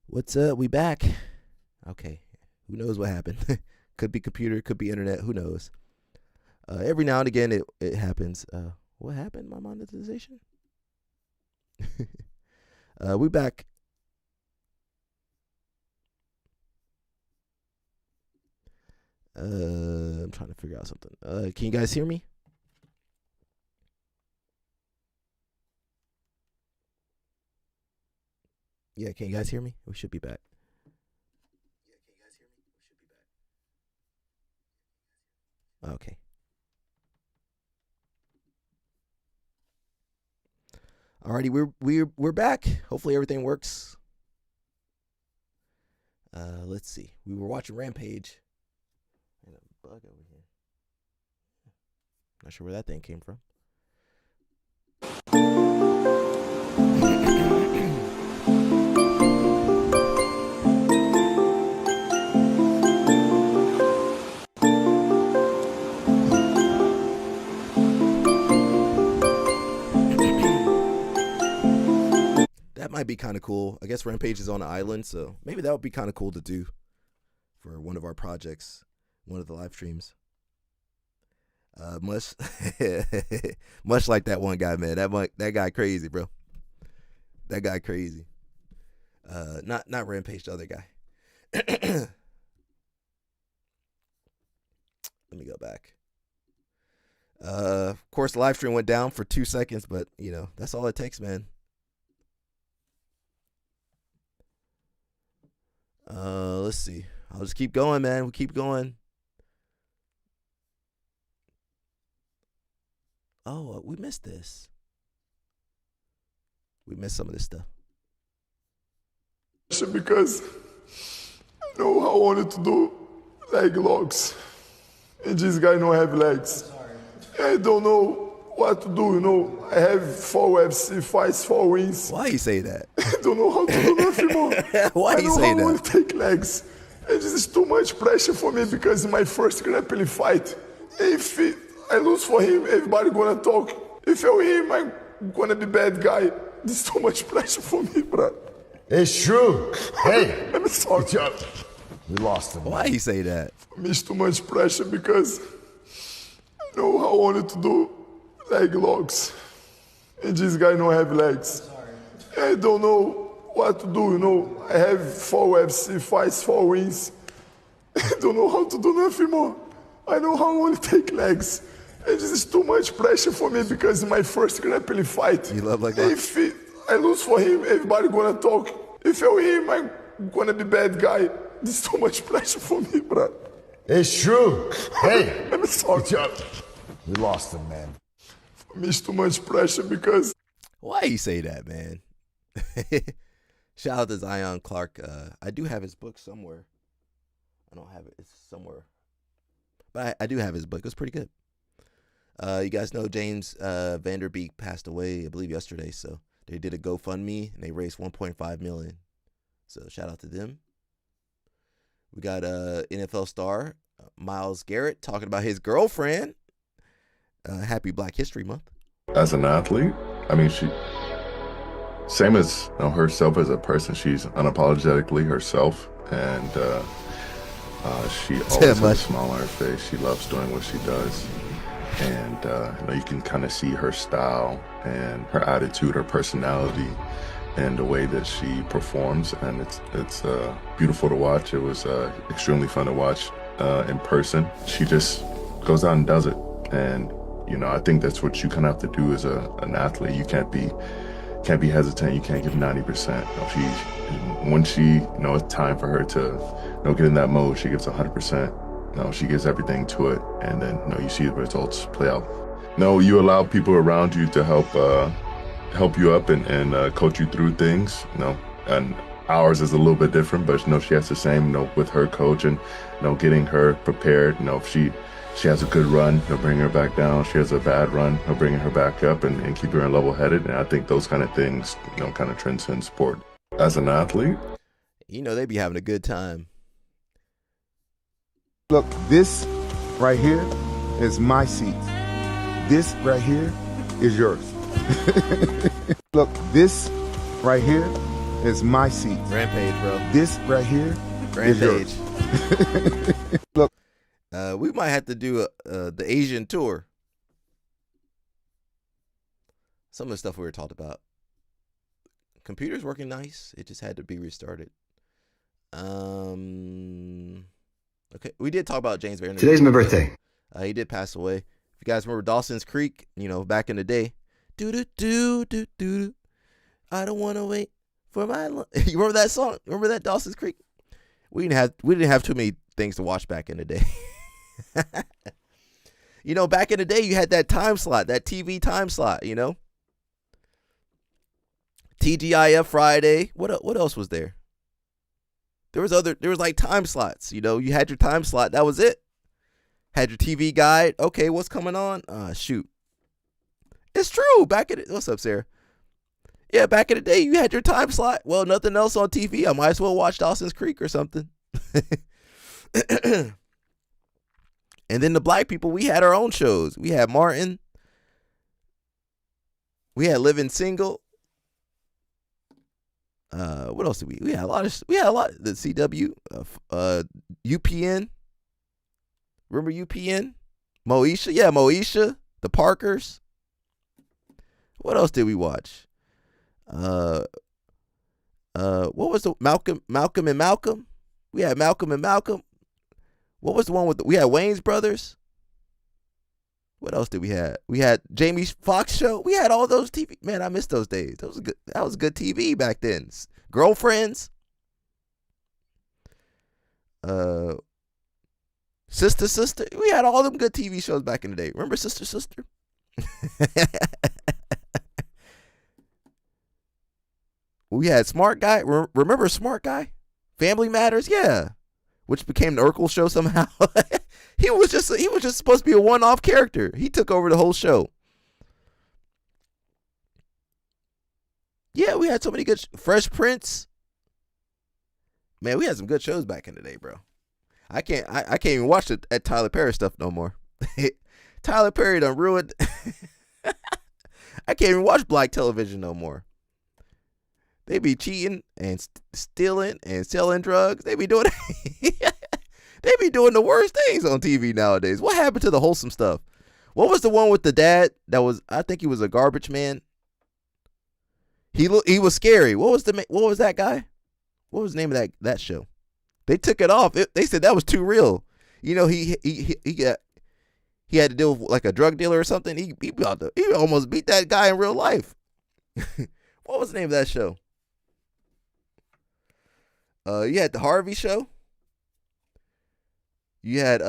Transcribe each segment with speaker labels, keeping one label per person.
Speaker 1: What's up? We back. Okay. Who knows what happened? Could be computer, could be internet. Who knows? Every now and again, it happens. What happened? My monetization? We back. I'm trying to figure out something. Can you guys hear me? Yeah, can you guys hear me? We should be back. Okay. Alrighty, we're back. Hopefully everything works. Let's see. We were watching Rampage. And a bug over here. Not sure where that thing came from. That might be kind of cool. I guess Rampage is on an island, so maybe that would be kind of cool to do for one of our projects, one of the live streams. Much like that one guy, man. That guy crazy, bro. That guy crazy. Not Rampage, the other guy. Let me go back. Of course, the live stream went down for 2 seconds, but you know that's all it takes, man. Let's see. I'll just keep going, man. We'll keep going. Oh, we missed this. We missed some of this stuff.
Speaker 2: Because I know I wanted to do leg locks, and this guy don't have legs. I don't know what to do, you know. I have 4 UFC fights, 4 wins.
Speaker 1: Why you say that?
Speaker 2: I don't know how to do nothing more.
Speaker 1: Why you say that?
Speaker 2: I want to take legs. And this is too much pressure for me because in my first grappling fight, if I lose for him, everybody gonna talk. If I win him, I'm gonna be bad guy. This is too much pressure for me, bro.
Speaker 3: It's true. Hey,
Speaker 2: I'm sorry.
Speaker 3: We lost him.
Speaker 1: Why you say that?
Speaker 2: For me, it's too much pressure because I know I wanted to do leg locks, and this guy don't have legs. I don't know what to do, you know. I have 4 UFC fights, 4 wins. I don't know how to do nothing more. I know how I want to take legs. And this is too much pressure for me because in my first grappling fight,
Speaker 1: You love like that?
Speaker 2: if I lose for him, everybody gonna talk. If I win him, I'm gonna be bad guy. This is too much pressure for me, bro.
Speaker 3: It's true. Hey,
Speaker 2: I'm sorry.
Speaker 3: we lost him, man.
Speaker 2: For me, it's too much pressure because
Speaker 1: Why you say that, man? Shout out to Zion Clark. I do have his book somewhere. I don't have it. It's somewhere. But I do have his book. It was pretty good. You guys know James Vanderbeek passed away, I believe, yesterday. So they did a GoFundMe, and they raised $1.5 million. So shout out to them. We got NFL star Myles Garrett talking about his girlfriend. Happy Black History Month.
Speaker 4: As an athlete, I mean, she, same as herself as a person, she's unapologetically herself, and she always has a smile on her face. She loves doing what she does, and you can kind of see her style and her attitude, her personality, and the way that she performs, and it's beautiful to watch. It was extremely fun to watch in person. She just goes out and does it, and I think that's what you kind of have to do as an athlete. You can't be hesitant. You can't give 90%. When it's time for her to get in that mode, she gives 100%. She gives everything to it, and then you see the results play out. You allow people around you to help you up and coach you through things. And ours is a little bit different, but she has the same with her coach and getting her prepared. If she has a good run, he'll bring her back down. She has a bad run, he'll bring her back up and keep her level-headed. And I think those kind of things, kind of transcend sport. As an athlete,
Speaker 1: they be having a good time.
Speaker 5: Look, this right here is my seat. This right here is yours. Look, this right here is my seat.
Speaker 1: Rampage, bro.
Speaker 5: This right here
Speaker 1: Rampage.
Speaker 5: is yours. Look.
Speaker 1: We might have to do the Asian tour. Some of the stuff we were talking about. Computer's working nice. It just had to be restarted. Okay, we did talk about James Vanderbeek.
Speaker 6: Today's my birthday.
Speaker 1: He did pass away. If you guys remember Dawson's Creek, back in the day. Do do do do do. I don't want to wait for my. You remember that song? Remember that Dawson's Creek? We didn't have too many things to watch back in the day. Back in the day, you had that time slot, that TV time slot. TGIF Friday. What else was there? There was like time slots. You had your time slot. That was it. Had your TV guide. Okay, what's coming on? Shoot. It's true. What's up, Sarah? Yeah, back in the day, you had your time slot. Well, nothing else on TV. I might as well watch Dawson's Creek or something. And then the black people, we had our own shows. We had Martin. We had Living Single. What else did we? We had a lot. The CW, UPN. Remember UPN? Moesha, yeah, Moesha. The Parkers. What else did we watch? What was the Malcolm and Malcolm? We had Malcolm and Malcolm. What was the one we had Wayne's Brothers? What else did we have? We had Jamie Foxx show. We had all those TV. Man, I miss those days. That was good TV back then. Girlfriends. Sister. We had all them good TV shows back in the day. Remember Sister? We had Smart Guy. Remember Smart Guy? Family Matters, yeah. Which became the Urkel show somehow. He was just supposed to be a one-off character. He took over the whole show. Yeah, we had so many good Fresh Prince. Man, we had some good shows back in the day, bro. I can't even watch that Tyler Perry stuff no more. Tyler Perry done ruined. I can't even watch black television no more. They be cheating and stealing and selling drugs. They be doing the worst things on TV nowadays. What happened to the wholesome stuff? What was the one with the dad that was? I think he was a garbage man. He was scary. What was that guy? What was the name of that show? They took it off. They said that was too real. He had to deal with like a drug dealer or something. He almost beat that guy in real life. What was the name of that show? You had the Harvey Show. You had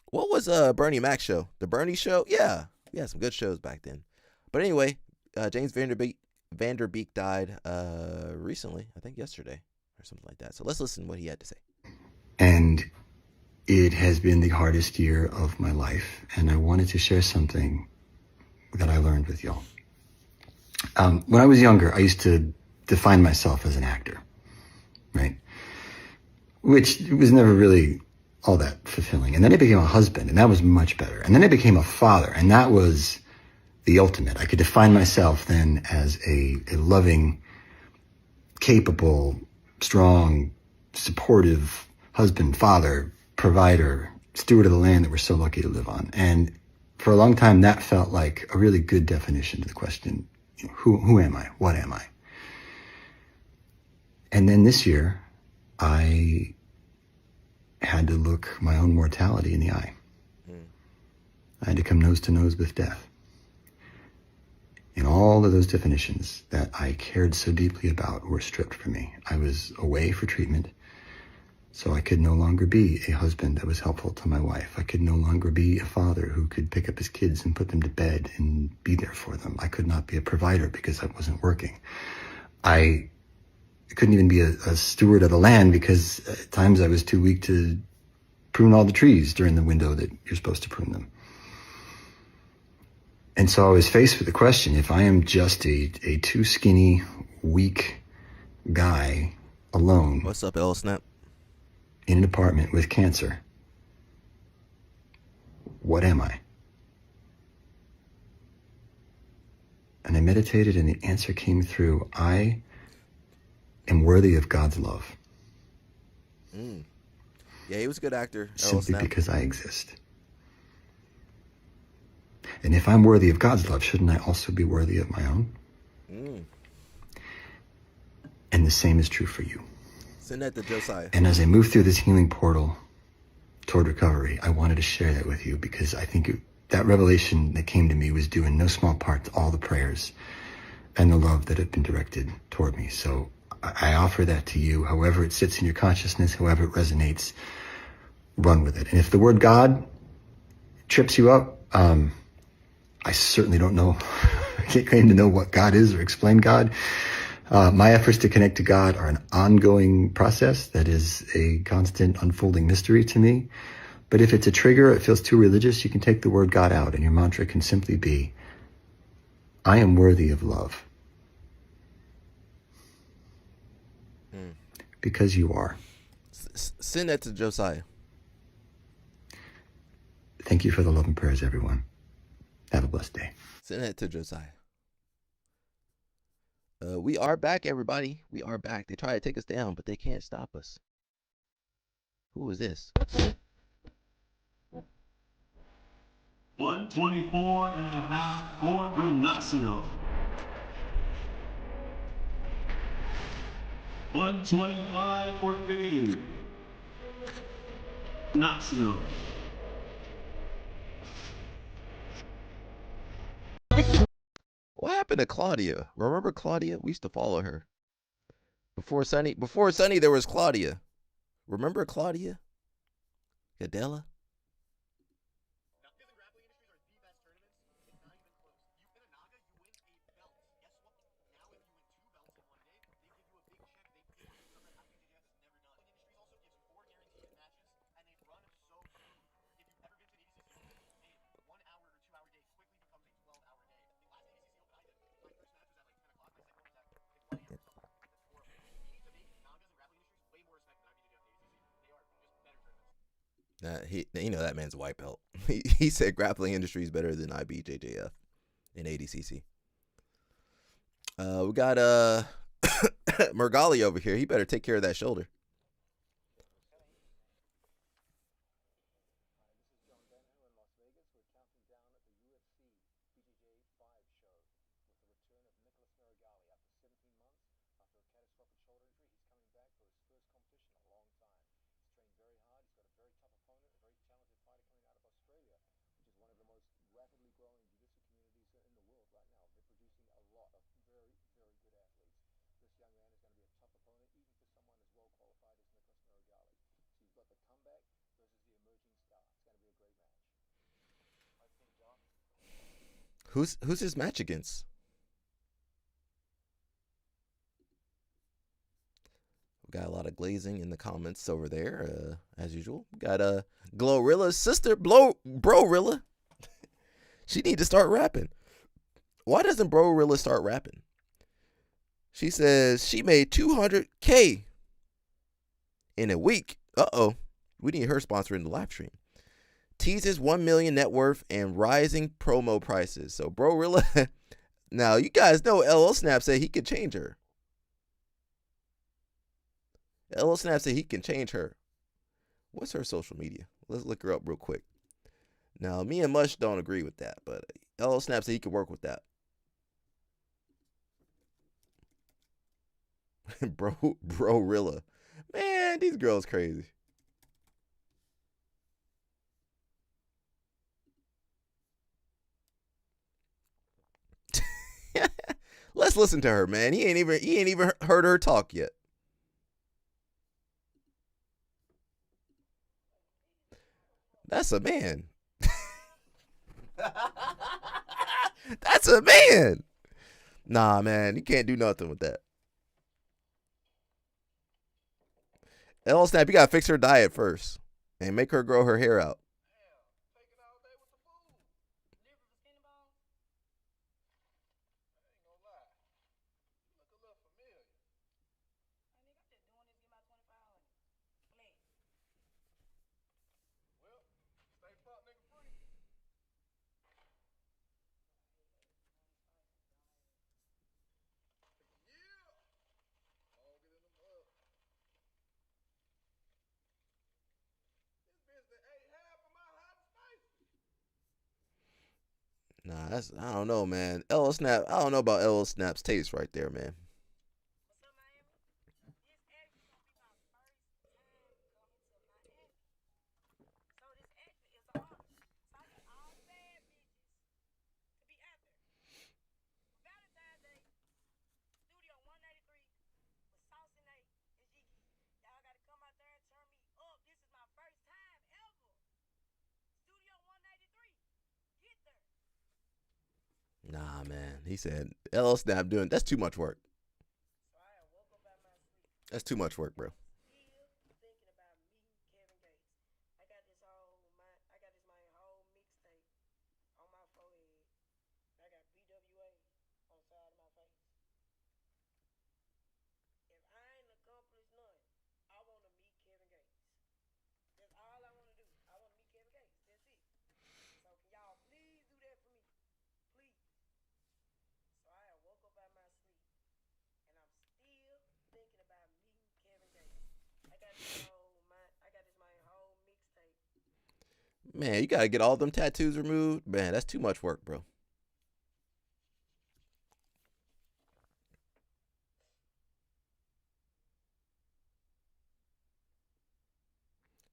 Speaker 1: what was Bernie Mac's show? The Bernie Show? Yeah. We had some good shows back then. But anyway, James Vanderbeek died recently, I think yesterday or something like that. So let's listen to what he had to say.
Speaker 6: And it has been the hardest year of my life, and I wanted to share something that I learned with y'all. When I was younger, I used to define myself as an actor, right? Which was never really all that fulfilling. And then I became a husband, and that was much better. And then I became a father, and that was the ultimate. I could define myself then as a loving, capable, strong, supportive husband, father, provider, steward of the land that we're so lucky to live on. And for a long time, that felt like a really good definition to the question, who am I? What am I? And then this year, I had to look my own mortality in the eye. I had to come nose to nose with death. And all of those definitions that I cared so deeply about were stripped from me. I was away for treatment, so I could no longer be a husband that was helpful to my wife. I could no longer be a father who could pick up his kids and put them to bed and be there for them. I could not be a provider because I wasn't working. I couldn't even be a steward of the land because at times I was too weak to prune all the trees during the window that you're supposed to prune them. And so I was faced with the question, if I am just a too skinny, weak guy alone.
Speaker 1: What's up, L Snap?
Speaker 6: In an apartment with cancer, what am I? and I meditated, and the answer came through. I am worthy of God's love.
Speaker 1: Yeah, he was a good actor.
Speaker 6: Simply because I exist. And if I'm worthy of God's love, shouldn't I also be worthy of my own? And the same is true for you.
Speaker 1: Send that to Josiah.
Speaker 6: And as I move through this healing portal toward recovery, I wanted to share that with you because I think that revelation that came to me was due in no small part to all the prayers and the love that have been directed toward me. So I offer that to you. However it sits in your consciousness, however it resonates, run with it. And if the word God trips you up, I certainly don't know. I can't claim to know what God is or explain God. My efforts to connect to God are an ongoing process that is a constant unfolding mystery to me. But if it's a trigger, it feels too religious, you can take the word God out and your mantra can simply be, I am worthy of love. Because you are.
Speaker 1: Send that to Josiah.
Speaker 6: Thank you for the love and prayers, everyone. Have a blessed day.
Speaker 1: Send that to Josiah. We are back, everybody. We are back. They try to take us down, but they can't stop us. Who is this?
Speaker 7: 124 and a half for Nacional. 125 for Game. Nacional.
Speaker 1: What happened to Claudia? Remember Claudia? We used to follow her. Before Sunny, there was Claudia. Remember Claudia? Cadella? That man's a white belt. He said grappling industry is better than IBJJF and ADCC. We got Mergali over here. He better take care of that shoulder. Who's his match against? We got a lot of glazing in the comments over there, as usual. We got Glorilla's sister, Brorilla. She need to start rapping. Why doesn't Brorilla start rapping? She says she made $200K in a week. We need her sponsoring the live stream. Teases 1 million net worth and rising promo prices. So Brorilla, now you guys know LL Snap said he could change her. LL Snap said he can change her. What's her social media? Let's look her up real quick. Now, me and Mush don't agree with that, but LL Snap said he could work with that. Brorilla. Man, these girls crazy. Let's listen to her, man. He ain't even heard her talk yet. That's a man. That's a man. Nah, man, you can't do nothing with that. L Snap, you gotta fix her diet first and make her grow her hair out. Nah, I don't know, man. Ella Snap, I don't know about Ella Snap's taste right there, man. Nah, man. He said Ella Snap doing that's too much work. That's too much work, bro. Man, you gotta get all them tattoos removed. Man, that's too much work, bro.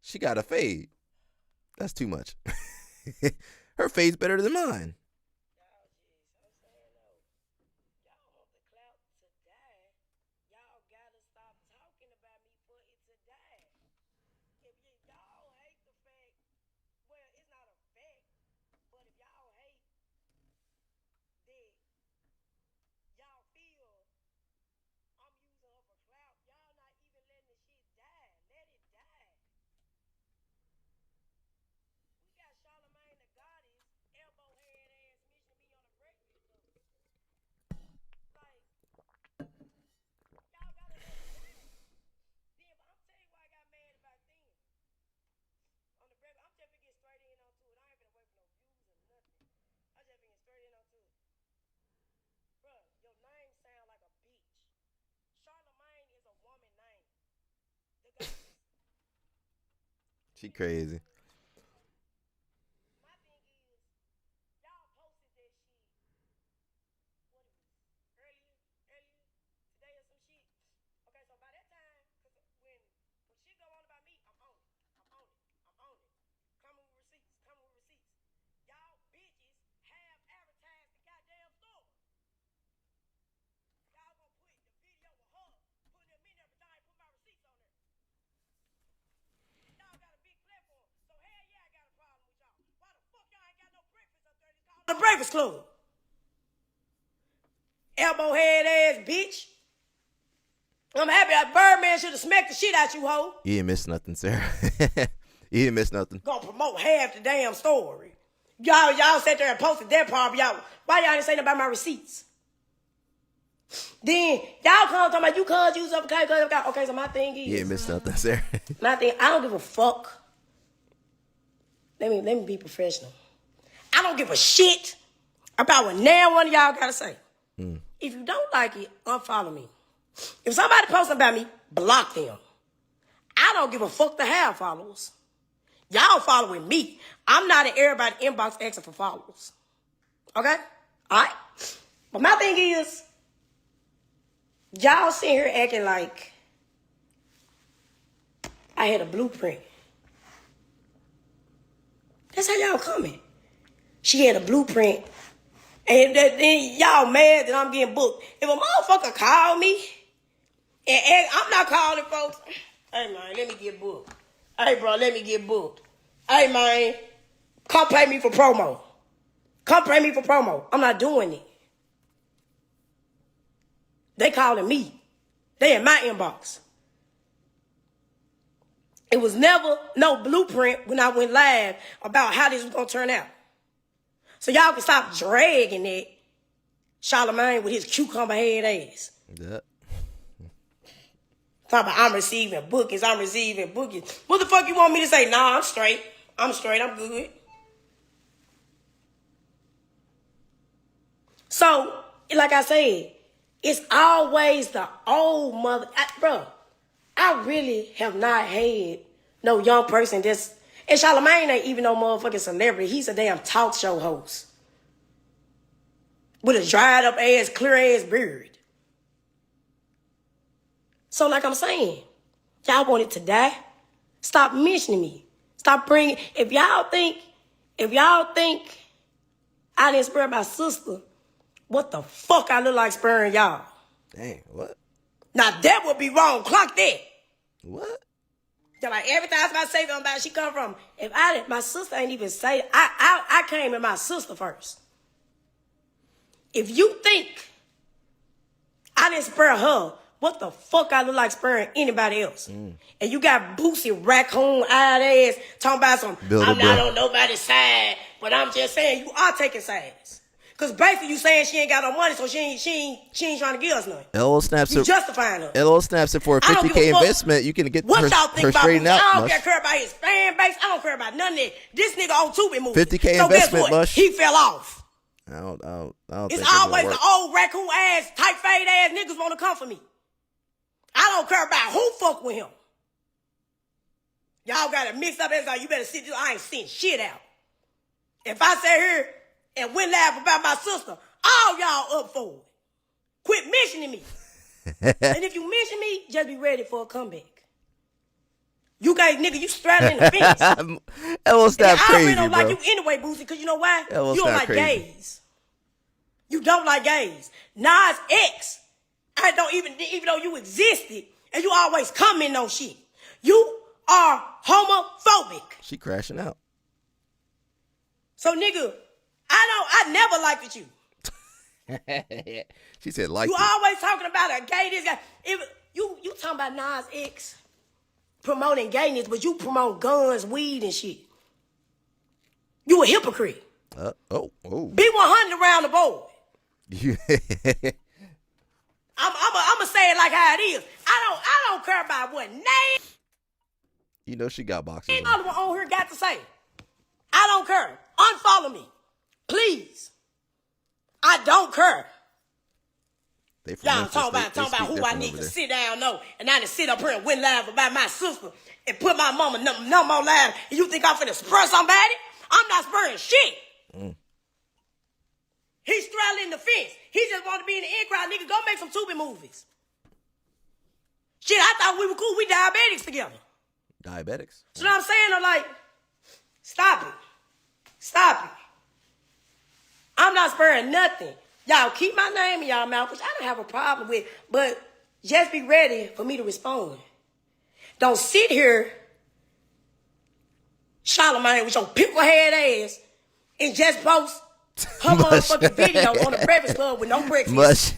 Speaker 1: She got a fade. That's too much. Her fade's better than mine. She crazy.
Speaker 8: The Breakfast Club. Elbow head ass bitch. I'm happy that Birdman should have smacked the shit out you, hoe.
Speaker 1: You didn't miss nothing, Sarah. You didn't miss nothing.
Speaker 8: Gonna promote half the damn story. Y'all sat there and posted that part, but y'all, why y'all didn't say nothing about my receipts? Then y'all come talking about you cuz you up, okay, so my thing is.
Speaker 1: You didn't miss nothing, Sarah.
Speaker 8: My thing, I don't give a fuck. Let me be professional. I don't give a shit about what now one of y'all gotta say. If you don't like it, unfollow me. If somebody posts about me, block them. I don't give a fuck to have followers. Y'all following me. I'm not in everybody's inbox asking for followers. Okay? Alright? But my thing is, y'all sitting here acting like I had a blueprint. That's how y'all coming. She had a blueprint. And then y'all mad that I'm getting booked. If a motherfucker call me, and I'm not calling folks, hey man, let me get booked. Hey bro, let me get booked. Hey man, come pay me for promo. Come pay me for promo. I'm not doing it. They calling me. They in my inbox. It was never no blueprint when I went live about how this was going to turn out. So y'all can stop dragging that Charlamagne with his cucumber head ass.
Speaker 1: Yeah.
Speaker 8: Talk about I'm receiving bookings. What the fuck you want me to say? Nah, I'm straight. I'm good. So, like I said, it's always the old mother. Bro, I really have not had no young person that's... And Charlamagne ain't even no motherfucking celebrity. He's a damn talk show host. with a dried up ass, clear ass beard. So like I'm saying, y'all want it to die? Stop mentioning me. Stop bringing. If y'all think I didn't spare my sister, what the fuck I look like sparing y'all?
Speaker 1: Dang, what?
Speaker 8: Now that would be wrong. Clock that.
Speaker 1: What?
Speaker 8: So like every time somebody say something about she come from, if I didn't, my sister ain't even say it. I came to my sister first. If you think I didn't spare her, what the fuck I look like sparing anybody else? And you got Boosie raccoon-eyed ass talking about some, I'm not on nobody's side, but I'm just saying you are taking sides. Because basically you saying she ain't got no money, so she ain't trying to give us nothing.
Speaker 1: LO snaps
Speaker 8: You
Speaker 1: it.
Speaker 8: justifying her.
Speaker 1: LO snaps it for a
Speaker 8: I don't give a
Speaker 1: $50K
Speaker 8: fuck
Speaker 1: investment. You can get
Speaker 8: what
Speaker 1: her,
Speaker 8: y'all think
Speaker 1: her
Speaker 8: about
Speaker 1: straightened
Speaker 8: Boosie.
Speaker 1: out.
Speaker 8: I don't
Speaker 1: Mush.
Speaker 8: care about his fan base. I don't care about none of that. This nigga on Tubi movie.
Speaker 1: 50K
Speaker 8: so
Speaker 1: investment,
Speaker 8: guess what?
Speaker 1: Mush.
Speaker 8: He fell off.
Speaker 1: I don't
Speaker 8: It's
Speaker 1: think
Speaker 8: always
Speaker 1: it'll
Speaker 8: the
Speaker 1: work.
Speaker 8: old raccoon ass, tight fade ass niggas want to come for me. I don't care about who fuck with him. Y'all got to mix up everything. You better sit. I ain't seen shit out. If I sit here and went laugh about my sister, all y'all up for it. Quit mentioning me. And if you mention me, just be ready for a comeback. You guys, nigga, you straddling the fence.
Speaker 1: LO
Speaker 8: And
Speaker 1: snap
Speaker 8: I
Speaker 1: crazy,
Speaker 8: really don't
Speaker 1: bro.
Speaker 8: like you anyway, Boosie, because you know why?
Speaker 1: LO
Speaker 8: You don't
Speaker 1: snap
Speaker 8: like
Speaker 1: crazy.
Speaker 8: gays. You don't like gays. Nas X, I don't even though you existed, and you always comment on shit. You are homophobic.
Speaker 1: She crashing out.
Speaker 8: So, nigga, I never liked you.
Speaker 1: She said like
Speaker 8: You
Speaker 1: it.
Speaker 8: always talking about a gay this guy. You talking about Nas X promoting gayness, but you promote guns, weed, and shit. You a hypocrite.
Speaker 1: Oh.
Speaker 8: Be 100 around the board.
Speaker 1: You-
Speaker 8: I'm gonna say it like how it is. I don't care about what name
Speaker 1: You know she got boxes on.
Speaker 8: anyone on here got to say. I don't care. Unfollow me, please. I don't care.
Speaker 1: They from
Speaker 8: Y'all
Speaker 1: Memphis.
Speaker 8: talking
Speaker 1: They
Speaker 8: about
Speaker 1: speak
Speaker 8: who I
Speaker 1: different
Speaker 8: need
Speaker 1: over
Speaker 8: to
Speaker 1: there.
Speaker 8: sit down know, and I just sit up here and win live about my sister and put my mama no more live. And you think I'm finna spur somebody? I'm not spurring shit. He's straddling the fence. He just want to be in the in crowd. Nigga, go make some Tubi movies. Shit, I thought we were cool. We diabetics together.
Speaker 1: Diabetics.
Speaker 8: So you know what I'm saying? I'm like, stop it. Stop it. I'm not spurring nothing. Y'all keep my name in y'all mouth, which I don't have a problem with, but just be ready for me to respond. Don't sit here, Charlamagne, with your pickle head ass and just post her motherfucking video on the Breakfast Club with no breakfast.
Speaker 1: Mush.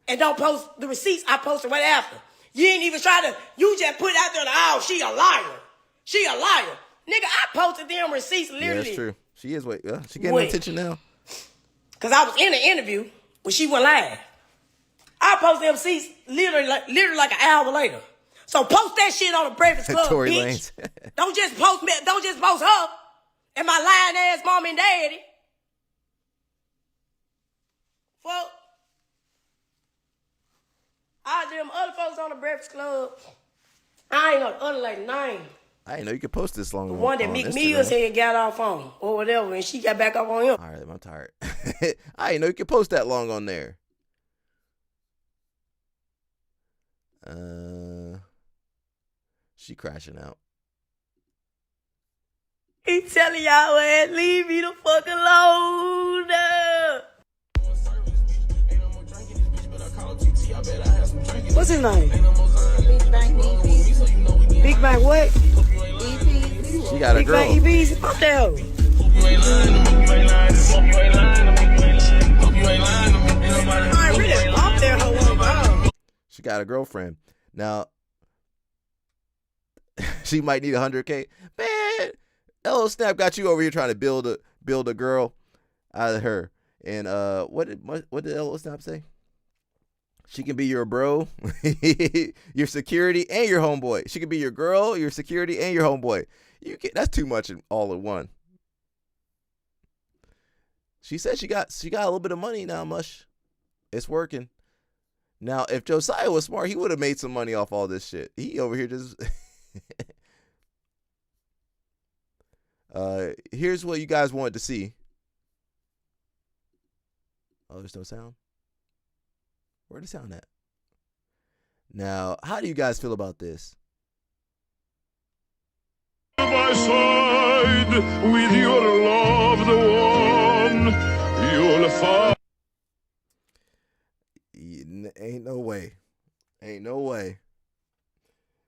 Speaker 8: And don't post the receipts I posted right after. You ain't even try to, you just put out there, oh, she a liar. She a liar. Nigga, I posted them receipts
Speaker 1: Yeah,
Speaker 8: literally.
Speaker 1: that's true. She is wait. She getting
Speaker 8: Wait.
Speaker 1: attention now.
Speaker 8: Because I was in the interview when she went live. I posted them receipts literally like an hour later. So post that shit on the Breakfast Club,
Speaker 1: Tory
Speaker 8: bitch.
Speaker 1: Lanez.
Speaker 8: Don't just post her and my lying ass mom and daddy. Fuck. All them other folks on the Breakfast Club. I ain't know the other lady name.
Speaker 1: I didn't know you could post this long.
Speaker 8: The one that Meek Mills had got off on or whatever, and she got back up on him.
Speaker 1: All right, I'm tired. I didn't know you could post that long on there. She crashing out.
Speaker 8: He telling y'all, man, leave me the fuck alone. What's his name?
Speaker 9: Big Bang EP.
Speaker 8: Big Bang what?
Speaker 9: EP.
Speaker 1: She got a
Speaker 8: Big
Speaker 1: girl.
Speaker 8: Bang EBs? Fuck that. I really up there her one time.
Speaker 1: She got a girlfriend. Now, she might need 100K. Man, LO Snap got you over here trying to build a girl out of her. And what did LO Snap say? She can be your bro, your security, and your homeboy. She can be your girl, your security, and your homeboy. That's too much all in one. She said she got a little bit of money now, Mush. It's working. Now, if Josiah was smart, he would have made some money off all this shit. He over here just here's what you guys wanted to see. Oh, there's no sound? Where'd the sound at? Now, how do you guys feel about this?
Speaker 2: My side with your loved one, you'll find.
Speaker 1: Ain't no way. Ain't no way.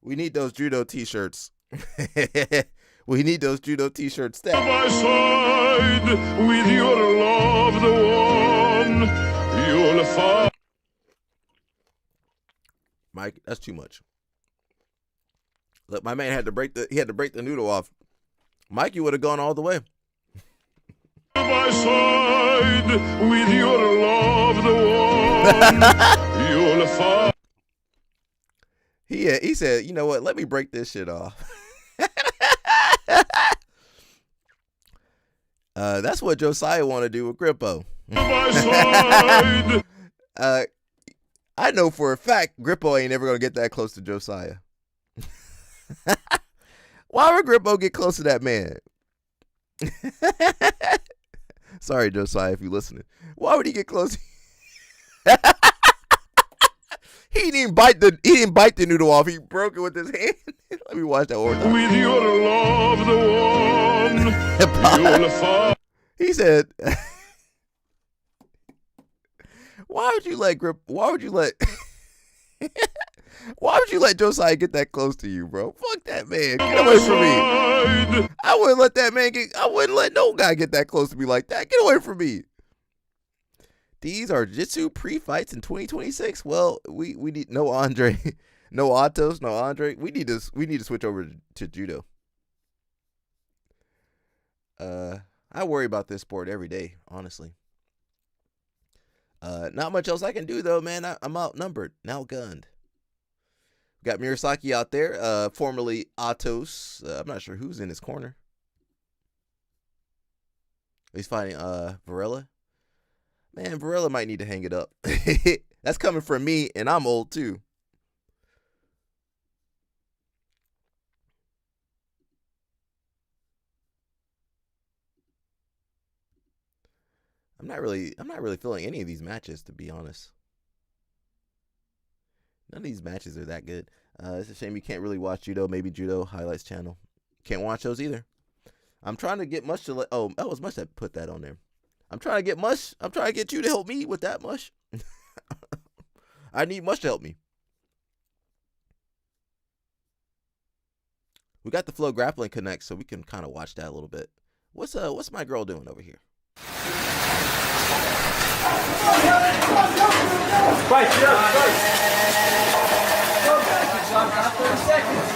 Speaker 1: We need those judo t-shirts. We need those judo t-shirts.
Speaker 2: My side with your loved one, you'll find.
Speaker 1: Mike, that's too much. Look, my man had to break the noodle off. Mike, you would have gone all the way.
Speaker 2: My side with your loved one, you'll find.
Speaker 1: He said, you know what? Let me break this shit off. That's what Josiah want to do with Grippo.
Speaker 2: My side.
Speaker 1: I know for a fact Grippo ain't ever gonna get that close to Josiah. Why would Grippo get close to that man? Sorry, Josiah, if you're listening. Why would he get close? He didn't bite the noodle off. He broke it with his hand. Let me watch that one more time.
Speaker 2: With your loved one, you'll find.
Speaker 1: He said, why would you let Josiah get that close to you, bro? Fuck that man. Get away from me. I wouldn't let no guy get that close to me like that. Get away from me. These are jiu-jitsu pre-fights in 2026. Well, we need no Andre, no Atos, no Andre. We need to switch over to judo. I worry about this sport every day, honestly. Not much else I can do though, man. I'm outnumbered, outgunned. Got Murasaki out there, formerly Atos. I'm not sure who's in his corner. He's fighting Varela. Man, Varela might need to hang it up. That's coming from me, and I'm old too. I'm not really feeling any of these matches, to be honest. None of these matches are that good. It's a shame you can't really watch judo. Maybe Judo Highlights channel. Can't watch those either. I'm trying to get Mush to let. Oh, that was Mush that put that on there. I'm trying to get Mush. I'm trying to get you to help me with that, Mush. I need Mush to help me. We got the Flow Grappling Connect, so we can kind of watch that a little bit. What's my girl doing over here?
Speaker 10: Fight, fight. 30 seconds.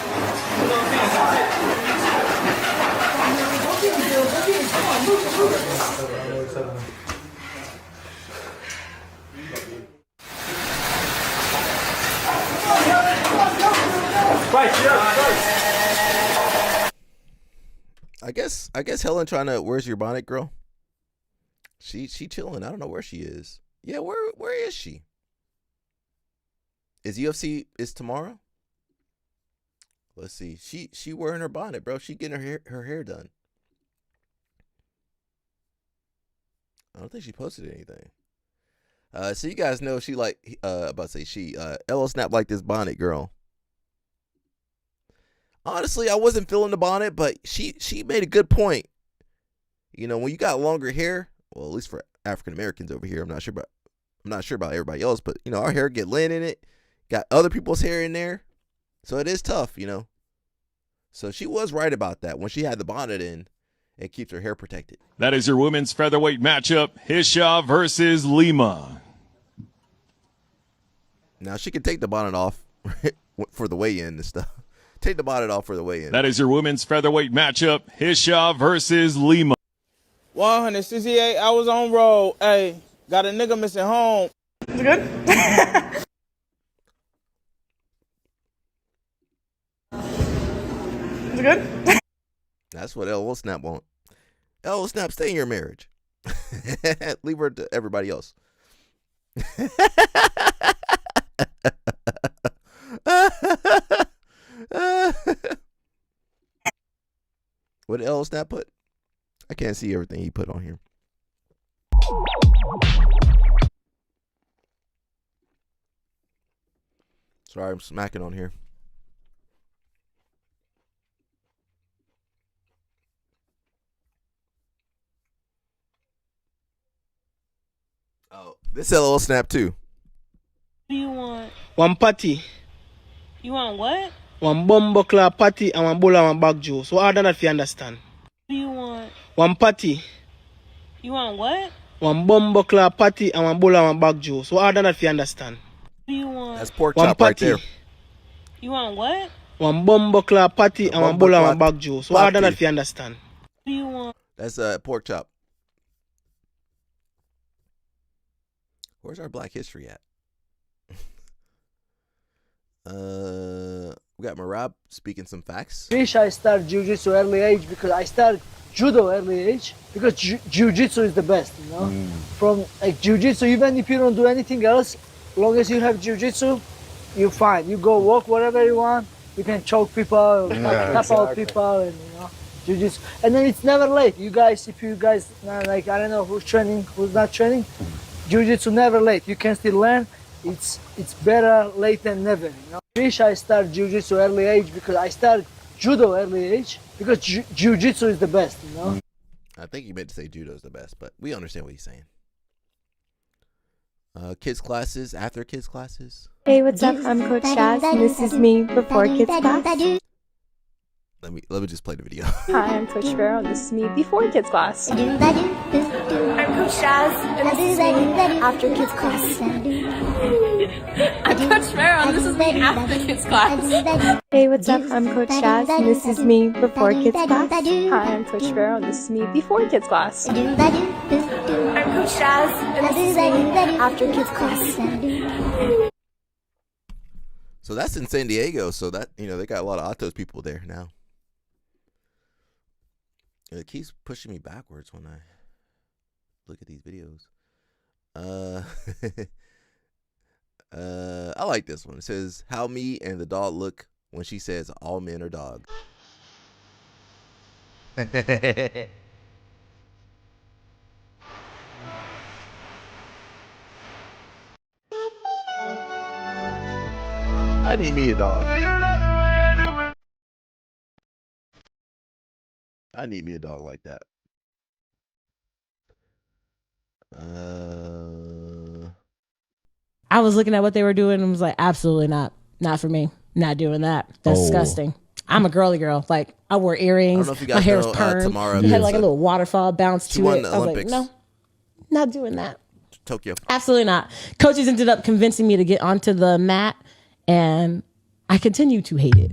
Speaker 1: I guess Helen trying to. Where's your bonnet, girl? She chilling. I don't know where she is. Yeah, where is she? Is UFC is tomorrow? Let's see. She wearing her bonnet, bro. She getting her hair done. I don't think she posted anything. So you guys know she like about to say she Ella Snap like this bonnet, girl. Honestly, I wasn't feeling the bonnet, but she made a good point. You know, when you got longer hair, well, at least for African Americans over here, I'm not sure about everybody else, but you know, our hair get lint in it, got other people's hair in there, so it is tough, you know. So she was right about that. When she had the bonnet in, it keeps her hair protected.
Speaker 11: That is your women's featherweight matchup, Hisha versus Lima.
Speaker 1: Now she can take the bonnet off for the weigh-in and stuff. Take the bonnet off for the weigh-in.
Speaker 11: That is your women's featherweight matchup, Hisha versus Lima.
Speaker 10: 168 hours on road. Hey, got a nigga missing home. It's good. It's good.
Speaker 1: That's what L.O. Snap want. L.O. Snap, stay in your marriage. Leave her to everybody else. What did L.O. Snap put? I can't see everything he put on here. Sorry, I'm smacking on here. Oh, this LOL snap too.
Speaker 12: What do you want?
Speaker 10: One patty.
Speaker 12: You want what?
Speaker 10: One bumbuckler patty and one bowl and one bag juice. So harder that you understand.
Speaker 12: What do you want?
Speaker 10: One patty.
Speaker 12: You want what?
Speaker 10: One bumbuckler patty and one bowl and one bag juice. So harder that you understand.
Speaker 12: What do you want?
Speaker 1: That's pork chop right there.
Speaker 12: You want what?
Speaker 10: One bumbuckler patty and one bowl and one bag juice. So harder that you understand.
Speaker 12: What do you want?
Speaker 1: That's pork chop. Where's our Black History at? We got Marab speaking some facts.
Speaker 13: Wish I started jiu-jitsu early age because I started judo early age because jiu-jitsu is the best, you know. From like jiu-jitsu, even if you don't do anything else, as long as you have jiu-jitsu, you're fine. You go walk wherever you want. You can choke people, tap out people, and you know, jiu-jitsu. And then it's never late. You guys, if you guys like, I don't know who's training, who's not training. Jiu-jitsu never late. You can still learn. It's better late than never. You know. Wish I started jiu-jitsu early age because I started judo early age because jiu-jitsu is the best. You know.
Speaker 1: I think he meant to say judo is the best, but we understand what he's saying. Kids classes, after kids classes.
Speaker 14: Hey, what's up? I'm Coach Shaz, and this is me before kids class.
Speaker 1: Let me just play the video.
Speaker 14: Hi, I'm Coach Farrell, and this is me before kids class.
Speaker 15: I'm Coach Shaz, and this is me after kids class. I'm Coach Farrell, and this is me after kids class.
Speaker 14: Hey, what's up? I'm Coach Shaz, and this is me before kids class. Hi, I'm Coach Farrell, and this is me before kids class.
Speaker 15: I'm Coach Shaz, and this is me after kids class.
Speaker 1: So that's in San Diego. So that, you know, they got a lot of Atos people there now. It keeps pushing me backwards when I look at these videos. I like this one. It says, how me and the dog look when she says all men are dogs.
Speaker 16: I need me a dog. I need me a dog like that.
Speaker 17: I was looking at what they were doing and was like, absolutely not. Not for me. Not doing that. That's disgusting. I'm a girly girl. Like, I wore earrings. My hair was permed.
Speaker 1: Tamara
Speaker 17: It had like a little waterfall bounce
Speaker 1: she
Speaker 17: to
Speaker 1: won
Speaker 17: it.
Speaker 1: the
Speaker 17: I was
Speaker 1: Olympics.
Speaker 17: like, no, not doing that.
Speaker 1: Tokyo.
Speaker 17: Absolutely not. Coaches ended up convincing me to get onto the mat, and I continue to hate it.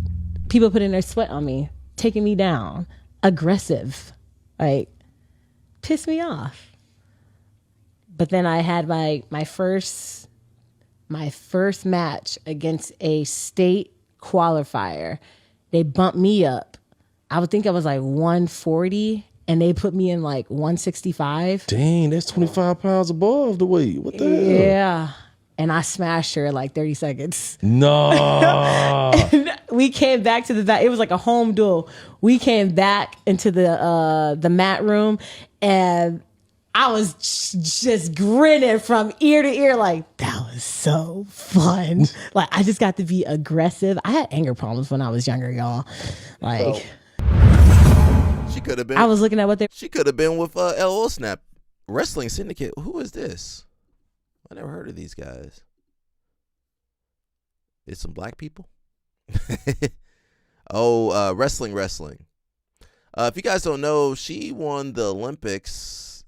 Speaker 17: People putting their sweat on me, taking me down, aggressive, like, piss me off. But then I had my first match against a state qualifier. They bumped me up. I would think I was like 140, and they put me in like 165.
Speaker 18: Dang, that's 25 pounds above the weight. What the hell?
Speaker 17: Yeah. And I smashed her in like 30 seconds.
Speaker 18: No.
Speaker 17: And we came back to the back. It was like a home duel. We came back into the mat room, and I was just grinning from ear to ear like, that was so fun. Like, I just got to be aggressive. I had anger problems when I was younger, y'all. Like,
Speaker 1: she could have been.
Speaker 17: I was looking at what they.
Speaker 1: She could have been with LOL Snap Wrestling Syndicate. Who is this? I never heard of these guys. It's some black people. Wrestling. If you guys don't know, she won the Olympics,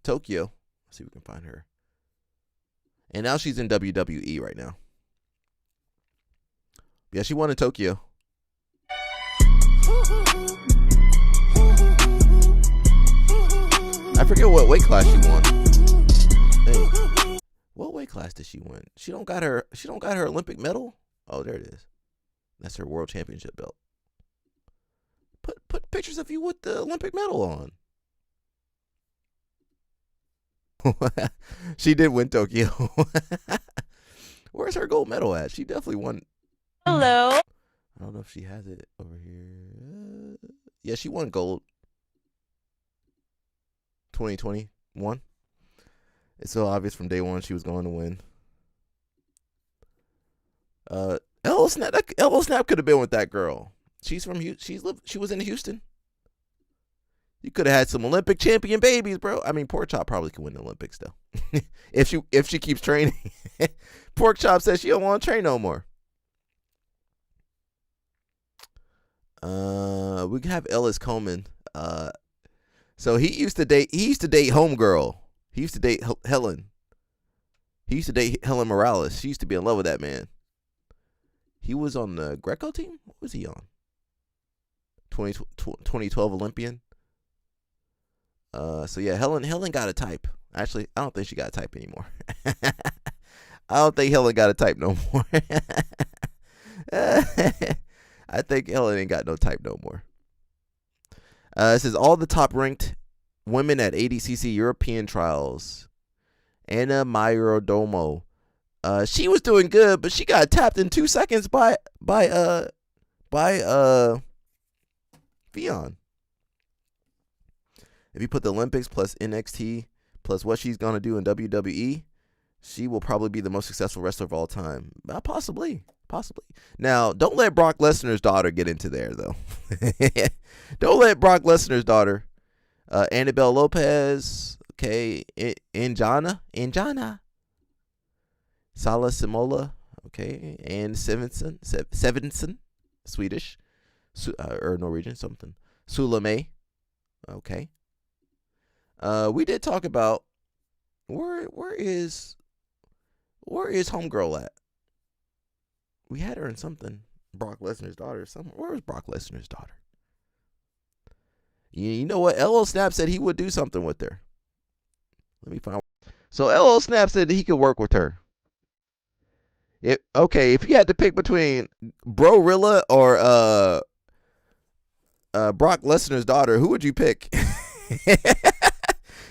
Speaker 1: Tokyo. Let's see if we can find her. And now she's in WWE right now. Yeah, she won in Tokyo. I forget what weight class she won. Hey, what weight class did she win? She don't got her Olympic medal? Oh, there it is. That's her world championship belt. Put pictures of you with the Olympic medal on. She did win Tokyo. Where's her gold medal at? She definitely won.
Speaker 15: Hello.
Speaker 1: I don't know if she has it over here. Yeah, she won gold. 2021. It's so obvious from day one she was going to win. Elbow Snap could have been with that girl. She's from she was in Houston. You could have had some Olympic champion babies, bro. I mean, Pork Chop probably could win the Olympics though. if she keeps training. Pork Chop says she don't want to train no more. We can have Ellis Coleman. So he used to date Homegirl. He used to date Helen. He used to date Helen Morales. She used to be in love with that man. He was on the Greco team? What was he on? 2012 Olympian. So yeah, Helen got a type. Actually, I don't think she got a type anymore. I don't think Helen got a type no more. I think Helen ain't got no type no more. It says all the top ranked women at ADCC European trials. Anna Mairodomo. She was doing good, but she got tapped in 2 seconds by Fionn. If you put the Olympics plus NXT plus what she's gonna do in WWE, she will probably be the most successful wrestler of all time. Possibly. Now, don't let Brock Lesnar's daughter get into there, though. Don't let Brock Lesnar's daughter, Annabelle Lopez, okay, Injana, Sala Simola, okay, and Sevenson, Swedish, or Norwegian, something. Sulame, okay. We did talk about where is Homegirl at? We had her in something. Brock Lesnar's daughter. Where was Brock Lesnar's daughter? You know what? LL Snap said he would do something with her. Let me find. So LL Snap said that he could work with her. If you had to pick between Bro-Rilla or Brock Lesnar's daughter, who would you pick?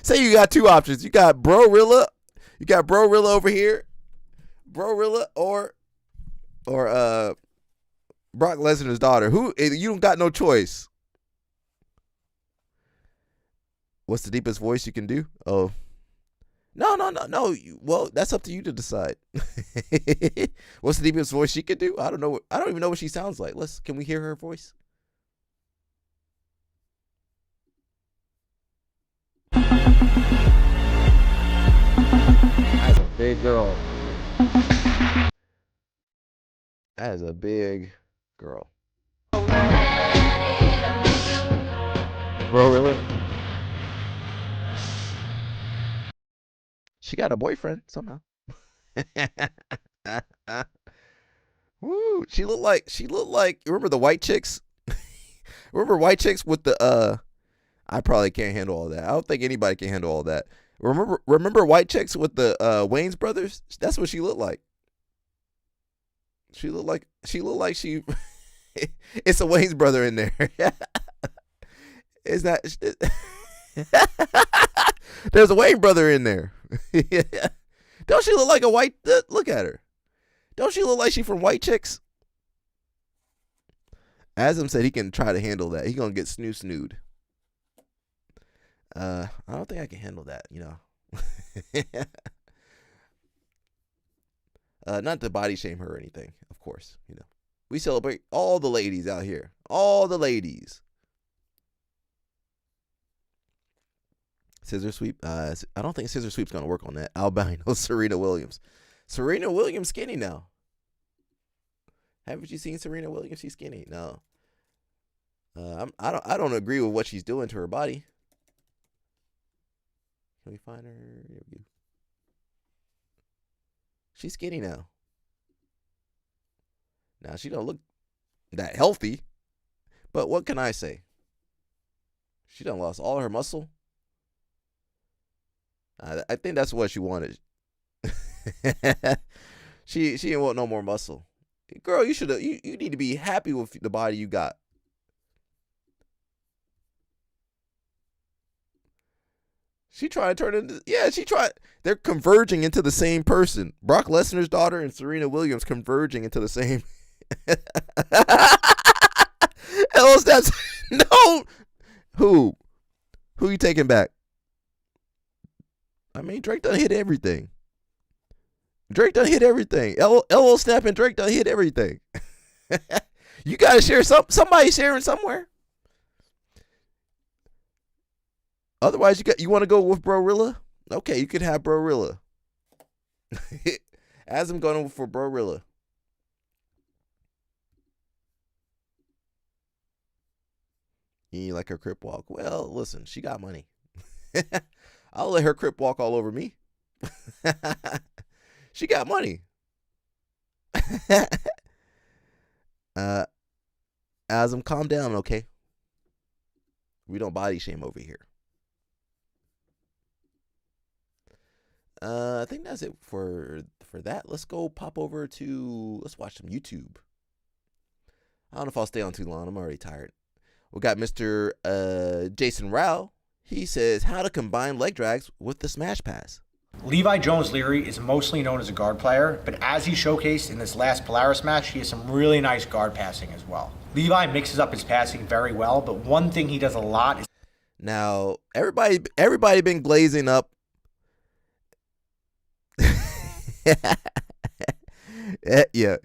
Speaker 1: Say you got two options. You got Bro-Rilla. You got Bro-Rilla over here. Bro-Rilla or Brock Lesnar's daughter. Who? You don't got no choice. What's the deepest voice you can do? Oh. No. Well, that's up to you to decide. What's the deepest voice she could do? I don't know. I don't even know what she sounds like. Can we hear her voice? That's a big girl. That is a big girl. Bro, really? She got a boyfriend somehow. Woo! She looked like remember the white chicks? Remember white chicks with the I probably can't handle all that. I don't think anybody can handle all that. Remember white chicks with the Wayans brothers? That's what she looked like. She looked like she it's a Wayans brother in there. Is that there's a Wayne brother in there. Don't she look like a white look at her. Don't she look like she from White Chicks? Azam said he can try to handle that. He gonna get snooed. I don't think I can handle that, you know. Not to body shame her or anything, of course, you know. We celebrate all the ladies out here. All the ladies. Scissor sweep. I don't think scissor sweep's gonna work on that. Albino Serena Williams. Serena Williams skinny now. Haven't you seen Serena Williams? She's skinny. No. I don't agree with what she's doing to her body. Can we find her? Here we go. She's skinny now. Now she don't look that healthy, but what can I say? She done lost all her muscle. I think that's what she wanted. She didn't want no more muscle. Girl, you need to be happy with the body you got. She tried to turn into they're converging into the same person. Brock Lesnar's daughter and Serena Williams converging into the same. Else that's no. Who you taking back? I mean, Drake done hit everything. Drake done hit everything. LL Snap and Drake done hit everything. You gotta share somebody sharing somewhere. Otherwise, you want to go with Brorilla? Okay, you could have Brorilla. As I'm going for Brorilla. You like her crip walk? Well, listen, she got money. I'll let her crip walk all over me. She got money. Asm, calm down, okay? We don't body shame over here. I think that's it for that. Let's go pop over to, let's watch some YouTube. I don't know if I'll stay on too long. I'm already tired. We got Mr. Jason Rao. He says how to combine leg drags with the smash pass.
Speaker 19: Levi Jones-Leary is mostly known as a guard player, but as he showcased in this last Polaris match, he has some really nice guard passing as well. Levi mixes up his passing very well, but one thing he does a lot is...
Speaker 1: Now, everybody been glazing up. Yeah.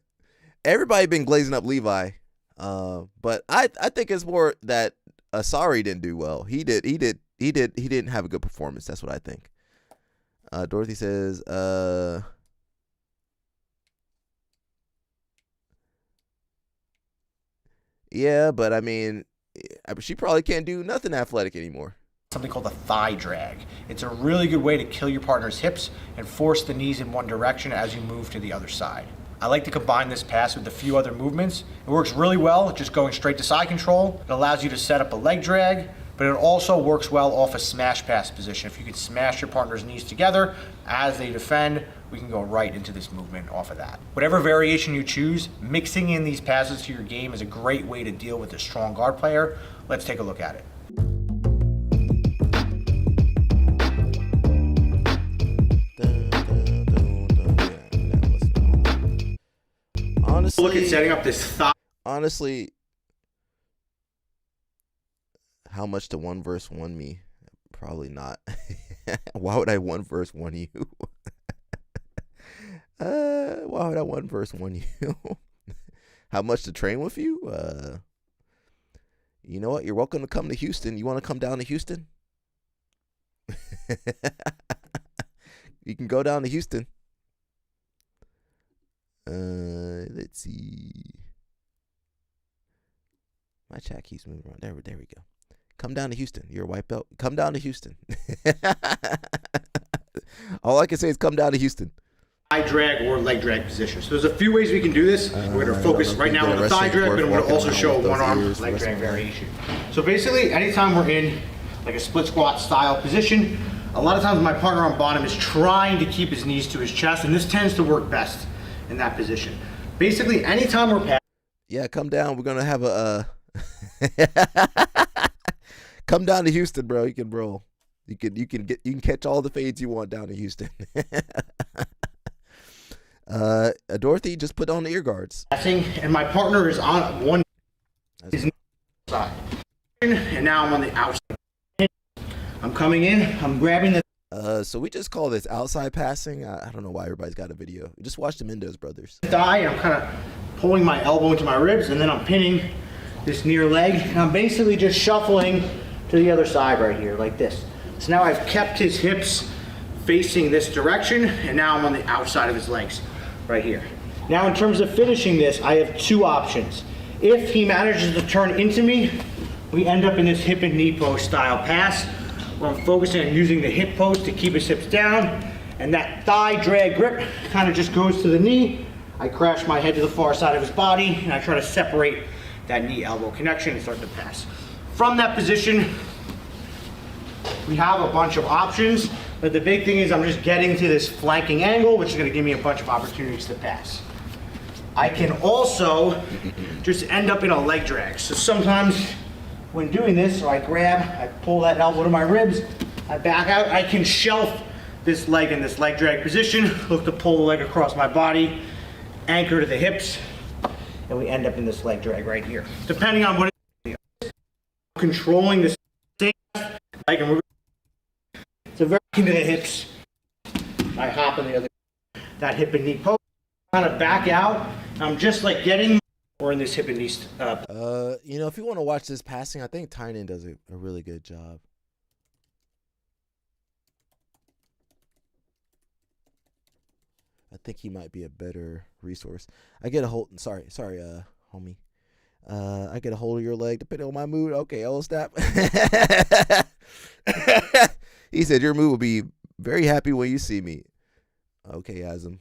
Speaker 1: Everybody been glazing up Levi. But I think it's more that Asari didn't do well. He didn't have a good performance. That's what I think. Dorothy says, yeah, but I mean, she probably can't do nothing athletic anymore.
Speaker 19: Something called a thigh drag. It's a really good way to kill your partner's hips and force the knees in one direction as you move to the other side. I like to combine this pass with a few other movements. It works really well just going straight to side control. It allows you to set up a leg drag, but it also works well off a smash pass position. If you can smash your partner's knees together as they defend, we can go right into this movement off of that. Whatever variation you choose, mixing in these passes to your game is a great way to deal with a strong guard player. Let's take a look at it.
Speaker 1: Honestly,
Speaker 19: look at setting up this thigh.
Speaker 1: Honestly, how much to 1v1 me? Probably not. Why would I 1v1 you? Why would I 1v1 you? How much to train with you? You know what? You're welcome to come to Houston. You want to come down to Houston? You can go down to Houston. Let's see. My chat keeps moving around. There we go. Come down to Houston. You're a white belt. Come down to Houston. All I can say is come down to Houston.
Speaker 19: Thigh drag or leg drag position. So there's a few ways we can do this. We're going to focus right now on the thigh drag, but I'm going to also show one arm leg drag variation. So basically, anytime we're in like a split squat style position, a lot of times my partner on bottom is trying to keep his knees to his chest, and this tends to work best in that position. Basically, anytime we're passing.
Speaker 1: Yeah, come down. We're going to have a... Come down to Houston, bro. You can roll. You can catch all the fades you want down in Houston. Dorothy, just put on the ear guards.
Speaker 19: And my partner is on one side. And now I'm on the outside. I'm coming in. I'm grabbing the
Speaker 1: so we just call this outside passing. I don't know why everybody's got a video. Just watch the Mendoza brothers.
Speaker 19: thigh, and I'm kind of pulling my elbow into my ribs, and then I'm pinning this near leg, and I'm basically just shuffling to the other side right here, like this. So now I've kept his hips facing this direction, and now I'm on the outside of his legs, right here. Now in terms of finishing this, I have two options. If he manages to turn into me, we end up in this hip and knee post style pass, where I'm focusing on using the hip post to keep his hips down, and that thigh drag grip kind of just goes to the knee. I crash my head to the far side of his body, and I try to separate that knee-elbow connection and start to pass. From that position, we have a bunch of options, but the big thing is I'm just getting to this flanking angle, which is going to give me a bunch of opportunities to pass. I can also just end up in a leg drag. So sometimes when doing this, so I grab, I pull that elbow to my ribs, I back out, I can shelf this leg in this leg drag position, look to pull the leg across my body, anchor to the hips, and we end up in this leg drag right here. Depending on what it is, controlling the same leg and moving. So very into the hips, I hop in the other. that hip and knee post. Kind of back out. I'm just like getting. We're in this hip and knee.
Speaker 1: You know, if you want to watch this passing, I think Tynan does a really good job. I think he might be a better resource. I get a hold. Sorry, homie. I get a hold of your leg depending on my mood. Okay, I'll snap. He said your mood will be very happy when you see me. Okay, Azam.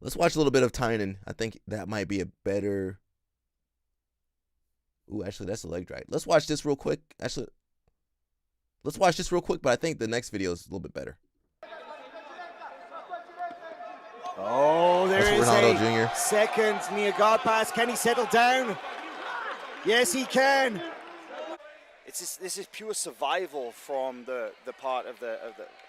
Speaker 1: Let's watch a little bit of Tynan. I think that might be a better. Ooh, actually, that's a leg drag. Let's watch this real quick. Actually, let's watch this real quick, but I think the next video is a little bit better.
Speaker 20: Oh, there is
Speaker 1: Ronaldo
Speaker 20: a
Speaker 1: Jr.
Speaker 20: second near guard pass. Can he settle down? Yes, he can.
Speaker 21: This is pure survival from the part of the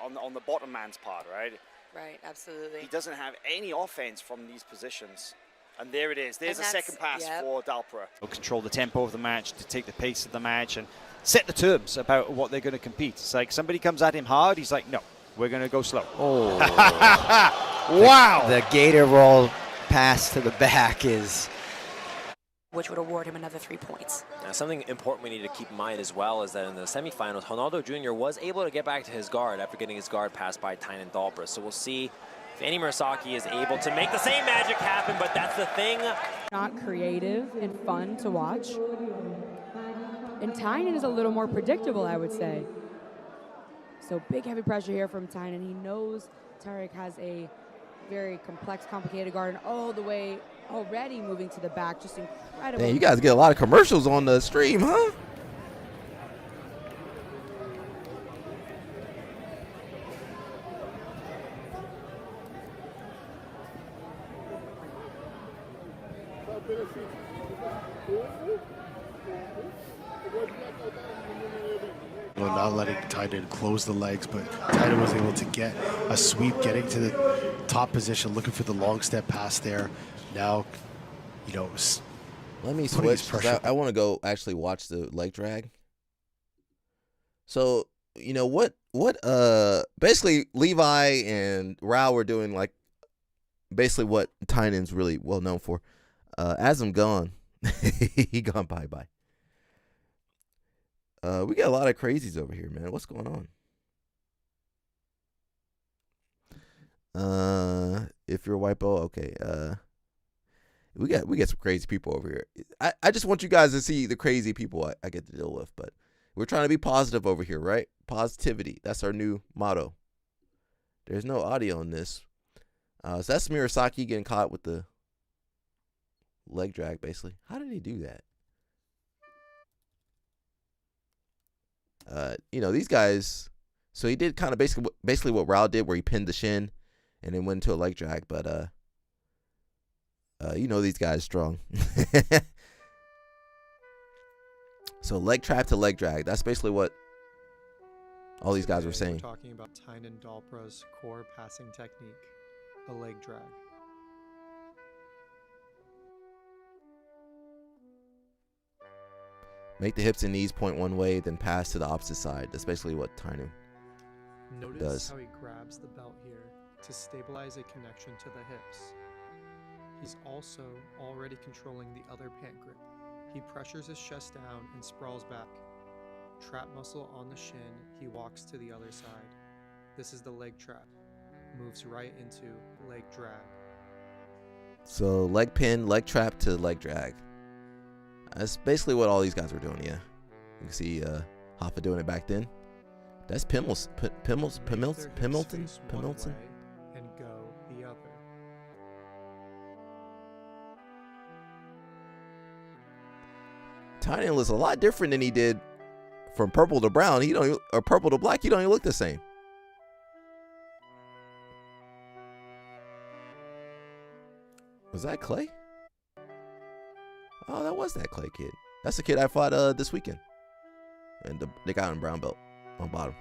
Speaker 21: on the bottom man's part, right?
Speaker 22: Right, absolutely.
Speaker 21: He doesn't have any offense from these positions. And there it is. There's a
Speaker 22: And
Speaker 21: second pass for Dalpra.
Speaker 23: They'll control the tempo of the match, to take the pace of the match, and set the terms about what they're going to compete. It's like somebody comes at him hard, he's like, no, we're going to go slow.
Speaker 20: Oh.
Speaker 23: Wow.
Speaker 24: The gator roll pass to the back is...
Speaker 22: Which would award him another 3 points.
Speaker 25: Now, something important we need to keep in mind as well is that in the semifinals, Ronaldo Jr. was able to get back to his guard after getting his guard passed by Tynan Dalpra. So we'll see if Andy Murasaki is able to make the same magic happen, but that's the thing.
Speaker 26: Not creative and fun to watch. And Tynan is a little more predictable, I would say. So big heavy pressure here from Tynan. He knows Tarek has a very complex, complicated guard, and all the way already moving to the back. Just incredible.
Speaker 1: Man, you guys get a lot of commercials on the stream, huh?
Speaker 27: Not letting Tynan close the legs, but Tynan was able to get a sweep, getting to the top position, looking for the long step pass there. Now, you know,
Speaker 1: let me switch because I want to go actually watch the leg drag. So, you know, what basically Levi and Rao were doing, like, basically what Tynan's really well known for. Azam gone. He gone bye-bye. We got a lot of crazies over here, man. What's going on? If you're a white belt, okay. We get some crazy people over here. I just want you guys to see the crazy people I get to deal with, but we're trying to be positive over here, right? Positivity. That's our new motto. There's no audio in this. So that's Murasaki getting caught with the leg drag, basically. How did he do that? You know, these guys, so he did kind of basically what Rao did, where he pinned the shin and then went into a leg drag, but you know, these guys strong. So leg trap to leg drag, that's basically what all these guys were saying.
Speaker 28: We're talking about Tynan Dalpra's core passing technique, a leg drag.
Speaker 1: Make the hips and knees point one way, then pass to the opposite side. That's basically what Tynan
Speaker 28: Notice
Speaker 1: does.
Speaker 28: how he grabs the belt here to stabilize a connection to the hips. He's also already controlling the other pant grip. He pressures his chest down and sprawls back. Trap muscle on the shin, he walks to the other side. This is the leg trap. Moves right into leg drag.
Speaker 1: So leg pin, leg trap to leg drag. That's basically what all these guys were doing, yeah. You can see Hoffa doing it back then. That's Pimilton.
Speaker 28: And go the other.
Speaker 1: Tynan looks a lot different than he did from purple to brown. He don't even, or purple to black. He don't even look the same. Was that Clay? Oh, that was that Clay kid. That's the kid I fought this weekend. And they got him brown belt on bottom.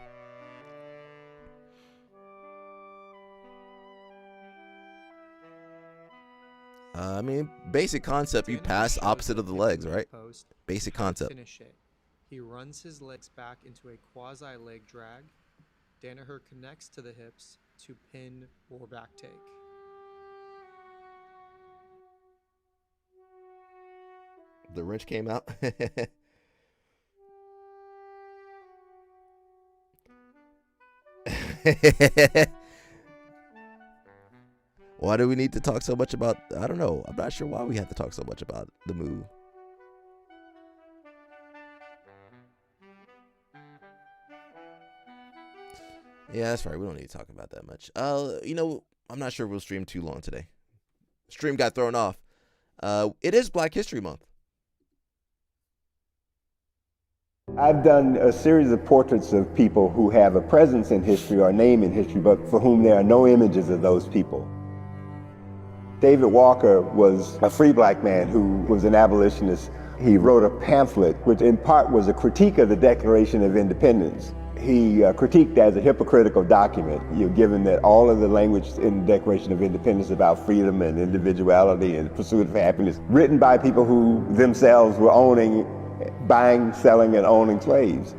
Speaker 1: I mean, basic concept. You pass opposite of the legs, right? Basic concept.
Speaker 28: Finish it. He runs his legs back into a quasi leg drag, Danaher connects to the hips to pin or back take.
Speaker 1: The wrench came out. Why do we need to talk so much about, I don't know. I'm not sure why we have to talk so much about the move. Yeah, that's right. We don't need to talk about that much. You know, I'm not sure we'll stream too long today. Stream got thrown off. It is Black History Month.
Speaker 2: I've done a series of portraits of people who have a presence in history or a name in history, but for whom there are no images of those people. David Walker was a free black man who was an abolitionist. He wrote a pamphlet, which in part was a critique of the Declaration of Independence. He critiqued as a hypocritical document, given that all of the language in the Declaration of Independence about freedom and individuality and pursuit of happiness, written by people who themselves were buying, selling, and owning slaves.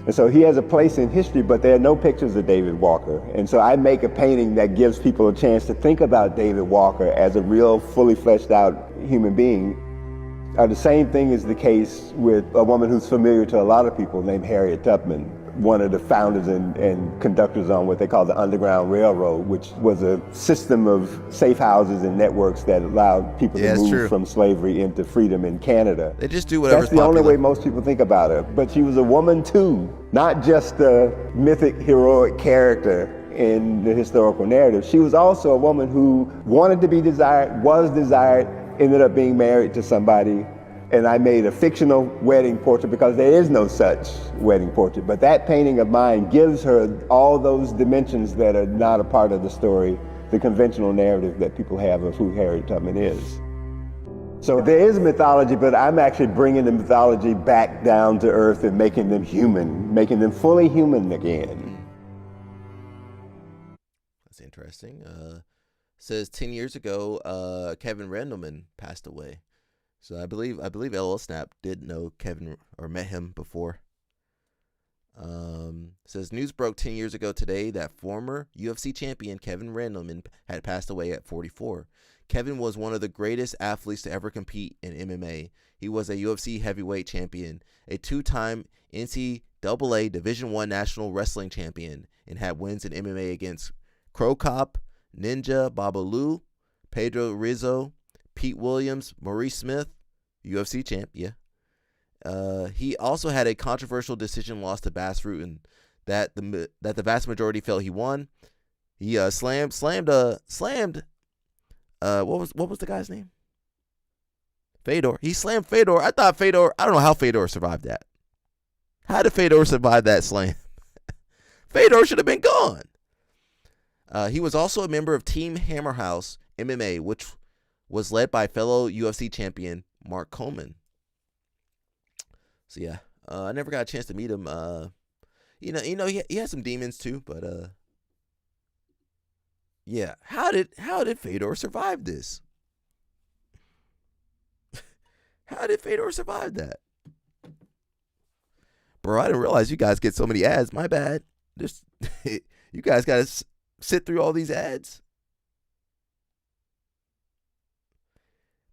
Speaker 2: And so he has a place in history, but there are no pictures of David Walker. And so I make a painting that gives people a chance to think about David Walker as a real, fully fleshed out human being. The same thing is the case with a woman who's familiar to a lot of people named Harriet Tubman, one of the founders and conductors on what they call the Underground Railroad, which was a system of safe houses and networks that allowed people to move from slavery into freedom in Canada.
Speaker 1: They just do whatever's
Speaker 2: popular. That's the only way most people think about her. But she was a woman too, not just a mythic, heroic character in the historical narrative. She was also a woman who wanted to be desired, was desired, ended up being married to somebody. And I made a fictional wedding portrait because there is no such wedding portrait. But that painting of mine gives her all those dimensions that are not a part of the story, the conventional narrative that people have of who Harriet Tubman is. So there is mythology, but I'm actually bringing the mythology back down to earth and making them human, making them fully human again.
Speaker 1: That's interesting. Says 10 years ago, Kevin Randleman passed away. So I believe LL Snap did know Kevin or met him before. Says news broke 10 years ago today that former UFC champion Kevin Randleman had passed away at 44. Kevin was one of the greatest athletes to ever compete in MMA. He was a UFC heavyweight champion, a two-time NCAA Division I National Wrestling champion, and had wins in MMA against Crow Cop, Ninja Babalu, Pedro Rizzo, Pete Williams, Maurice Smith, UFC champ, yeah. He also had a controversial decision loss to Bas Rutten that the vast majority felt he won. He slammed what was the guy's name? Fedor. He slammed Fedor. I don't know how Fedor survived that. How did Fedor survive that slam? Fedor should have been gone. He was also a member of Team Hammerhouse MMA, which was led by fellow UFC champion Mark Coleman. So yeah, I never got a chance to meet him. He had some demons too, but yeah. How did Fedor survive this? How did Fedor survive that? Bro, I didn't realize you guys get so many ads. My bad. Just you guys got to sit through all these ads.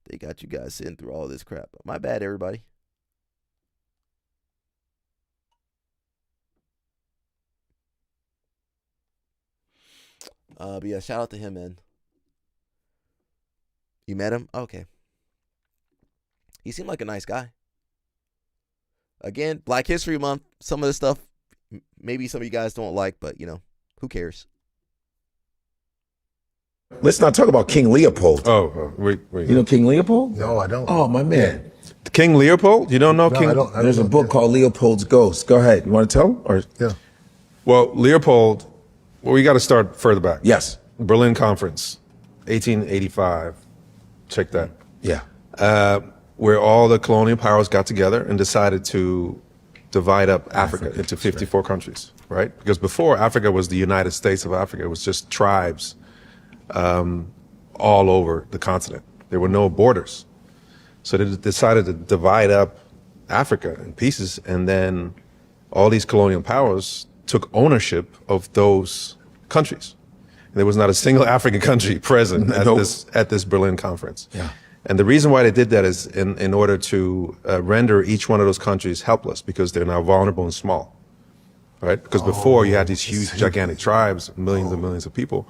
Speaker 1: They got you guys sitting through all this crap. My bad, everybody. But yeah, shout out to him, man. You met him? Okay. He seemed like a nice guy. Again, Black History Month. Some of the stuff maybe some of you guys don't like, but who cares?
Speaker 3: Let's not talk about King Leopold.
Speaker 4: Wait.
Speaker 3: You know King Leopold?
Speaker 4: No, I don't.
Speaker 3: Oh, my man.
Speaker 4: King Leopold? You don't know King?
Speaker 3: I don't There's a book called Leopold's Ghost. Go ahead. You want to tell? Or
Speaker 4: yeah. Well, Leopold, we got to start further back.
Speaker 3: Yes.
Speaker 4: Berlin Conference, 1885. Check that.
Speaker 3: Yeah.
Speaker 4: Where all the colonial powers got together and decided to divide up Africa into 54 countries, right? Because before, Africa was the United States of Africa. It was just tribes all over the continent. There were no borders. So they decided to divide up Africa in pieces, and then all these colonial powers took ownership of those countries. There was not a single African country present at this Berlin conference.
Speaker 3: Yeah.
Speaker 4: And the reason why they did that is in order to render each one of those countries helpless, because they're now vulnerable and small, right? Because before you had these huge, gigantic tribes, millions and millions of people.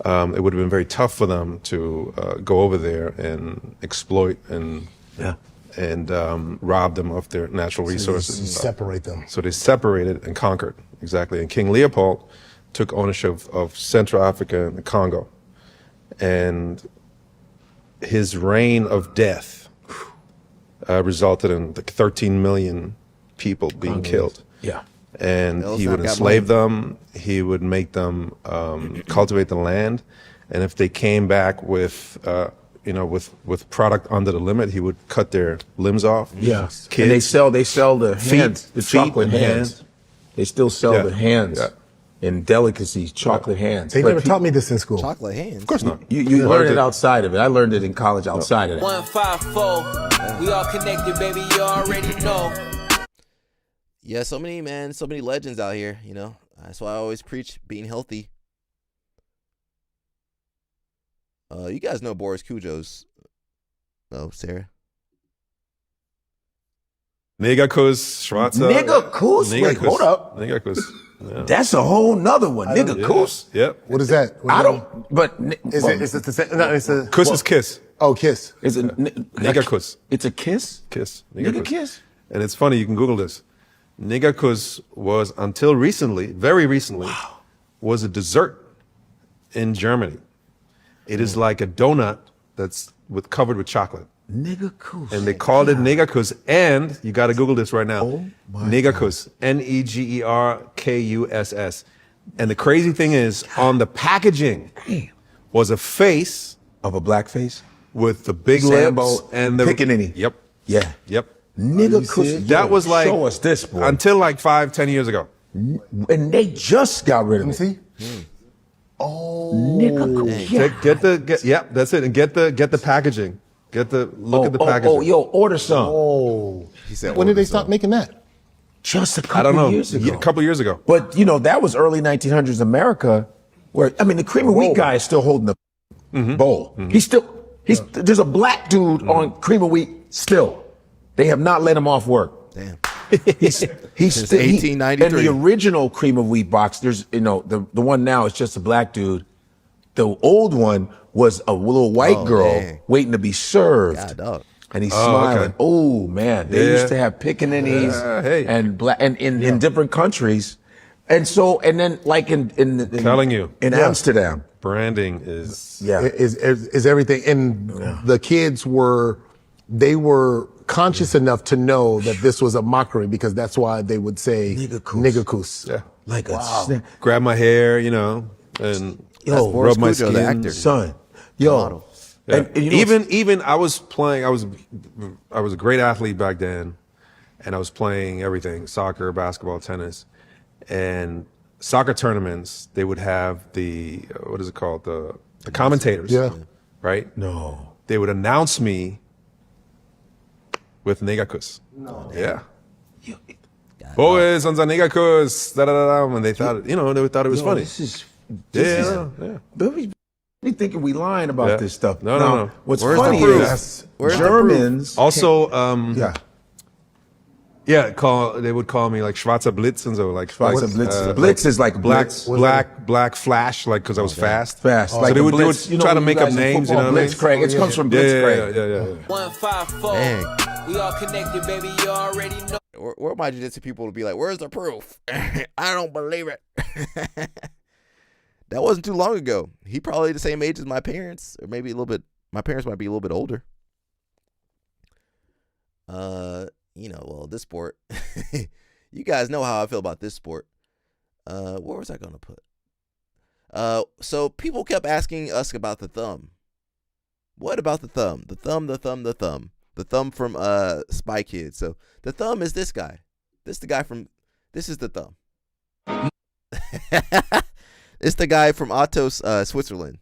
Speaker 4: It would have been very tough for them to go over there and exploit and rob them of their natural resources.
Speaker 5: You separate them.
Speaker 4: So they separated and conquered, exactly. And King Leopold took ownership of Central Africa and the Congo. And his reign of death resulted in like 13 million people being killed.
Speaker 3: Yeah.
Speaker 4: And he would enslave them. He would make them cultivate the land. And if they came back with, with product under the limit, he would cut their limbs off.
Speaker 3: Yeah.
Speaker 4: Kids,
Speaker 3: and they sell the hands, the chocolate hands. They still sell the hands.
Speaker 4: Yeah.
Speaker 3: In delicacies, chocolate hands.
Speaker 5: They never taught me this in school.
Speaker 1: Chocolate hands.
Speaker 4: Of course not.
Speaker 3: You learned it outside of it. I learned it in college outside of that.
Speaker 6: 154. We all connected, baby. You already know.
Speaker 1: Yeah, so many legends out here, That's why I always preach being healthy. You guys know Boris Kujos. Oh, Sarah.
Speaker 4: Negakus, Schwarzer.
Speaker 3: Negakus? Wait, hold up.
Speaker 4: Negakus. Yeah.
Speaker 3: That's a whole nother one. Nigga Kus.
Speaker 4: Yep.
Speaker 5: What is that?
Speaker 3: I don't, but.
Speaker 5: Is it the same? No, it's a.
Speaker 4: Kuss is kiss.
Speaker 5: Oh, kiss.
Speaker 3: It's a.
Speaker 4: Nigga
Speaker 3: It's a kiss?
Speaker 4: Kiss.
Speaker 3: Nigga kiss?
Speaker 4: And it's funny, you can Google this. Negakus was, until recently, very recently, was a dessert in Germany. It is like a donut that's covered with chocolate.
Speaker 3: Negakus.
Speaker 4: And they called it Negakus. And you got to Google this right now. Oh Negakus. Negerkuss. And the crazy thing is, on the packaging was a face
Speaker 3: of a black face
Speaker 4: with the big lips and the
Speaker 3: pickaninny.
Speaker 4: Yep.
Speaker 3: Yeah.
Speaker 4: Yep.
Speaker 3: Negakus.
Speaker 4: That was like,
Speaker 3: show us this, boy.
Speaker 4: Until like 5-10 years ago.
Speaker 3: And they just got rid of it.
Speaker 5: See?
Speaker 3: Oh, Negakus.
Speaker 4: Yeah, that's it. And get the packaging. Look at the packaging.
Speaker 3: Oh, yo, order some.
Speaker 5: Oh. He said, when did they stop making that?
Speaker 3: Just a couple years ago.
Speaker 4: A couple years ago.
Speaker 3: But, that was early 1900s America, where, the cream of wheat guy is still holding the bowl. Mm-hmm. There's a black dude on cream of wheat still. They have not let him off work.
Speaker 1: Damn.
Speaker 3: He's
Speaker 1: Since
Speaker 3: still,
Speaker 1: 1893.
Speaker 3: and the original cream of wheat box, there's, the one now is just a black dude. The old one was a little white girl waiting to be served.
Speaker 1: God, dog.
Speaker 3: And he's smiling. Okay. Oh man, they used to have pickaninnies and black and in different countries. And then like in
Speaker 4: telling you
Speaker 3: in Amsterdam.
Speaker 4: Branding is
Speaker 5: is everything. And the kids were conscious enough to know that this was a mockery, because that's why they would say Negakus.
Speaker 4: Yeah.
Speaker 3: Like
Speaker 4: grab my hair, and rub my skin.
Speaker 1: The actor.
Speaker 3: Son. Yo.
Speaker 4: Yeah. And even I was playing, I was a great athlete back then, and I was playing everything, soccer, basketball, tennis. And soccer tournaments, they would have the what is it called? The commentators.
Speaker 5: Yeah.
Speaker 4: Right?
Speaker 3: No.
Speaker 4: They would announce me with Negakus.
Speaker 1: No.
Speaker 4: Yeah. Boys, unser Negakus. Da da da da. And they thought, they thought it was funny.
Speaker 3: This is we thinking we lying about this stuff.
Speaker 4: No.
Speaker 3: What's funny is Germans
Speaker 4: also they would call me like Schwarzer Blitz and so, like
Speaker 3: Schwarzer Blitz. Blitz is like
Speaker 4: black flash, like because I was fast.
Speaker 3: Fast.
Speaker 4: So they would try to make up names, you know what I mean?
Speaker 3: Blitzkrieg. It comes from Blitzkrieg.
Speaker 4: Yeah.
Speaker 6: 154. We all connected, baby. You already know.
Speaker 1: Where my jiu-jitsu people would be like, where's the proof? I don't believe it. That wasn't too long ago. He probably the same age as my parents, or maybe a little bit. My parents might be a little bit older. This sport. You guys know how I feel about this sport. Where was I gonna put? So people kept asking us about the thumb. What about the thumb? The thumb. The thumb from Spy Kids. So the thumb is this guy. This is the thumb. It's the guy from Athos, Switzerland.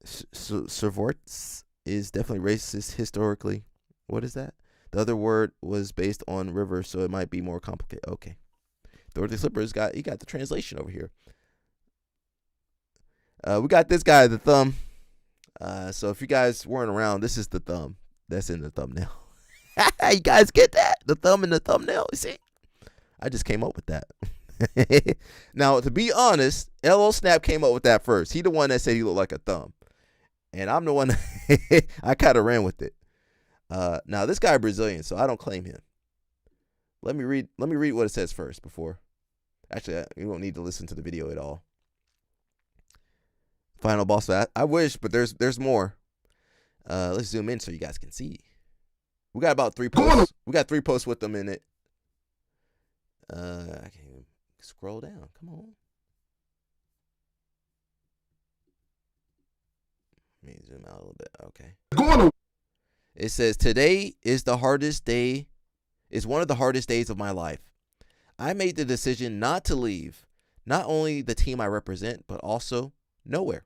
Speaker 1: Servorts is definitely racist historically. What is that? The other word was based on river, so it might be more complicated. Okay. Dorothy Slippers got the translation over here. We got this guy, the thumb. So if you guys weren't around, this is the thumb that's in the thumbnail. You guys get that? The thumb in the thumbnail? You see? I just came up with that. Now, to be honest, LL Snap came up with that first. He the one that said he looked like a thumb. And I'm the one I kind of ran with it. Now, this guy Brazilian, so I don't claim him. Let me read what it says first before. Actually, you won't need to listen to the video at all. Final boss fight. I wish, but there's more. Let's zoom in so you guys can see. We got about 3 posts. We got 3 posts with them in it. I can't even scroll down. Come on. Let me zoom out a little bit. Okay. It says, today is the hardest day, is one of the hardest days of my life. I made the decision not to leave, not only the team I represent, but also nowhere.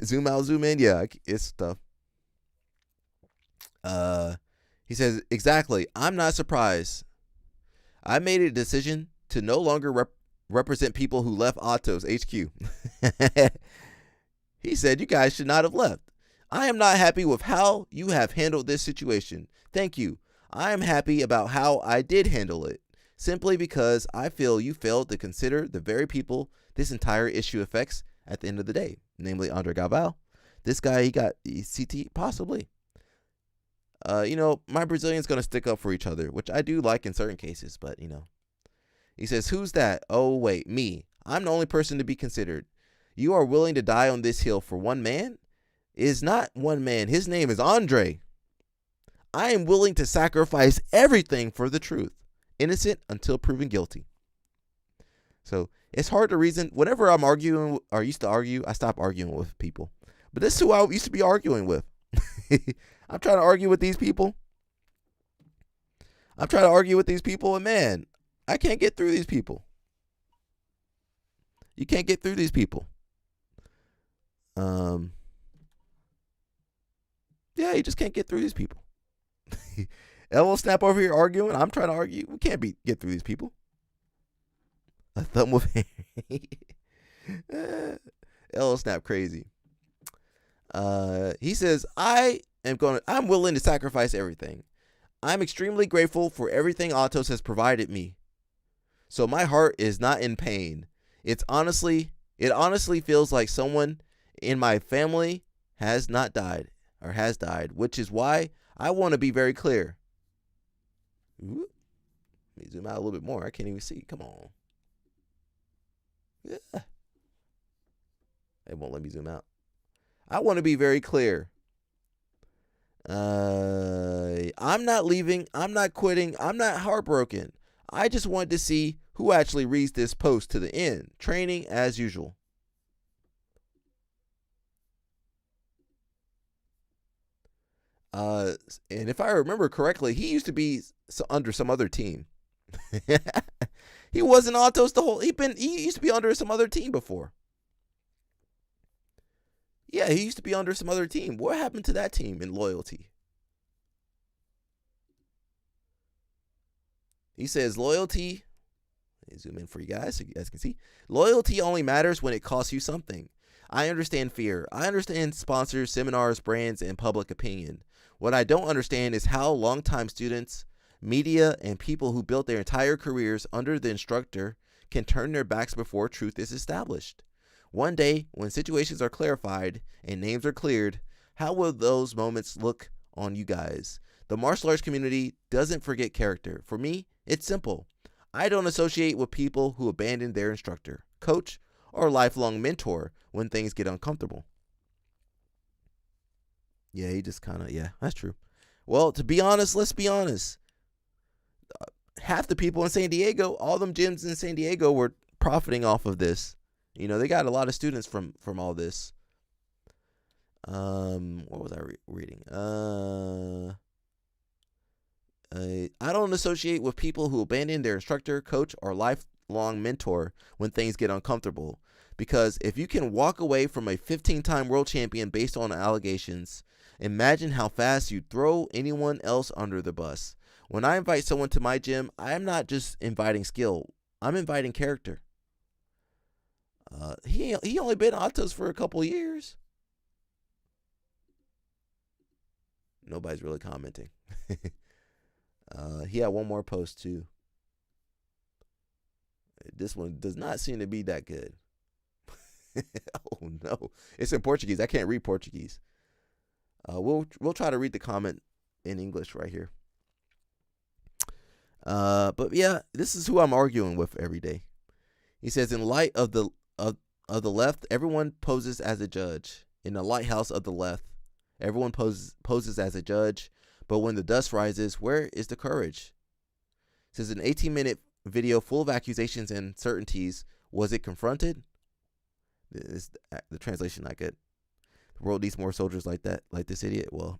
Speaker 1: Zoom out, zoom in. Yeah, it's tough. He says, exactly. I'm not surprised. I made a decision to no longer represent people who left Otto's HQ. He said, you guys should not have left. I am not happy with how you have handled this situation. Thank you. I am happy about how I did handle it, simply because I feel you failed to consider the very people this entire issue affects at the end of the day, namely Andre Galvao. This guy, he got CT, possibly. My Brazilian's going to stick up for each other, which I do like in certain cases, but, He says, who's that? Oh, wait, me. I'm the only person to be considered. You are willing to die on this hill for one man? It is not one man. His name is Andre. I am willing to sacrifice everything for the truth. Innocent until proven guilty. So it's hard to reason. Whenever I'm arguing or used to argue, I stop arguing with people. But this is who I used to be arguing with. I'm trying to argue with these people. And man, I can't get through these people. You can't get through these people. Yeah, you just can't get through these people. LL Snap over here arguing. I'm trying to argue. We can't get through these people. A thumb with LL Snap crazy. He says, I'm willing to sacrifice everything. I'm extremely grateful for everything Autos has provided me. So my heart is not in pain. It honestly feels like someone in my family has died, which is why I want to be very clear. Ooh. Let me zoom out a little bit more. I can't even see. Come on. Yeah. It won't let me zoom out. I want to be very clear. I'm not leaving. I'm not quitting. I'm not heartbroken. I just wanted to see who actually reads this post to the end. Training as usual. And if I remember correctly, he used to be under some other team. He wasn't Autos the whole. He used to be under some other team before. Yeah, he used to be under some other team. What happened to that team in loyalty? He says loyalty. Let me zoom in for you guys so you guys can see. Loyalty only matters when it costs you something. I understand fear. I understand sponsors, seminars, brands, and public opinion. What I don't understand is how longtime students, media, and people who built their entire careers under the instructor can turn their backs before truth is established. One day, when situations are clarified and names are cleared, how will those moments look on you guys? The martial arts community doesn't forget character. For me, it's simple. I don't associate with people who abandon their instructor, coach, or lifelong mentor when things get uncomfortable. Yeah, he just kind of, yeah, that's true. Well, to be honest, let's be honest. Half the people in San Diego, all them gyms in San Diego were profiting off of this. They got a lot of students from all this. What was I reading? I don't associate with people who abandon their instructor, coach, or lifelong mentor when things get uncomfortable. Because if you can walk away from a 15-time world champion based on allegations, Imagine how fast you throw anyone else under the bus. When I invite someone to my gym, I am not just inviting skill. I'm inviting character. He only been Atos for a couple years. Nobody's really commenting. He had one more post too. This one does not seem to be that good. Oh no, it's in Portuguese. I can't read Portuguese. We'll try to read the comment in English right here. But yeah, this is who I'm arguing with every day. He says, in light of the left, everyone poses as a judge. In the lighthouse of the left, everyone poses as a judge. But when the dust rises, where is the courage? It says, an 18-minute video full of accusations and certainties. Was it confronted? The translation not good. The world needs more soldiers like that, like this idiot. Well,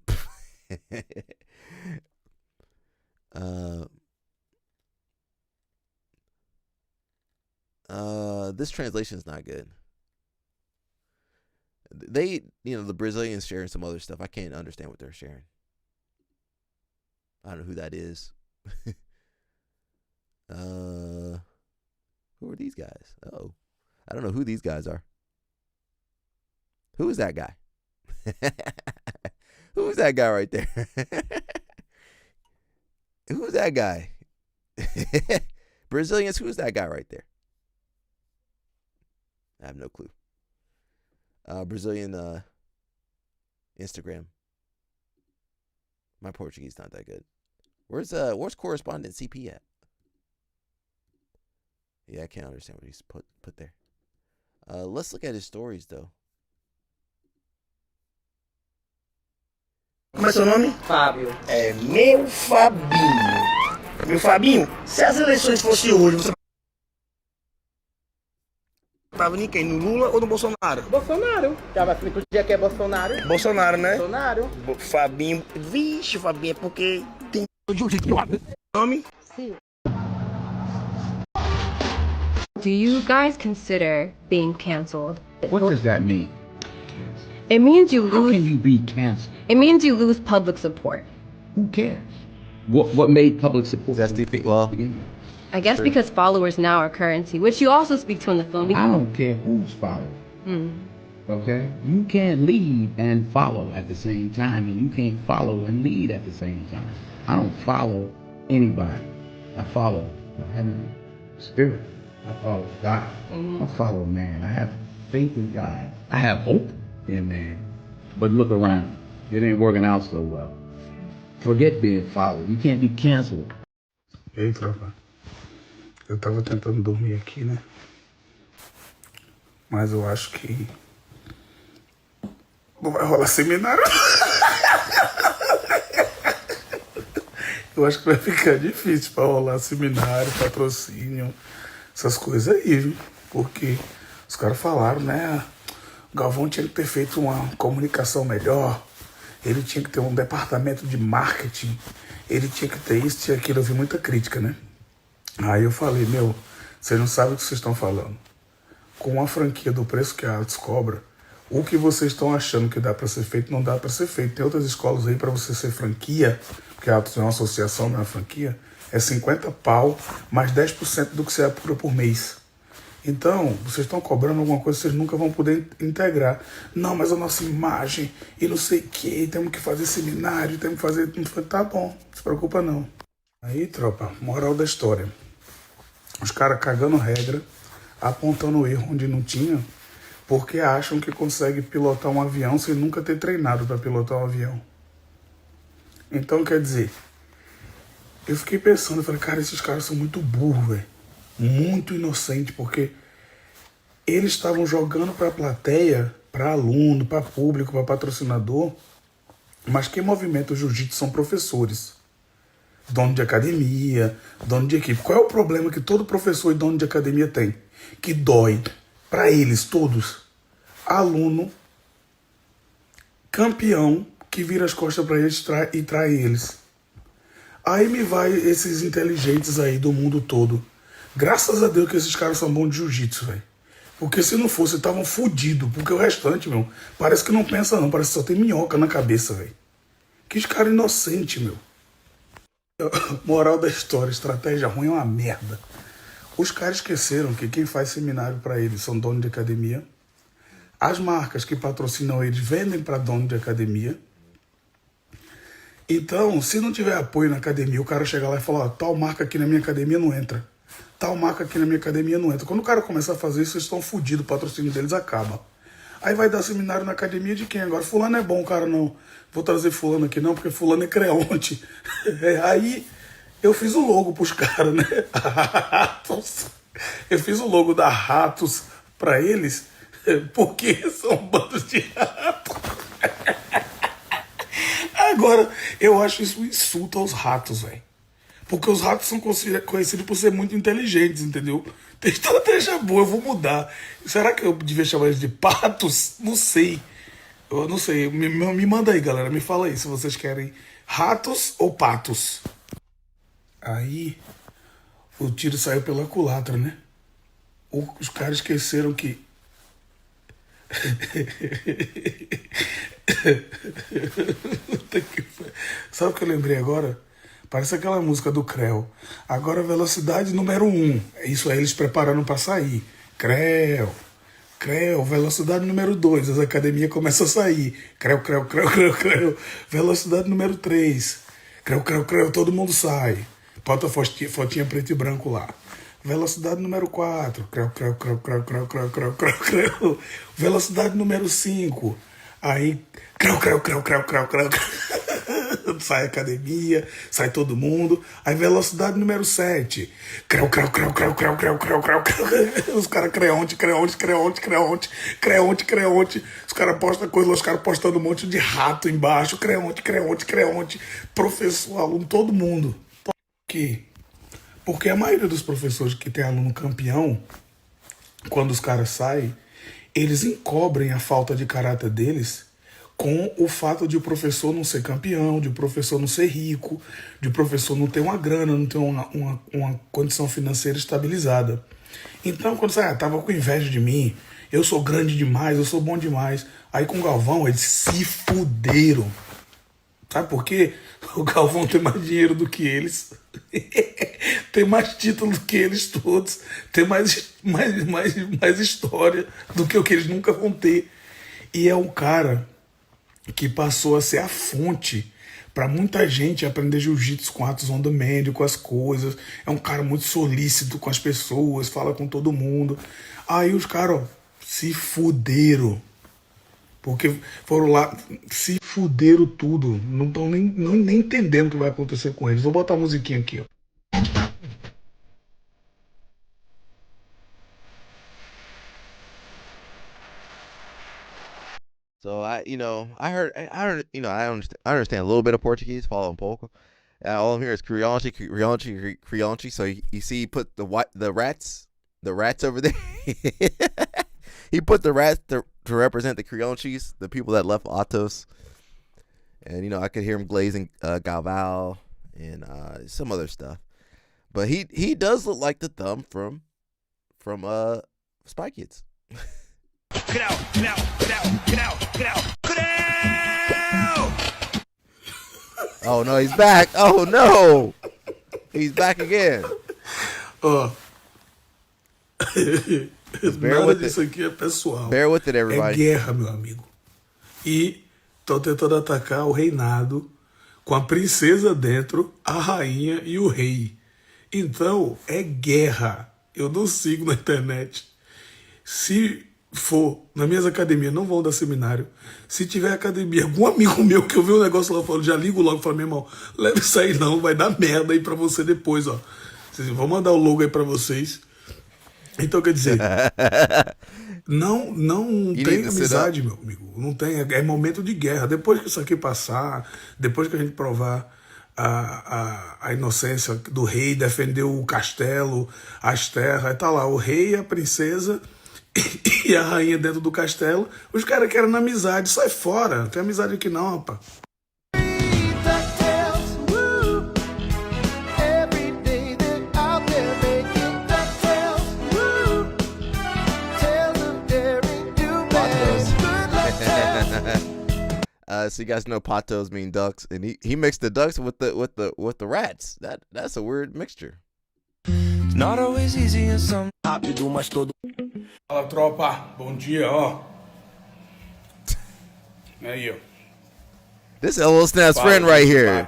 Speaker 1: this translation is not good. They, the Brazilians sharing some other stuff. I can't understand what they're sharing. I don't know who that is. Who are these guys? Oh, I don't know who these guys are. Who is that guy? Who's that guy right there? Who's that guy? Brazilians, who's that guy right there? I have no clue. Brazilian Instagram. My Portuguese not that good. Where's correspondent CP at? Yeah, I can't understand what he's put there. Let's look at his stories though.
Speaker 7: Como é seu nome? Fábio. É meu Fabinho. Meu Fabinho, se as eleições fossem hoje, você tava em quem? No Lula ou no Bolsonaro?
Speaker 19: Bolsonaro. Já vai explicar o dia que é Bolsonaro.
Speaker 7: Bolsonaro, né?
Speaker 19: Bolsonaro.
Speaker 7: Fabinho. Vixe, Fabinho, é porque tem nome?
Speaker 8: Sim. Do you guys consider being canceled?
Speaker 9: What does that mean?
Speaker 8: It means you lose.
Speaker 9: How can you be canceled?
Speaker 8: It means you lose public support.
Speaker 9: Who cares? What made public support?
Speaker 1: That's the well.
Speaker 8: I guess because followers now are currency, which you also speak to in the film.
Speaker 9: I don't care who's following. Okay? You can't lead and follow at the same time, and you can't follow and lead at the same time. I don't follow anybody. I follow heaven, spirit. I follow God. I follow man. I have faith in God. I have hope in man. But look around. It ain't working out so well. Forget being followed. You can't be canceled.
Speaker 10: Ei, tropa. Eu tava tentando dormir aqui, né? Mas eu acho que não vai rolar seminário. Eu acho que vai ficar difícil pra rolar seminário, patrocínio, essas coisas aí, viu? Porque os caras falaram, né? O Galvão tinha que ter feito uma comunicação melhor. Ele tinha que ter um departamento de marketing. Ele tinha que ter isso, tinha aquilo. Eu vi muita crítica, né? Aí eu falei, vocês não sabem o que vocês estão falando. Com uma franquia do preço que a Atos cobra, o que vocês estão achando que dá para ser feito, não dá para ser feito. Tem outras escolas aí para você ser franquia, porque a Atos é uma associação, não é uma franquia, é 50 pau, mais 10% do que você apura por mês. Então, vocês estão cobrando alguma coisa que vocês nunca vão poder integrar. Não, mas a nossa imagem, e não sei o que, temos que fazer seminário, temos que fazer... Tá bom, não se preocupa não. Aí, tropa, moral da história. Os caras cagando regra, apontando erro onde não tinha, porque acham que consegue pilotar um avião sem nunca ter treinado para pilotar um avião. Então, quer dizer, eu fiquei pensando, eu falei, cara, esses caras são muito burros, velho. Muito inocente, porque eles estavam jogando para a plateia, para aluno, para público, para patrocinador, mas quem movimenta o jiu-jitsu são professores, dono de academia, dono de equipe. Qual é o problema que todo professor e dono de academia tem? Que dói para eles todos. Aluno, campeão, que vira as costas para eles e trai eles. Aí me vai esses inteligentes aí do mundo todo. Graças a Deus que esses caras são bons de jiu-jitsu, velho. Porque se não fosse, estavam fodidos. Porque o restante, meu, parece que não pensa não. Parece que só tem minhoca na cabeça, velho. Que cara inocente, meu. Moral da história, estratégia ruim é uma merda. Os caras esqueceram que quem faz seminário para eles são donos de academia. As marcas que patrocinam eles vendem para dono de academia. Então, se não tiver apoio na academia, o cara chega lá e fala, ó, tal marca aqui na minha academia não entra. Tal marca aqui na minha academia não entra. Quando o cara começar a fazer isso, eles estão fodidos, o patrocínio deles acaba. Aí vai dar seminário na academia de quem agora? Fulano é bom, cara, não. Vou trazer fulano aqui não, porque fulano é creonte. Aí eu fiz o logo pros caras, né? Eu fiz o logo da Ratos pra eles, porque são bandos de ratos. Agora, eu acho isso um insulto aos ratos, velho. Porque os ratos são conhecidos por ser muito inteligentes, entendeu? Tem estratégia boa, eu vou mudar. Será que eu devia chamar eles de patos? Não sei. Eu não sei. Me manda aí, galera. Me fala aí se vocês querem ratos ou patos. Aí, o tiro saiu pela culatra, né? Os caras esqueceram que... Sabe o que eu lembrei agora? Parece aquela música do Creu. Agora velocidade número 1. Isso aí eles prepararam para sair. Creu. Velocidade número 2. As academias começam a sair. Creu. Velocidade número 3. Creu. Todo mundo sai. Bota a fotinha preto e branco lá. Velocidade número 4. Creu. Velocidade número 5. Aí, creu. Sai a academia, sai todo mundo. Aí velocidade número 7. Creu. Os caras creonte. Os caras postam coisa, os caras postando um monte de rato embaixo. Creonte. Professor, aluno, todo mundo. Por quê? Porque a maioria dos professores que tem aluno campeão, quando os caras saem, eles encobrem a falta de caráter deles com o fato de o professor não ser campeão, de o professor não ser rico, de o professor não ter uma grana, não ter uma condição financeira estabilizada. Então, quando você tava com inveja de mim, eu sou grande demais, eu sou bom demais. Aí com o Galvão, eles se fuderam. Sabe por quê? O Galvão tem mais dinheiro do que eles. Tem mais título do que eles todos. Tem mais história do que o que eles nunca vão ter. E é um cara que passou a ser a fonte para muita gente aprender jiu-jitsu com atos on demand, com as coisas. É um cara muito solícito com as pessoas, fala com todo mundo. Aí os caras se fuderam. Porque foram lá, se fuderam tudo. Não estão nem entendendo o que vai acontecer com eles. Vou botar a musiquinha aqui, ó.
Speaker 1: So I understand a little bit of Portuguese, follow um pouco. All I'm hearing is crianchi. So you see, he put the rats over there. He put the rats to represent the crianchis, the people that left Atos. And I could hear him glazing Galval and some other stuff. But he does look like the thumb from Spy Kids.
Speaker 6: Get out.
Speaker 1: Oh no, he's back. Oh no, he's back again.
Speaker 10: Nada disso aqui é pessoal.
Speaker 1: Bear with it, everybody.
Speaker 10: É guerra, meu amigo. E estão tentando atacar o reinado com a princesa dentro, a rainha e o rei. Então, é guerra. Eu não sigo na internet. Se for nas minhas academias, não vão dar seminário. Se tiver academia, algum amigo meu que eu vi um negócio lá falando, já ligo logo e falo, meu irmão, leva isso aí não, vai dar merda aí pra você depois, ó. Vou mandar o logo aí pra vocês. Então, quer dizer, não tem amizade, meu amigo. Não tem, é momento de guerra. Depois que isso aqui passar, depois que a gente provar a inocência do rei, defender o castelo, as terras, tá lá o rei, a princesa e a rainha dentro do castelo. Os caras querem amizade, sai fora. Não tem amizade aqui não, rapaz.
Speaker 1: So you guys know patos mean ducks, and he mixed the ducks with the rats. That's a weird mixture.
Speaker 6: It's not always easy and some rápido, mas todo.
Speaker 10: Fala, tropa. Bom dia, ó. Aí, ó.
Speaker 1: This is LL Snap's friend right here.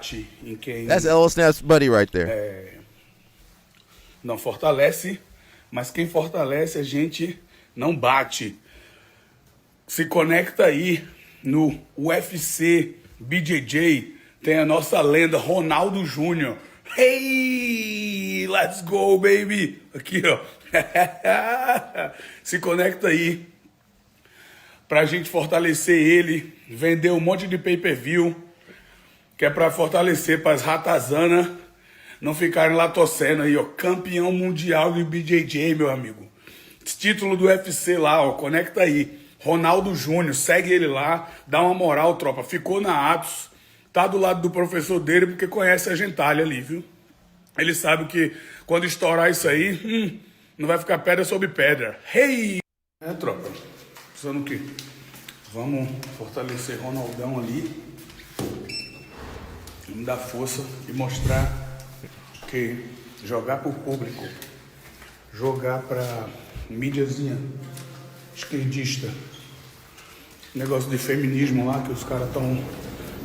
Speaker 1: That's LL Snap's buddy right there.
Speaker 10: Não fortalece, mas quem fortalece a gente não bate. Se conecta aí no UFC BJJ. Tem a nossa lenda Ronaldo Júnior. Hey, let's go, baby. Aqui, ó. Se conecta aí pra gente fortalecer ele, vender um monte de pay-per-view, que é pra fortalecer pras ratazanas não ficarem lá torcendo aí, ó. Campeão mundial do BJJ, meu amigo. Título do UFC lá, ó. Conecta aí. Ronaldo Júnior, segue ele lá, dá uma moral, tropa. Ficou na Atos, tá do lado do professor dele, porque conhece a gentalha ali, viu? Ele sabe que quando estourar isso aí, não vai ficar pedra sobre pedra. Hey! Tropa, pensando que vamos fortalecer Ronaldão ali, vamos dar força e mostrar que jogar pro público, jogar pra mídiazinha esquerdista, negócio de feminismo lá que os caras estão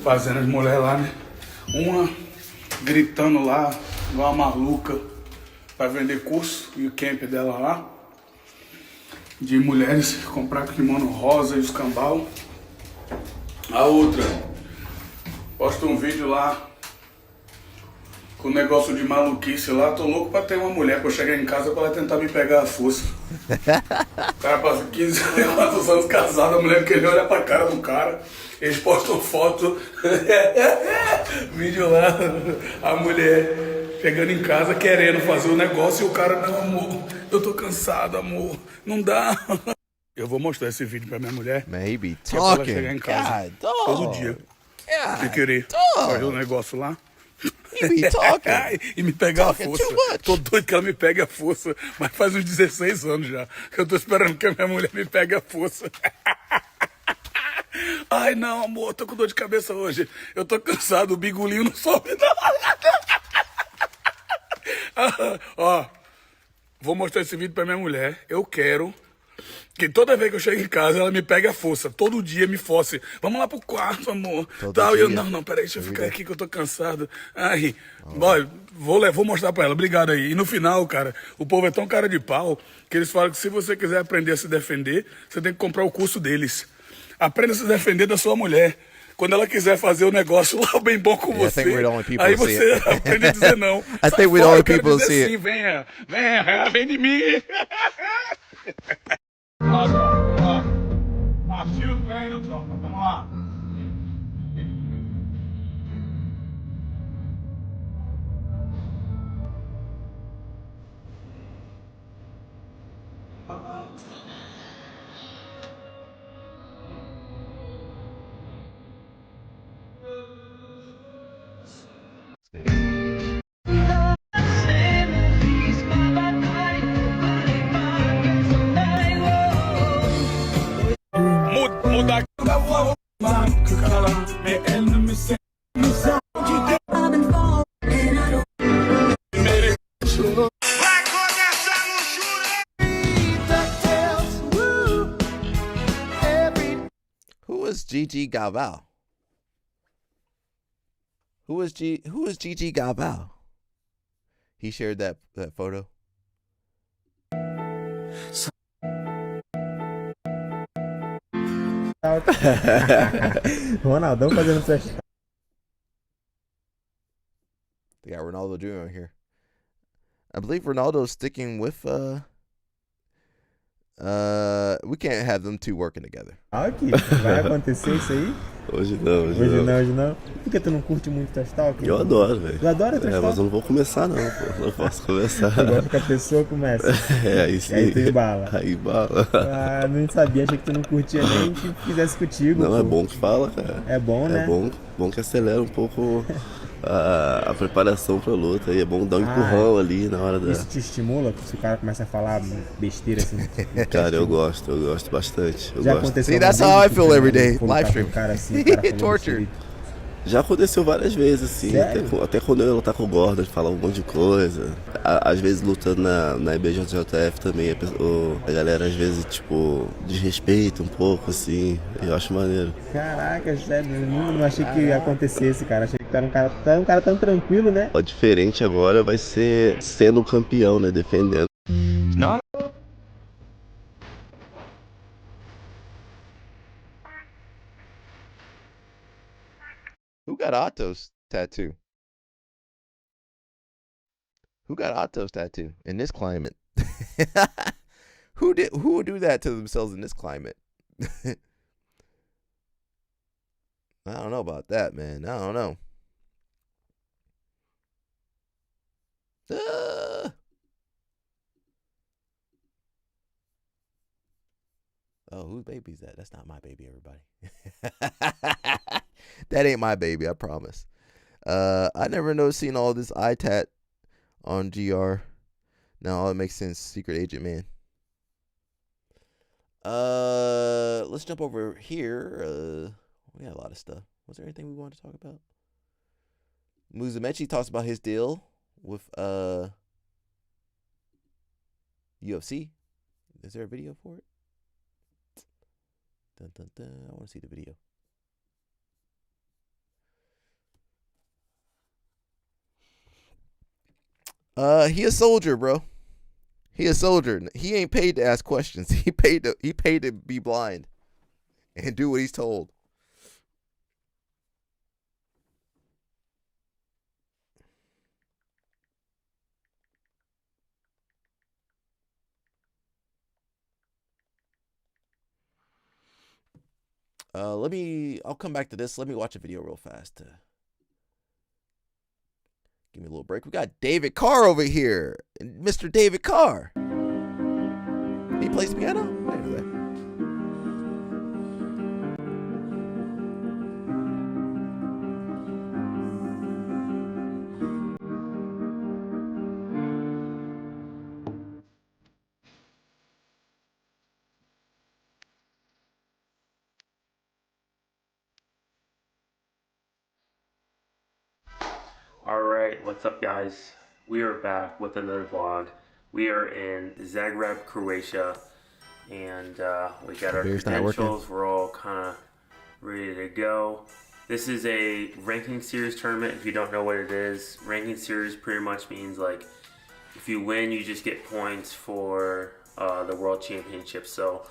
Speaker 10: fazendo, as mulheres lá, né? Uma gritando lá, igual uma maluca, para vender curso e o camp dela lá, de mulheres comprar kimono rosa e escambau. A outra posta um vídeo lá com negócio de maluquice lá. Tô louco pra ter uma mulher pra eu chegar em casa pra ela tentar me pegar a força. O cara passa 15 anos casado, a mulher queria olhar pra cara do cara. Eles postam foto, vídeo lá, a mulher chegando em casa querendo fazer o negócio e o cara, não, amor, eu tô cansado, amor, não dá. Eu vou mostrar esse vídeo pra minha mulher.
Speaker 1: Maybe
Speaker 10: que é pra ela
Speaker 1: talking.
Speaker 10: chegar em casa todo dia. Se querer fazer o negócio lá. E me pegar a força. Tô doido que ela me pegue a força, mas faz uns 16 anos já que eu tô esperando que a minha mulher me pegue a força. Ai não, amor, tô com dor de cabeça hoje. Eu tô cansado, o bigulinho não sobe não. Ó, vou mostrar esse vídeo pra minha mulher. Eu quero que toda vez que eu chego em casa, ela me pegue a força. Todo dia me force. Vamos lá pro quarto, amor. Tal. E eu, não, peraí, deixa eu ficar aqui que eu tô cansado. Ai, vou mostrar pra ela. Obrigado aí. E no final, cara, o povo é tão cara de pau que eles falam que se você quiser aprender a se defender, você tem que comprar o curso deles. Aprenda a se defender da sua mulher. Quando ela quiser fazer o negócio lá bem bom com você, aí você aprende a dizer não.
Speaker 1: I think we're the only people who see it.
Speaker 10: Venha, vem de mim. Afio treino, tropa. Vamos lá.
Speaker 1: Who is Gigi Galvao? Who is Gigi Galvao? He shared that photo.
Speaker 11: Ronaldão fazendo flash.
Speaker 1: They got Ronaldo Jr. here. I believe Ronaldo's sticking with we can't have them two working together.
Speaker 11: Aqui, vai acontecer isso aí?
Speaker 12: Hoje não.
Speaker 11: Hoje não. Por que tu não curte muito trash talk?
Speaker 12: Eu adoro, velho.
Speaker 11: Tu adora trash talk?
Speaker 12: Mas eu não vou começar não, pô. Não posso começar.
Speaker 11: Agora que a pessoa começa.
Speaker 12: Aí sim.
Speaker 11: Aí tu embala.
Speaker 12: Aí embala.
Speaker 11: Ah, não sabia, achei que tu não curtia nem que fizesse contigo.
Speaker 12: Não,
Speaker 11: pô.
Speaker 12: é bom que fala, cara.
Speaker 11: É bom, né?
Speaker 12: É bom que acelera um pouco a preparação pra luta. E é bom dar um empurrão ali na hora da...
Speaker 11: Isso te estimula? Se o cara começa a falar besteira assim?
Speaker 12: Cara, eu gosto bastante.
Speaker 11: Já aconteceu?
Speaker 1: See, that's how I feel every day.
Speaker 11: Live
Speaker 1: Live stream.
Speaker 11: Cara assim,
Speaker 1: Torture.
Speaker 12: Já aconteceu várias vezes, assim. Até quando eu lutar com o Gordon, de falar um monte de coisa. Às vezes lutando na BJJF também, a galera às vezes, tipo, desrespeita um pouco, assim. Eu acho maneiro.
Speaker 11: Caraca, sério, não achei que ia acontecer esse cara. Achei que era um cara tão tranquilo, né?
Speaker 12: O diferente agora vai ser sendo campeão, né? Defendendo.
Speaker 13: Não.
Speaker 1: Who got Otto's tattoo? Who got Otto's tattoo in this climate? Who would do that to themselves in this climate? I don't know about that, man. I don't know. Oh, whose baby is that? That's not my baby, everybody. That ain't my baby, I promise. I never seen all this eye tat on GR. Now all it makes sense. Secret agent man. Let's jump over here. We got a lot of stuff. Was there anything we wanted to talk about? Musamechi talks about his deal with UFC. Is there a video for it? Dun, dun, dun. I want to see the video. He a soldier, bro. He a soldier. He ain't paid to ask questions. He paid to be blind and do what he's told. I'll come back to this. Let me watch a video real fast. Give me a little break. We got David Carr over here. Mr. David Carr. He plays piano? I didn't know that.
Speaker 14: Alright, what's up guys? We are back with another vlog. We are in Zagreb, Croatia, and we got our credentials. We're all kind of ready to go. This is a ranking series tournament. If you don't know what it is, ranking series pretty much means like if you win, you just get points for the World Championship. So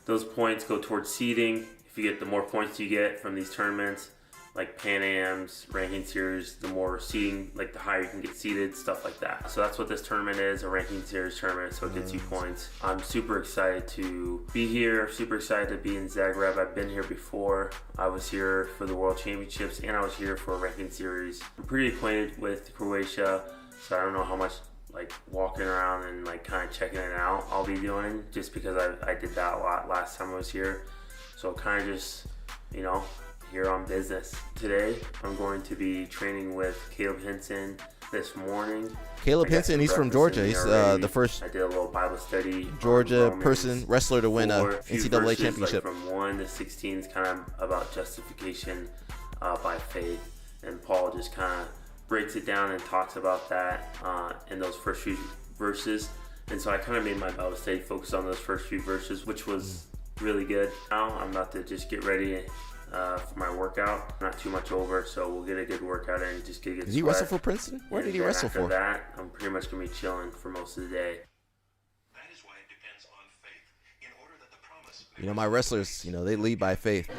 Speaker 14: those points go towards seeding. If you get the more points you get from these tournaments, like Pan Am's, ranking series, the more seeding, like the higher you can get seeded, stuff like that. So that's what this tournament is, a ranking series tournament, so it gets you points. I'm super excited to be here, super excited to be in Zagreb. I've been here before. I was here for the World Championships and I was here for a ranking series. I'm pretty acquainted with Croatia, so I don't know how much like walking around and like kind of checking it out I'll be doing, just because I did that a lot last time I was here. So kind of just, you know, here on business. Today, I'm going to be training with Caleb Henson this morning.
Speaker 1: Caleb Henson, he's from Georgia. He's the first
Speaker 14: I did a little Bible study.
Speaker 1: Georgia wrestler to win a NCAA championship.
Speaker 14: Like from 1 to 16 is kind of about justification by faith. And Paul just kind of breaks it down and talks about that in those first few verses. And so I kind of made my Bible study focus on those first few verses, which was really good. Now I'm about to just get ready for my workout. Not too much over, so we'll get a good workout in and just get a good
Speaker 1: Did he wrestle for Princeton? Where did he wrestle for?
Speaker 14: After that, I'm pretty much going to be chilling for most of the day.
Speaker 1: You know, my wrestlers, you know, they lead by faith.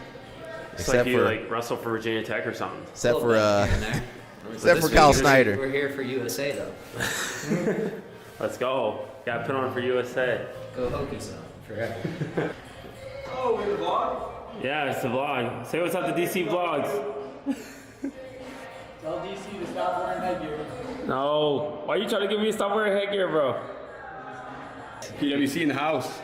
Speaker 14: It's except like you like wrestle for Virginia Tech or something.
Speaker 1: Except for Kyle Snyder.
Speaker 15: We're here for USA though.
Speaker 14: Let's go. Got put on for USA.
Speaker 15: Go Hokies though, forever.
Speaker 14: Oh, we're the vlog? Yeah, it's the vlog. Say what's up to DC Vlogs.
Speaker 15: Tell DC to stop wearing headgear.
Speaker 14: No. Why are you trying to get me to stop wearing headgear, bro? PWC in the house.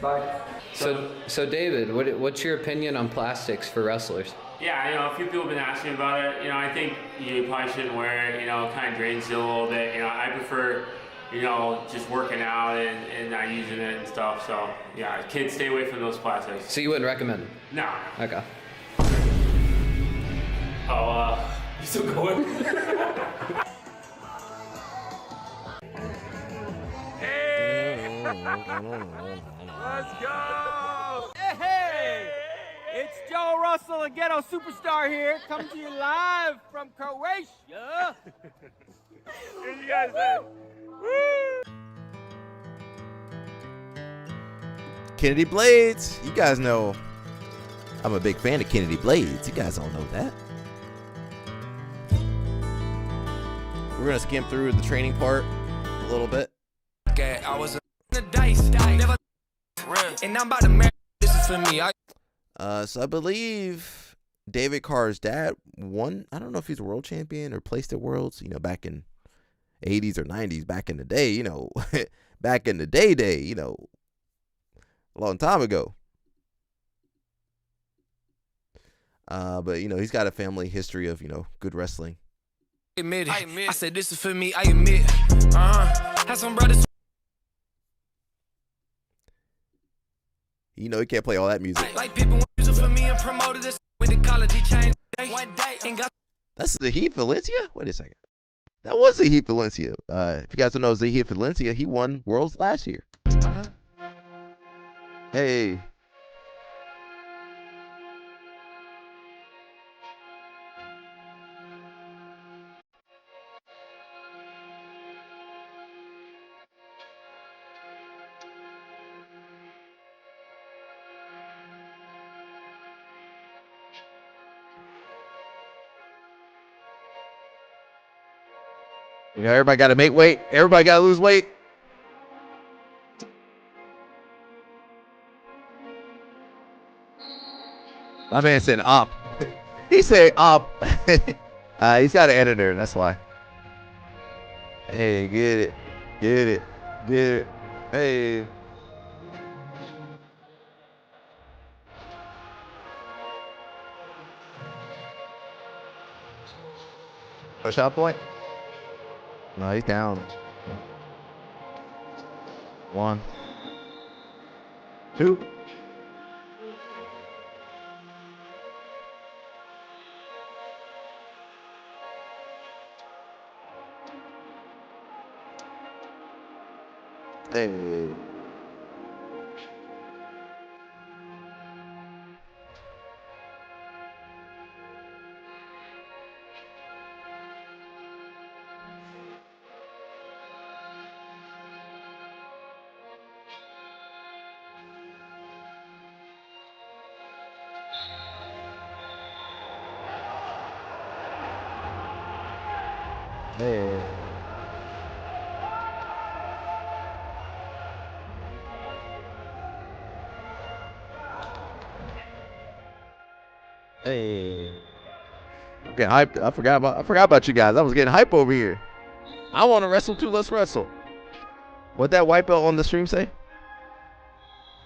Speaker 15: Bye. So David, what's your opinion on plastics for wrestlers?
Speaker 14: Yeah, a few people have been asking about it. I think you probably shouldn't wear it. It kind of drains you a little bit. I prefer, just working out and not using it and stuff. So, yeah, kids, stay away from those plastics.
Speaker 15: So you wouldn't recommend it?
Speaker 14: No.
Speaker 15: Okay.
Speaker 14: Oh, you still going?
Speaker 6: Let's go! Hey! It's Joe Russell, a ghetto superstar here, coming to you live from Croatia. Here you guys are.
Speaker 1: Kennedy Blades. You guys know I'm a big fan of Kennedy Blades. You guys all know that. We're going to skim through the training part a little bit.
Speaker 6: Okay, I was the dice, never and I'm about to marry. This is for me.
Speaker 1: So I believe David Carr's dad won. I don't know if he's a world champion or placed at Worlds, back in 80s or 90s, back in the day, back in the day, a long time ago. But, he's got a family history of, good wrestling.
Speaker 6: Admit it. I said this is for me. I admit. Have some brothers.
Speaker 1: He can't play all that music.
Speaker 6: Like people want for me and promoted this with the college he changed one day and got.
Speaker 1: That's Zahid Valencia? Wait a second. That was Zahid Valencia. If you guys don't know Zahid Valencia, he won Worlds last year. Hey. Everybody got to make weight. Everybody got to lose weight. My man said up. He said up. He's got an editor, that's why. Hey, get it. Get it. Get it. Hey. Push out point? No, he's down. 1, 2. Hey. Hey. Hey. I'm getting hyped. I forgot about you guys. I was getting hype over here. I want to wrestle too. Let's wrestle. What that white belt on the stream say?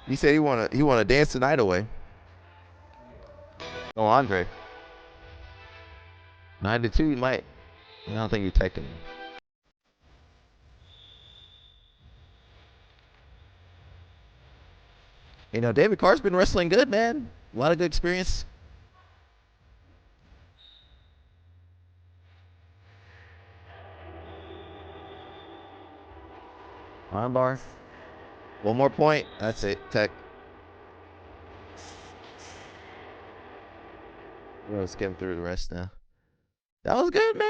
Speaker 1: He said he wanna dance the night away. Oh, Andre. 92, you might. I don't think you're taking him. David Carr's been wrestling good, man. A lot of good experience. Armbar. One more point. That's it. Tech. We're gonna skim through the rest now. That was good, man.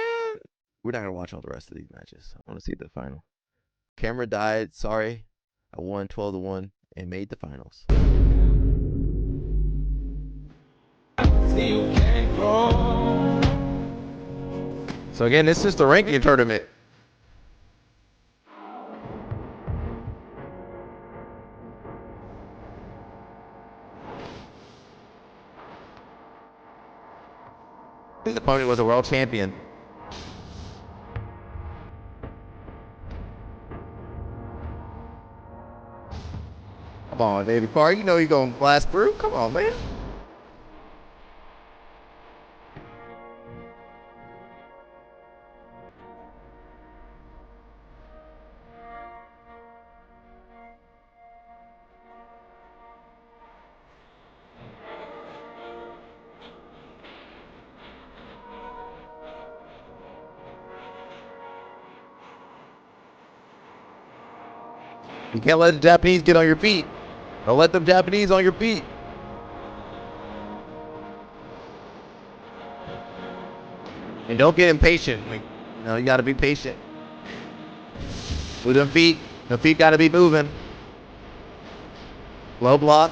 Speaker 1: We're not gonna watch all the rest of these matches. I want to see the final. Camera died. Sorry. I won 12-1 and made the finals. So again, this is the ranking tournament. His opponent was a world champion.
Speaker 13: Come on, David Carr. You know you're going to blast through. Come on, man. You can't let the Japanese get on your feet. Don't let them Japanese on your feet. And don't get impatient. Like, you know, you got to be patient. With them feet. The feet got to be moving. Low block.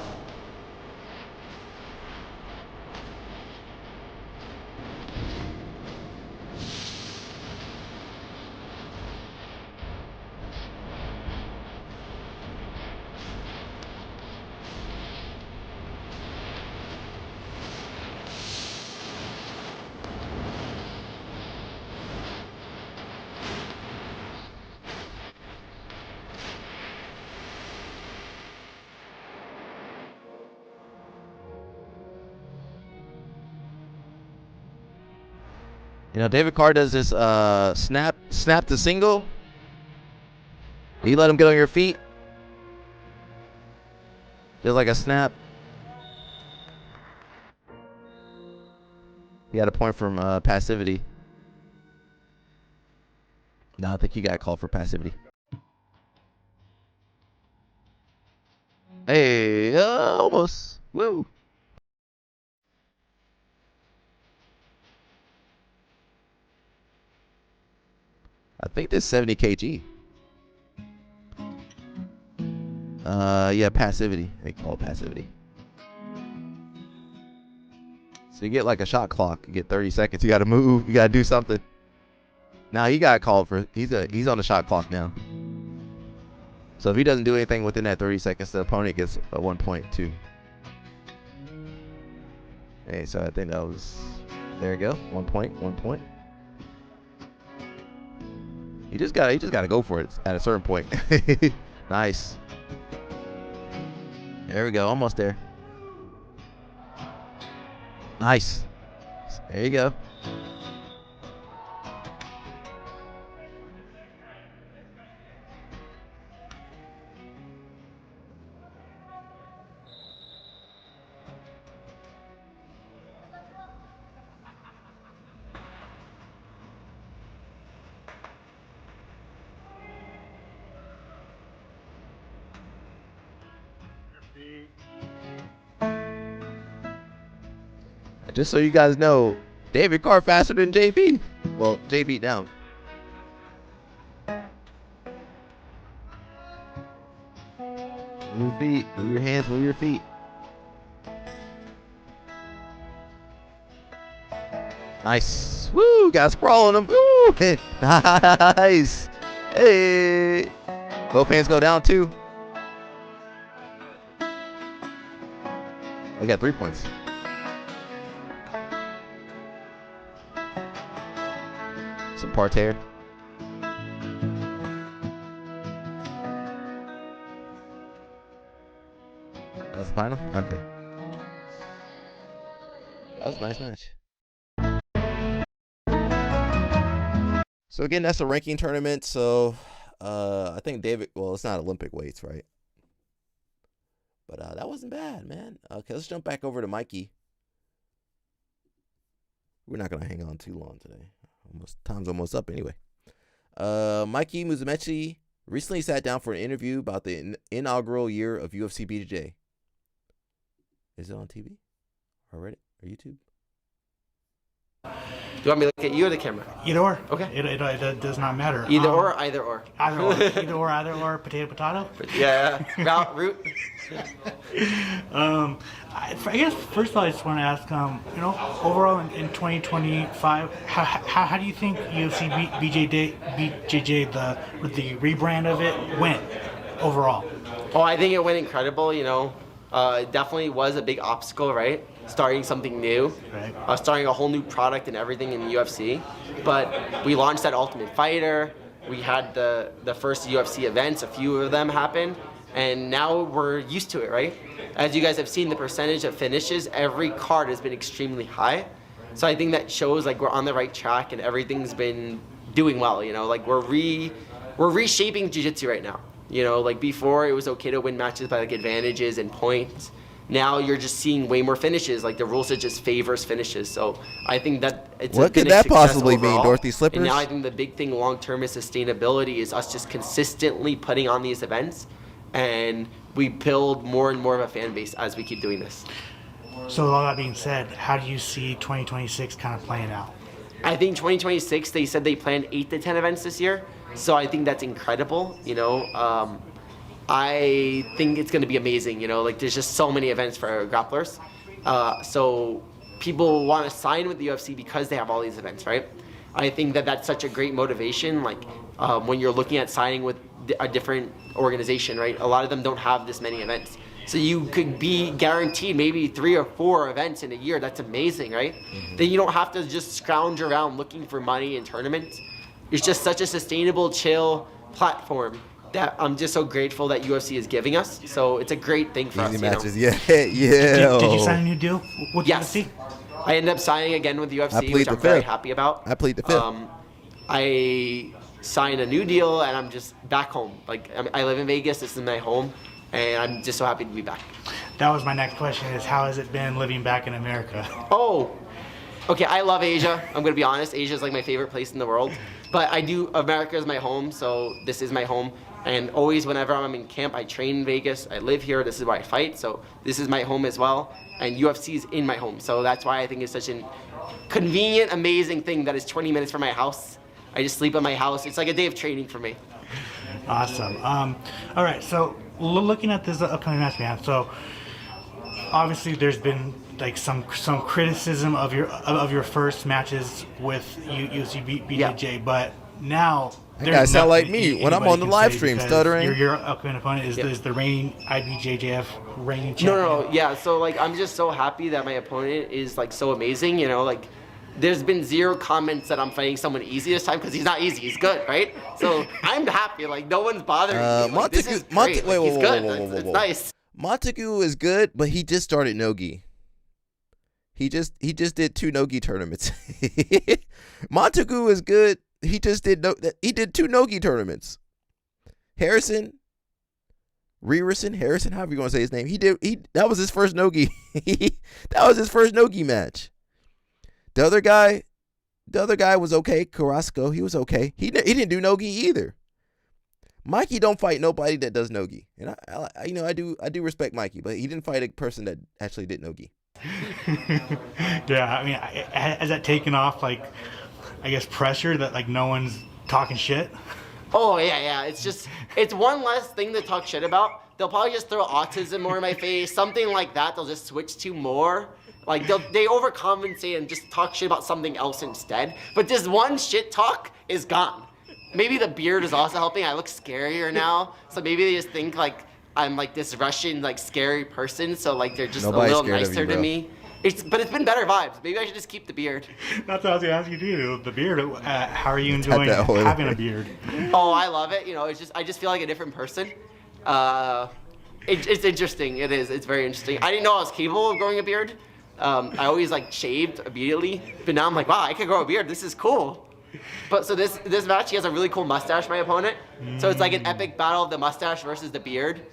Speaker 13: You know, David Carr does this snap to single. You let him get on your feet. Feels like a snap. He got a point from passivity. No, I think he got called for passivity. Hey, almost. Woo. I think this 70 kg. Yeah, passivity. They call it passivity. So you get like a shot clock. You get 30 seconds. You got to move. You got to do something. Now he got called for. He's on the shot clock now. So if he doesn't do anything within that 30 seconds, the opponent gets a 1 point too. Hey, so I think that was. There you go. 1 point. 1 point. You just gotta go for it at a certain point. Nice. There we go. Almost there. Nice. There you go. Just so you guys know, David Carr faster than JB. Well, JB down. Move your feet, move your hands, move your feet. Nice. Woo, got a sprawl on him. Woo, nice. Hey. Both hands go down too. I got 3 points. Some parterre. That's the final? Okay. That was a nice match. So again, that's a ranking tournament. So I think David, well, it's not Olympic weights, right? But that wasn't bad, man. Okay, let's jump back over to Mikey. We're not going to hang on too long today. Time's almost up anyway. Mikey Musumeci recently sat down for an interview about the inaugural year of UFC BJJ. Is it on TV? Or Reddit? Or YouTube?
Speaker 16: Do you want me to look at you or the camera?
Speaker 19: Either or.
Speaker 16: Okay.
Speaker 19: It does not matter.
Speaker 16: Either or, either or.
Speaker 19: Either or. Either or, potato.
Speaker 16: Yeah. Root.
Speaker 19: I guess first of all, I just want to ask, overall in 2025, how do you think UFC BJJ, with the rebrand of it, went overall?
Speaker 16: Oh, I think it went incredible. It definitely was a big obstacle, right? Starting something new,
Speaker 19: right.
Speaker 16: Starting a whole new product and everything in the UFC. But we launched that Ultimate Fighter. We had the first UFC events, a few of them happened. And now we're used to it, right? As you guys have seen, the percentage of finishes, every card has been extremely high. So I think that shows like we're on the right track and everything's been doing well, you know, like we're reshaping jiu-jitsu right now. You know, like before it was okay to win matches by like advantages and points. Now you're just seeing way more finishes, like the rule set just favors finishes. So I think that it's
Speaker 13: what could that possibly mean, Dorothy Slippers?
Speaker 16: And now I think the big thing long term is sustainability, is us just consistently putting on these events, and we build more and more of a fan base as we keep doing this.
Speaker 19: So with all that being said, how do you see 2026 kind of playing out?
Speaker 16: I think 2026, they said they planned 8 to 10 events this year. So I think that's incredible, you know. I think it's going to be amazing, you know, like there's just so many events for grapplers. So people want to sign with the UFC because they have all these events, right? I think that that's such a great motivation. Like when you're looking at signing with a different organization, right? A lot of them don't have this many events. So you could be guaranteed maybe 3 or 4 events in a year. That's amazing, right? Then you don't have to just scrounge around looking for money in tournaments. It's just such a sustainable, chill platform that I'm just so grateful that UFC is giving us. So it's a great thing for
Speaker 13: Easy
Speaker 16: us.
Speaker 13: matches,
Speaker 16: you know?
Speaker 13: yeah.
Speaker 19: Did you sign a new deal with
Speaker 16: Yes.
Speaker 19: UFC?
Speaker 16: I ended up signing again with
Speaker 13: I
Speaker 16: UFC,
Speaker 13: plead
Speaker 16: which
Speaker 13: the
Speaker 16: I'm very
Speaker 13: fifth.
Speaker 16: happy about.
Speaker 13: I plead the fifth.
Speaker 16: I signed a new deal and I'm just back home. Like I live in Vegas, this is my home, and I'm just so happy to be back.
Speaker 19: That was my next question, is how has it been living back in America?
Speaker 16: Oh, okay, I love Asia. I'm gonna be honest, Asia is like my favorite place in the world. But America is my home, so this is my home. And always whenever I'm in camp, I train in Vegas, I live here, this is where I fight, so this is my home as well. And UFC is in my home, so that's why I think it's such a convenient, amazing thing that is 20 minutes from my house. I just sleep at my house. It's like a day of training for me.
Speaker 19: Awesome. All right, so looking at this upcoming match, man, so obviously there's been like some criticism of your first matches with UFC BJJ, but now
Speaker 13: that guy sound like me when I'm on the live stream stuttering.
Speaker 19: Your upcoming opponent is the reigning IBJJF reigning champion.
Speaker 16: No, yeah. So like, I'm just so happy that my opponent is like so amazing. You know, like there's been 0 comments that I'm fighting someone easy this time because he's not easy. He's good, right? So I'm happy. Like no one's bothering me. Like, this is great. Like, he's good. It's nice.
Speaker 13: Montague is good, but he just started no-gi. He just did 2 no-gi tournaments. Montague is good. He just did 2 no-gi tournaments. Harrison, however you want to say his name. That was his first no-gi. That was his first no-gi match. The other guy was okay. Carrasco, he was okay. He didn't do no-gi either. Mikey don't fight nobody that does no-gi. And I do respect Mikey, but he didn't fight a person that actually did no-gi.
Speaker 19: Yeah, I mean, has that taken off, like, I guess, pressure that, like, no one's talking shit?
Speaker 16: Oh, yeah. It's one less thing to talk shit about. They'll probably just throw autism more in my face, something like that. They'll just switch to more. Like, they overcompensate and just talk shit about something else instead. But this one shit talk is gone. Maybe the beard is also helping. I look scarier now. So maybe they just think, like, I'm, like, this Russian, like, scary person. So, like, they're just
Speaker 13: Nobody's
Speaker 16: a little nicer to me. But it's been better vibes. Maybe I should just keep the beard.
Speaker 19: That's what I was going to ask you too. The beard. How are you enjoying having a beard?
Speaker 16: Oh, I love it. You know, I just feel like a different person. It's interesting. It is. It's very interesting. I didn't know I was capable of growing a beard. I always like shaved immediately, but now I'm like, wow, I can grow a beard. This is cool. But so this match, he has a really cool mustache, my opponent. So it's like an epic battle of the mustache versus the beard.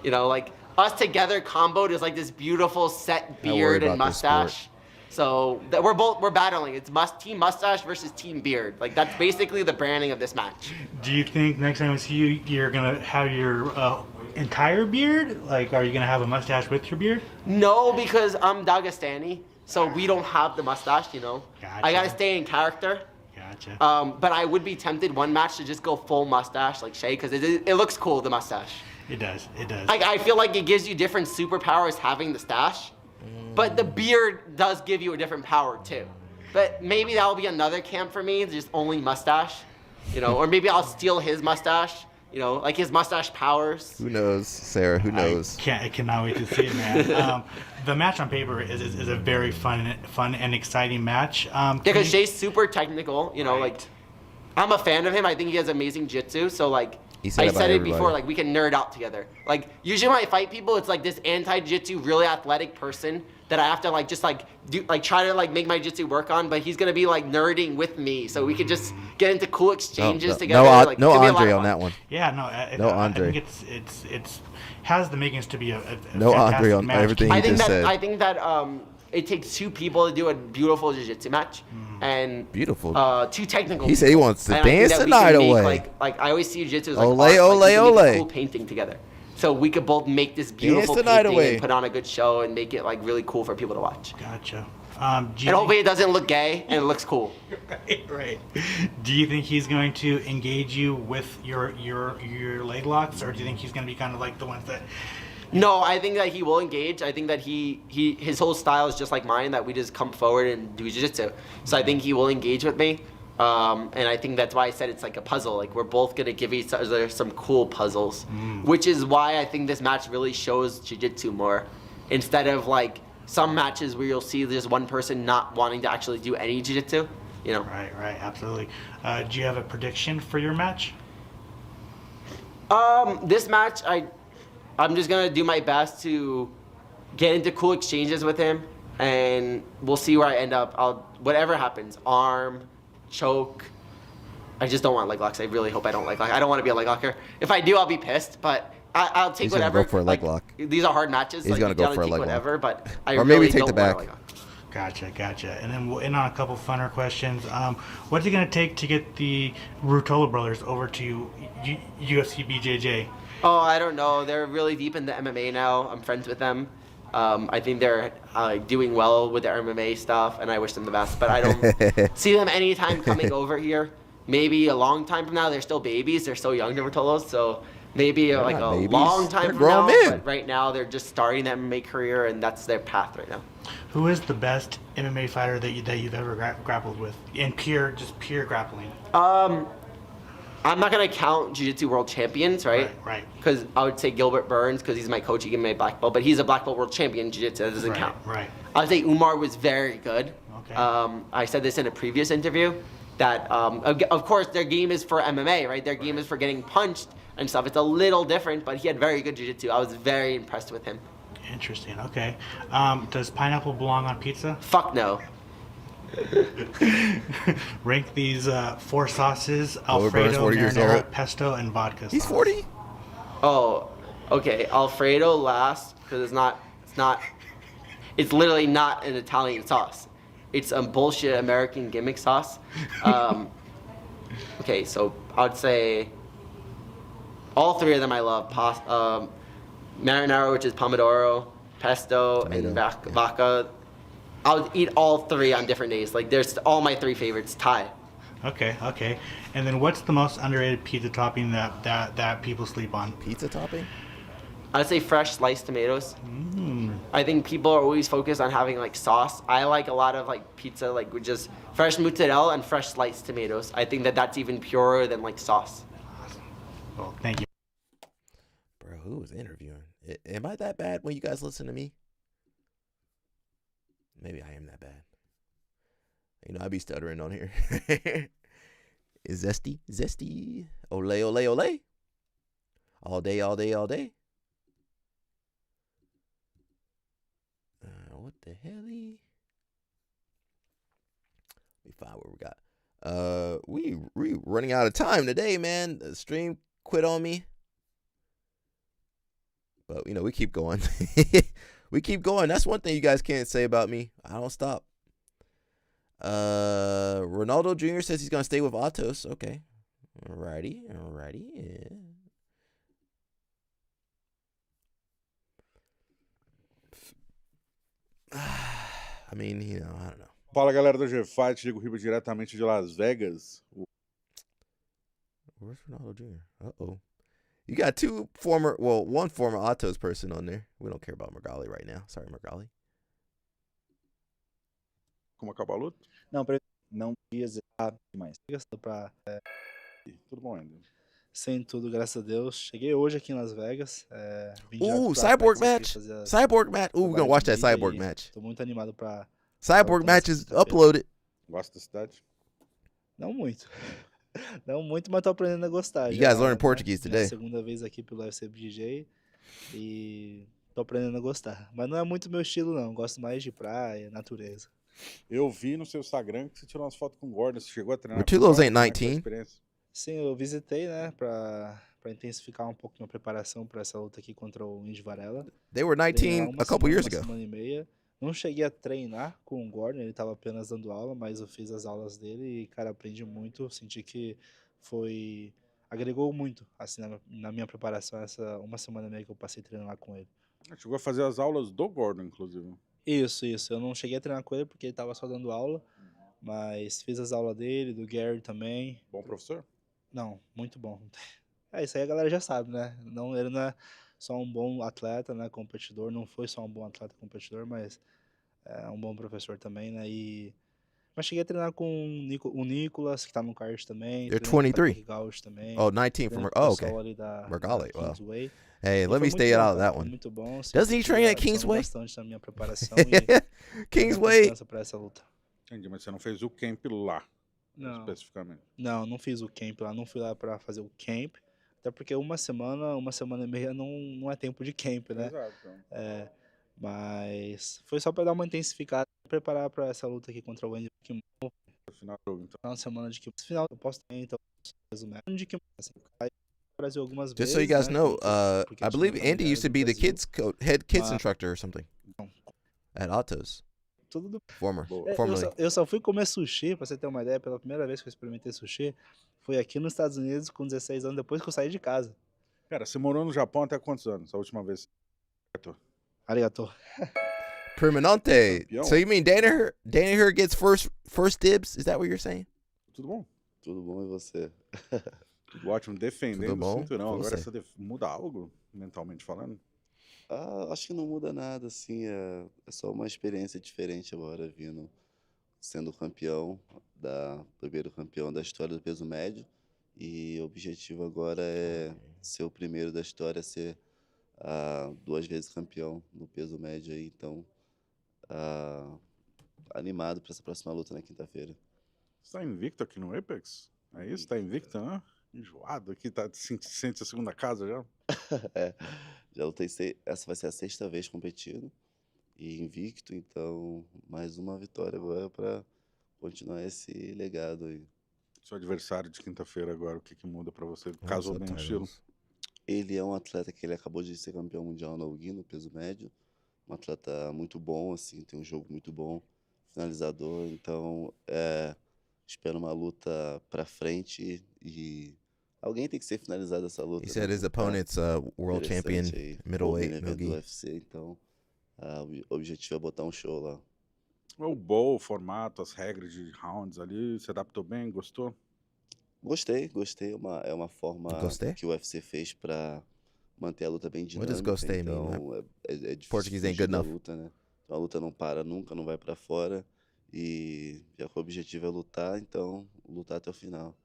Speaker 16: You know, like us together comboed is like this beautiful set beard and mustache. So we're battling. It's team mustache versus team beard. Like that's basically the branding of this match.
Speaker 19: Do you think next time we see you, you're gonna have your entire beard? Like, are you gonna have a mustache with your beard?
Speaker 16: No, because I'm Dagestani, so we don't have the mustache. You know,
Speaker 19: Gotcha.
Speaker 16: I gotta stay in character.
Speaker 19: Gotcha.
Speaker 16: But I would be tempted one match to just go full mustache like Shay, because it looks cool, the mustache.
Speaker 19: It does. It does.
Speaker 16: I feel like it gives you different superpowers having the stash, but the beard does give you a different power too. But maybe that will be another camp for me, just only mustache, you know, or maybe I'll steal his mustache, you know, like his mustache powers.
Speaker 13: Who knows, Sarah? Who knows?
Speaker 19: I cannot wait to see it, man. The match on paper is a very fun and exciting match.
Speaker 16: Yeah, because Shay's super technical, you know, like I'm a fan of him. I think he has amazing jiu-jitsu, so like
Speaker 1: He said
Speaker 16: I
Speaker 1: about
Speaker 16: said it
Speaker 1: everybody.
Speaker 16: before, like, we can nerd out together. Like, usually when I fight people, it's like this anti-jiu-jitsu, really athletic person that I have to, like, just, like, try to, like, make my jiu-jitsu work on, but he's gonna be, like, nerding with me, so we could just get into cool exchanges together. Like,
Speaker 1: no
Speaker 16: it's gonna be a lot
Speaker 1: Andre
Speaker 16: of
Speaker 1: on
Speaker 16: fun.
Speaker 1: that one.
Speaker 17: Yeah, no,
Speaker 1: No
Speaker 17: I
Speaker 1: Andre.
Speaker 17: think it's has the makings to be a
Speaker 1: No Andre
Speaker 17: fantastic
Speaker 1: on
Speaker 17: match.
Speaker 1: everything he just said.
Speaker 16: I think that it takes two people to do a beautiful jiu-jitsu match, and
Speaker 1: Beautiful.
Speaker 16: two technical.
Speaker 1: He said he
Speaker 16: people.
Speaker 1: wants to
Speaker 16: And I think
Speaker 1: dance
Speaker 16: that
Speaker 1: the
Speaker 16: we can
Speaker 1: night
Speaker 16: make,
Speaker 1: away.
Speaker 16: Like I always see jiu-jitsu as like
Speaker 1: Ole,
Speaker 16: art, like,
Speaker 1: ole,
Speaker 16: we can make a
Speaker 1: ole.
Speaker 16: cool painting together. So we could both make this beautiful
Speaker 1: the night
Speaker 16: painting
Speaker 1: away.
Speaker 16: and put on a good show and make it like really cool for people to watch.
Speaker 17: Gotcha.
Speaker 16: And hopefully it doesn't look gay and it looks cool.
Speaker 17: Right. Do you think he's going to engage you with your leg locks, or do you think he's going to be kind of like the ones that?
Speaker 16: No, I think that he will engage. I think that his whole style is just like mine, that we just come forward and do jiu-jitsu. So I think he will engage with me. And I think that's why I said it's like a puzzle. Like, we're both going to give each other some cool puzzles, which is why I think this match really shows jiu-jitsu more, instead of like some matches where you'll see there's one person not wanting to actually do any jiu-jitsu, you know?
Speaker 17: Right, absolutely. Do you have a prediction for your match?
Speaker 16: This match, I'm just gonna do my best to get into cool exchanges with him, and we'll see where I end up. Whatever happens, arm, choke. I just don't want leg locks. I really hope I don't leg lock. I don't want to be a leg locker. If I do, I'll be pissed, but I'll take
Speaker 1: He's gonna
Speaker 16: whatever.
Speaker 1: go for a leg lock.
Speaker 16: These are hard matches.
Speaker 1: He's
Speaker 16: like,
Speaker 1: gonna
Speaker 16: you
Speaker 1: go
Speaker 16: gotta
Speaker 1: for a
Speaker 16: take
Speaker 1: leg lock.
Speaker 16: whatever, but I
Speaker 1: Or maybe
Speaker 16: really
Speaker 1: take
Speaker 16: don't
Speaker 1: the
Speaker 16: want a
Speaker 1: back.
Speaker 16: leg lock.
Speaker 17: Gotcha. And then we'll end on a couple funner questions. What's it going to take to get the Ruotolo brothers over to UFC BJJ?
Speaker 16: Oh, I don't know. They're really deep into MMA now. I'm friends with them. I think they're doing well with their MMA stuff, and I wish them the best. But I don't see them anytime coming over here. Maybe a long time from now. They're still babies. They're so young, the Ruotolos. So maybe
Speaker 1: They're
Speaker 16: like
Speaker 1: not
Speaker 16: a
Speaker 1: babies.
Speaker 16: long time
Speaker 1: They're
Speaker 16: from
Speaker 1: grown
Speaker 16: now.
Speaker 1: men.
Speaker 16: But right now, they're just starting their MMA career, and that's their path right now.
Speaker 17: Who is the best MMA fighter that you've ever grappled with in pure grappling?
Speaker 16: I'm not gonna count Jiu-Jitsu World Champions, right?
Speaker 17: Right.
Speaker 16: Because I would say Gilbert Burns, because he's my coach. He gave me a black belt, but he's a black belt World Champion in Jiu-Jitsu. That doesn't count.
Speaker 17: Right.
Speaker 16: I would say Umar was very good.
Speaker 17: Okay.
Speaker 16: I said this in a previous interview, that of course their game is for MMA, right? Their game is for getting punched and stuff. It's a little different, but he had very good Jiu-Jitsu. I was very impressed with him.
Speaker 17: Interesting. Okay. Does pineapple belong on pizza?
Speaker 16: Fuck no.
Speaker 17: Rank these 4 sauces:
Speaker 1: Lower Burns,
Speaker 17: Alfredo,
Speaker 1: 40 years
Speaker 17: marinara,
Speaker 1: old.
Speaker 17: pesto, and vodka.
Speaker 1: He's
Speaker 17: sauce.
Speaker 1: 40.
Speaker 16: Oh, okay. Alfredo last, because it's literally not an Italian sauce. It's a bullshit American gimmick sauce. Okay, so I would say all 3 of them I love. Marinara, which is pomodoro, pesto,
Speaker 1: Tomato,
Speaker 16: and vodka. I would eat all 3 on different days. Like, there's all my 3 favorites. Thai.
Speaker 17: Okay. And then what's the most underrated pizza topping that people sleep on?
Speaker 1: Pizza topping?
Speaker 16: I'd say fresh sliced tomatoes. I think people are always focused on having like sauce. I like a lot of like pizza, like with just fresh mozzarella and fresh sliced tomatoes. I think that that's even purer than like sauce.
Speaker 17: Well, thank you.
Speaker 1: Bro, who was interviewing? Am I that bad when you guys listen to me? Maybe I am that bad. You know, I be stuttering on here. Is zesty. Ole, ole, ole. All day, all day, all day. What the hell? Let me find what we got. We running out of time today, man. The stream quit on me. But, you know, we keep going. We keep going. That's one thing you guys can't say about me. I don't stop. Ronaldo Jr. says he's going to stay with Atos. Okay. Alrighty. Yeah. I mean, you know, I don't know.
Speaker 18: Fala, galera do G-Fight. Diego Riba diretamente de Las Vegas.
Speaker 1: Where's Ronaldo Jr.? Uh-oh. You got one former Atos person on there. We don't care about Magali right now. Sorry, Magali.
Speaker 18: Como acabou a luta?
Speaker 20: Não ia zerar demais. Pra,
Speaker 18: Tudo bom ainda.
Speaker 20: sem tudo, graças a Deus. Cheguei hoje aqui em Las Vegas. Vim direto
Speaker 1: Ooh,
Speaker 20: pra
Speaker 1: Cyborg
Speaker 20: Apex aqui
Speaker 1: match.
Speaker 20: fazer as
Speaker 1: Cyborg match. Ooh, we're going to watch that
Speaker 20: trabalhos de
Speaker 1: Cyborg
Speaker 20: mídia e
Speaker 1: match.
Speaker 20: Tô muito animado pra...
Speaker 1: Cyborg match is uploaded.
Speaker 18: Gosta da cidade?
Speaker 20: Não muito. Não muito, mas tô aprendendo a gostar.
Speaker 1: You
Speaker 20: Já,
Speaker 1: guys learned
Speaker 20: né?
Speaker 1: Portuguese
Speaker 20: Minha
Speaker 1: today.
Speaker 20: segunda vez aqui pelo UFC BJJ e tô aprendendo a gostar. Mas não é muito meu estilo, não. Gosto mais de praia, natureza.
Speaker 18: Eu vi no seu Instagram que você tirou umas fotos com o Gordon. Você chegou a treinar com o
Speaker 1: Rutulos
Speaker 18: Gordon?
Speaker 1: ain't
Speaker 18: Como é que foi a
Speaker 1: 19.
Speaker 18: experiência?
Speaker 20: Sim, eu visitei, né, pra intensificar um pouco minha preparação para essa luta aqui contra o Indy Varela.
Speaker 1: They were
Speaker 20: Treinei lá
Speaker 1: 19 a couple years
Speaker 20: uma
Speaker 1: ago.
Speaker 20: semana e meia. Não cheguei a treinar com o Gordon, ele tava apenas dando aula, mas eu fiz as aulas dele e, cara, aprendi muito. Senti que agregou muito, assim, na minha preparação, essa uma semana e meia que eu passei treinando lá com ele.
Speaker 18: Chegou a fazer as aulas do Gordon, inclusive.
Speaker 20: Isso. Eu não cheguei a treinar com ele porque ele tava só dando aula, mas fiz as aulas dele, do Gary também.
Speaker 18: Bom professor?
Speaker 20: Não, muito bom. Isso aí a galera já sabe, né? Não, ele não é só um bom atleta, né, competidor, não foi só um bom atleta competidor, mas é um bom professor também, né? Mas cheguei a treinar com o Nicolas, que tá no card também.
Speaker 1: You're
Speaker 20: Treinei com o
Speaker 1: 23.
Speaker 20: Gauch também.
Speaker 1: Oh, 19 from.
Speaker 20: Treinei com o
Speaker 1: Oh, okay.
Speaker 20: pessoal ali da
Speaker 1: Mergale. Wow.
Speaker 20: Kingsway.
Speaker 1: Hey,
Speaker 20: E
Speaker 1: let
Speaker 20: foi
Speaker 1: me
Speaker 20: muito
Speaker 1: stay
Speaker 20: bom,
Speaker 1: out of
Speaker 20: cara,
Speaker 1: that
Speaker 20: foi
Speaker 1: one.
Speaker 20: muito bom. Senti
Speaker 1: Doesn't he
Speaker 20: que
Speaker 1: train at
Speaker 20: adicionou
Speaker 1: Kingsway?
Speaker 20: bastante na minha preparação e
Speaker 1: Kingsway.
Speaker 20: confiança pra essa luta.
Speaker 18: Entendi, mas você não fez o camp lá,
Speaker 20: Não.
Speaker 18: especificamente.
Speaker 20: Não fiz o camp lá, não fui lá pra fazer o camp, até porque uma semana e meia não é tempo de camp, né?
Speaker 18: Exato.
Speaker 20: É, mas foi só pra dar uma intensificada, preparar pra essa luta aqui contra o Andy Kim.
Speaker 18: Final do jogo, então.
Speaker 20: Final de semana de Kim. Final eu posso ter, então, resumo. De Kim, assim, cai no Brasil algumas
Speaker 1: Just
Speaker 20: vezes,
Speaker 1: so you guys
Speaker 20: né,
Speaker 1: know,
Speaker 20: porque
Speaker 1: I
Speaker 20: tinha
Speaker 1: believe Andy used to be the
Speaker 20: familiares no
Speaker 1: head kids
Speaker 20: Mas-
Speaker 1: instructor or something at Autos.
Speaker 20: Tudo do...
Speaker 1: Formerly.
Speaker 20: Eu só fui comer sushi, pra você ter uma ideia, pela primeira vez que eu experimentei sushi, foi aqui nos Estados Unidos com 16 anos, depois que eu saí de casa.
Speaker 18: Cara, você morou no Japão até quantos anos? A última vez?
Speaker 20: Arigato.
Speaker 1: Permanente.
Speaker 18: Campeão.
Speaker 1: So you mean Danaher gets first dibs? Is that what you're saying?
Speaker 18: Tudo bom?
Speaker 12: Tudo bom e você?
Speaker 18: Tudo ótimo, defendendo
Speaker 1: Tudo bom
Speaker 18: o cinturão.
Speaker 1: com
Speaker 18: Agora
Speaker 1: você.
Speaker 18: você muda algo, mentalmente falando?
Speaker 12: Acho que não muda nada, assim, é só uma experiência diferente agora, sendo campeão, primeiro campeão da história do peso médio, e o objetivo agora é ser o primeiro da história a ser 2 vezes campeão no peso médio aí, então animado para essa próxima luta na quinta-feira.
Speaker 18: Você tá invicto aqui no Apex? É isso? Tá invicto, né? Enjoado aqui, sente a segunda casa já?
Speaker 12: Já lutei, essa vai ser a 6ª vez competindo e invicto, então mais uma vitória agora para continuar esse legado aí.
Speaker 18: Seu adversário de quinta-feira agora, o que muda pra você? Casou bem o estilo?
Speaker 12: Ele é um atleta que ele acabou de ser campeão mundial no Ugi, no peso médio, um atleta muito bom, assim, tem um jogo muito bom, finalizador, então espero uma luta pra frente e alguém tem que ser finalizado essa luta.
Speaker 1: He said
Speaker 12: né?
Speaker 1: his opponent's world champion,
Speaker 12: Interessante aí,
Speaker 1: middleweight,
Speaker 12: main event do
Speaker 1: Nogi.
Speaker 12: UFC, então o objetivo é botar um show lá.
Speaker 18: O bowl, o formato, as regras de rounds ali, se adaptou bem, gostou?
Speaker 12: Gostei. É uma forma
Speaker 1: Gostei?
Speaker 12: que o UFC fez para manter a luta bem
Speaker 1: What
Speaker 12: dinâmica.
Speaker 1: does gostei
Speaker 12: então
Speaker 1: mean?
Speaker 12: é difícil
Speaker 1: Portuguese ain't
Speaker 12: fugir
Speaker 1: good
Speaker 12: da
Speaker 1: enough.
Speaker 12: luta, né? Então a luta não para nunca, não vai para fora. E já que o objetivo é lutar, então lutar até o final.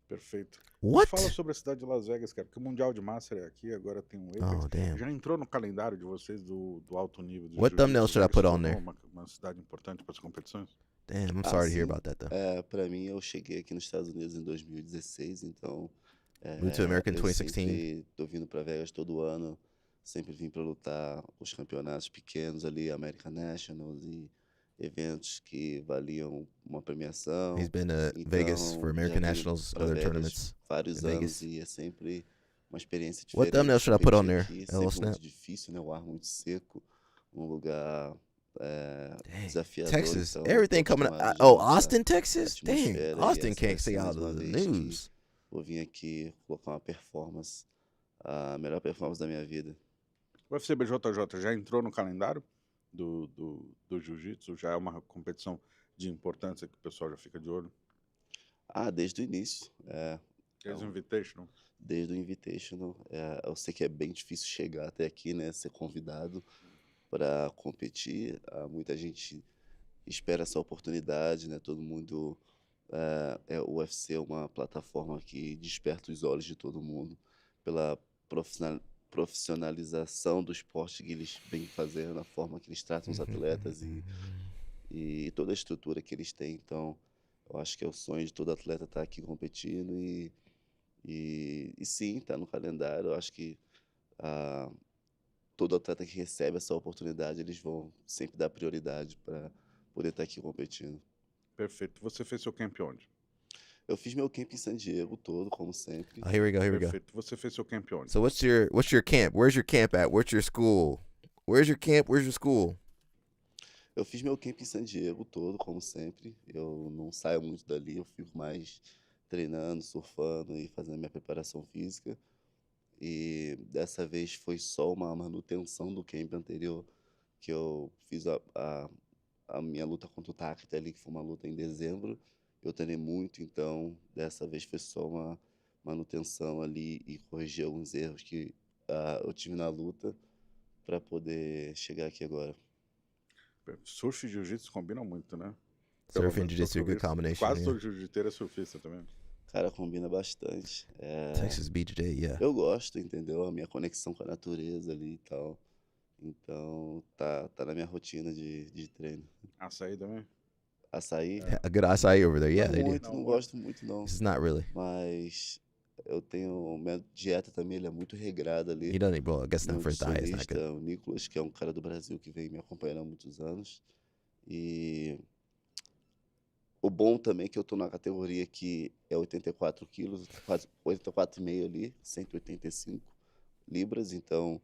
Speaker 18: Perfeito.
Speaker 1: What?
Speaker 18: Fala sobre a cidade de Las Vegas, cara, porque o Mundial de Master é aqui, agora tem um Apex.
Speaker 1: Oh, damn.
Speaker 18: Já entrou no calendário de vocês do alto nível? Do
Speaker 1: What thumbnail
Speaker 18: jiu-jitsu?
Speaker 1: should I
Speaker 18: Já se
Speaker 1: put on
Speaker 18: tornou
Speaker 1: there?
Speaker 18: uma cidade importante para as competições?
Speaker 1: Damn, I'm sorry to hear
Speaker 12: Sim.
Speaker 1: about that though.
Speaker 12: Para mim, eu cheguei aqui nos Estados Unidos em 2016, então
Speaker 1: Moved to America in
Speaker 12: eu
Speaker 1: 2016.
Speaker 12: sempre tô vindo para Vegas todo ano, sempre vim para lutar os campeonatos pequenos ali, American Nationals e eventos que valiam uma premiação.
Speaker 1: He's been to
Speaker 12: Então,
Speaker 1: Vegas for
Speaker 12: já
Speaker 1: American
Speaker 12: vim
Speaker 1: Nationals,
Speaker 12: pra
Speaker 1: other
Speaker 12: Vegas
Speaker 1: tournaments
Speaker 12: vários
Speaker 1: in
Speaker 12: anos
Speaker 1: Vegas.
Speaker 12: e é sempre uma experiência diferente.
Speaker 1: What thumbnail should I put on there?
Speaker 12: Competir aqui,
Speaker 1: A little
Speaker 12: sempre muito
Speaker 1: snap?
Speaker 12: difícil, né? O ar muito seco, um lugar desafiador.
Speaker 1: Texas,
Speaker 12: então,
Speaker 1: everything
Speaker 12: tô
Speaker 1: coming.
Speaker 12: acostumado já
Speaker 1: Oh,
Speaker 12: com
Speaker 1: Austin,
Speaker 12: essa
Speaker 1: Texas. Dang,
Speaker 12: atmosfera e
Speaker 1: Austin
Speaker 12: essa
Speaker 1: can't
Speaker 12: vai
Speaker 1: stay
Speaker 12: ser
Speaker 1: out
Speaker 12: mais
Speaker 1: of
Speaker 12: uma
Speaker 1: the
Speaker 12: vez que
Speaker 1: news.
Speaker 12: vou vir aqui colocar uma performance, a melhor performance da minha vida.
Speaker 18: O UFC BJJ já entrou no calendário do jiu-jitsu? Já é uma competição de importância que o pessoal já fica de olho?
Speaker 12: Desde o início.
Speaker 18: Desde o Invitational?
Speaker 12: Desde o Invitational. Eu sei que é bem difícil chegar até aqui, né? Ser convidado para competir. Muita gente espera essa oportunidade, né? Todo mundo... o UFC é uma plataforma que desperta os olhos de todo mundo pela profissionalização do esporte que eles vêm fazendo, a forma que eles tratam os atletas e toda a estrutura que eles têm. Então, é Eu acho que é o sonho de todo atleta estar aqui competindo e sim, está no calendário. Eu acho que todo atleta que recebe essa oportunidade, eles vão sempre dar prioridade para poder estar aqui competindo.
Speaker 18: Perfeito. Você fez seu camp onde?
Speaker 12: Eu fiz meu camp em San Diego todo, como sempre.
Speaker 13: Oh, here we go.
Speaker 18: Perfeito. Você fez seu camp onde?
Speaker 13: So what's your camp? Where's your camp at? What's your school? Where's your camp? Where's your school?
Speaker 12: Eu fiz meu camp em San Diego todo, como sempre. Eu não saio muito dali, eu fico mais treinando, surfando e fazendo minha preparação física. E dessa vez foi só uma manutenção do camp anterior, que eu fiz a minha luta contra o Takit ali, que foi uma luta em dezembro. Eu treinei muito, então dessa vez foi só uma manutenção ali e corrigir alguns erros que eu tive na luta para poder chegar aqui agora.
Speaker 18: Surf e jiu-jitsu combinam muito, né?
Speaker 13: Surf and jiu-jitsu are a good combination.
Speaker 18: Quase todo jiu-jiteiro é surfista também.
Speaker 12: Cara, combina bastante.
Speaker 13: Texas BJJ, yeah.
Speaker 12: Eu gosto, entendeu? A minha conexão com a natureza ali e tal. Então, tá na minha rotina de treino.
Speaker 18: Açaí também?
Speaker 12: Açaí?
Speaker 13: A good acai over there, yeah, they do.
Speaker 12: Não gosto muito, não.
Speaker 13: It's not really.
Speaker 12: Mas eu tenho... Minha dieta também, ele é muito regrada ali.
Speaker 13: He doesn't, well, I guess not
Speaker 12: Meu
Speaker 13: for his diet, it's not
Speaker 12: nutricionista,
Speaker 13: good.
Speaker 12: o Nicolas, que é um cara do Brasil que vem me acompanhando há muitos anos. E o bom também é que eu tô na categoria que é 84 quilos, quase 84,5 ali, 185 libras, então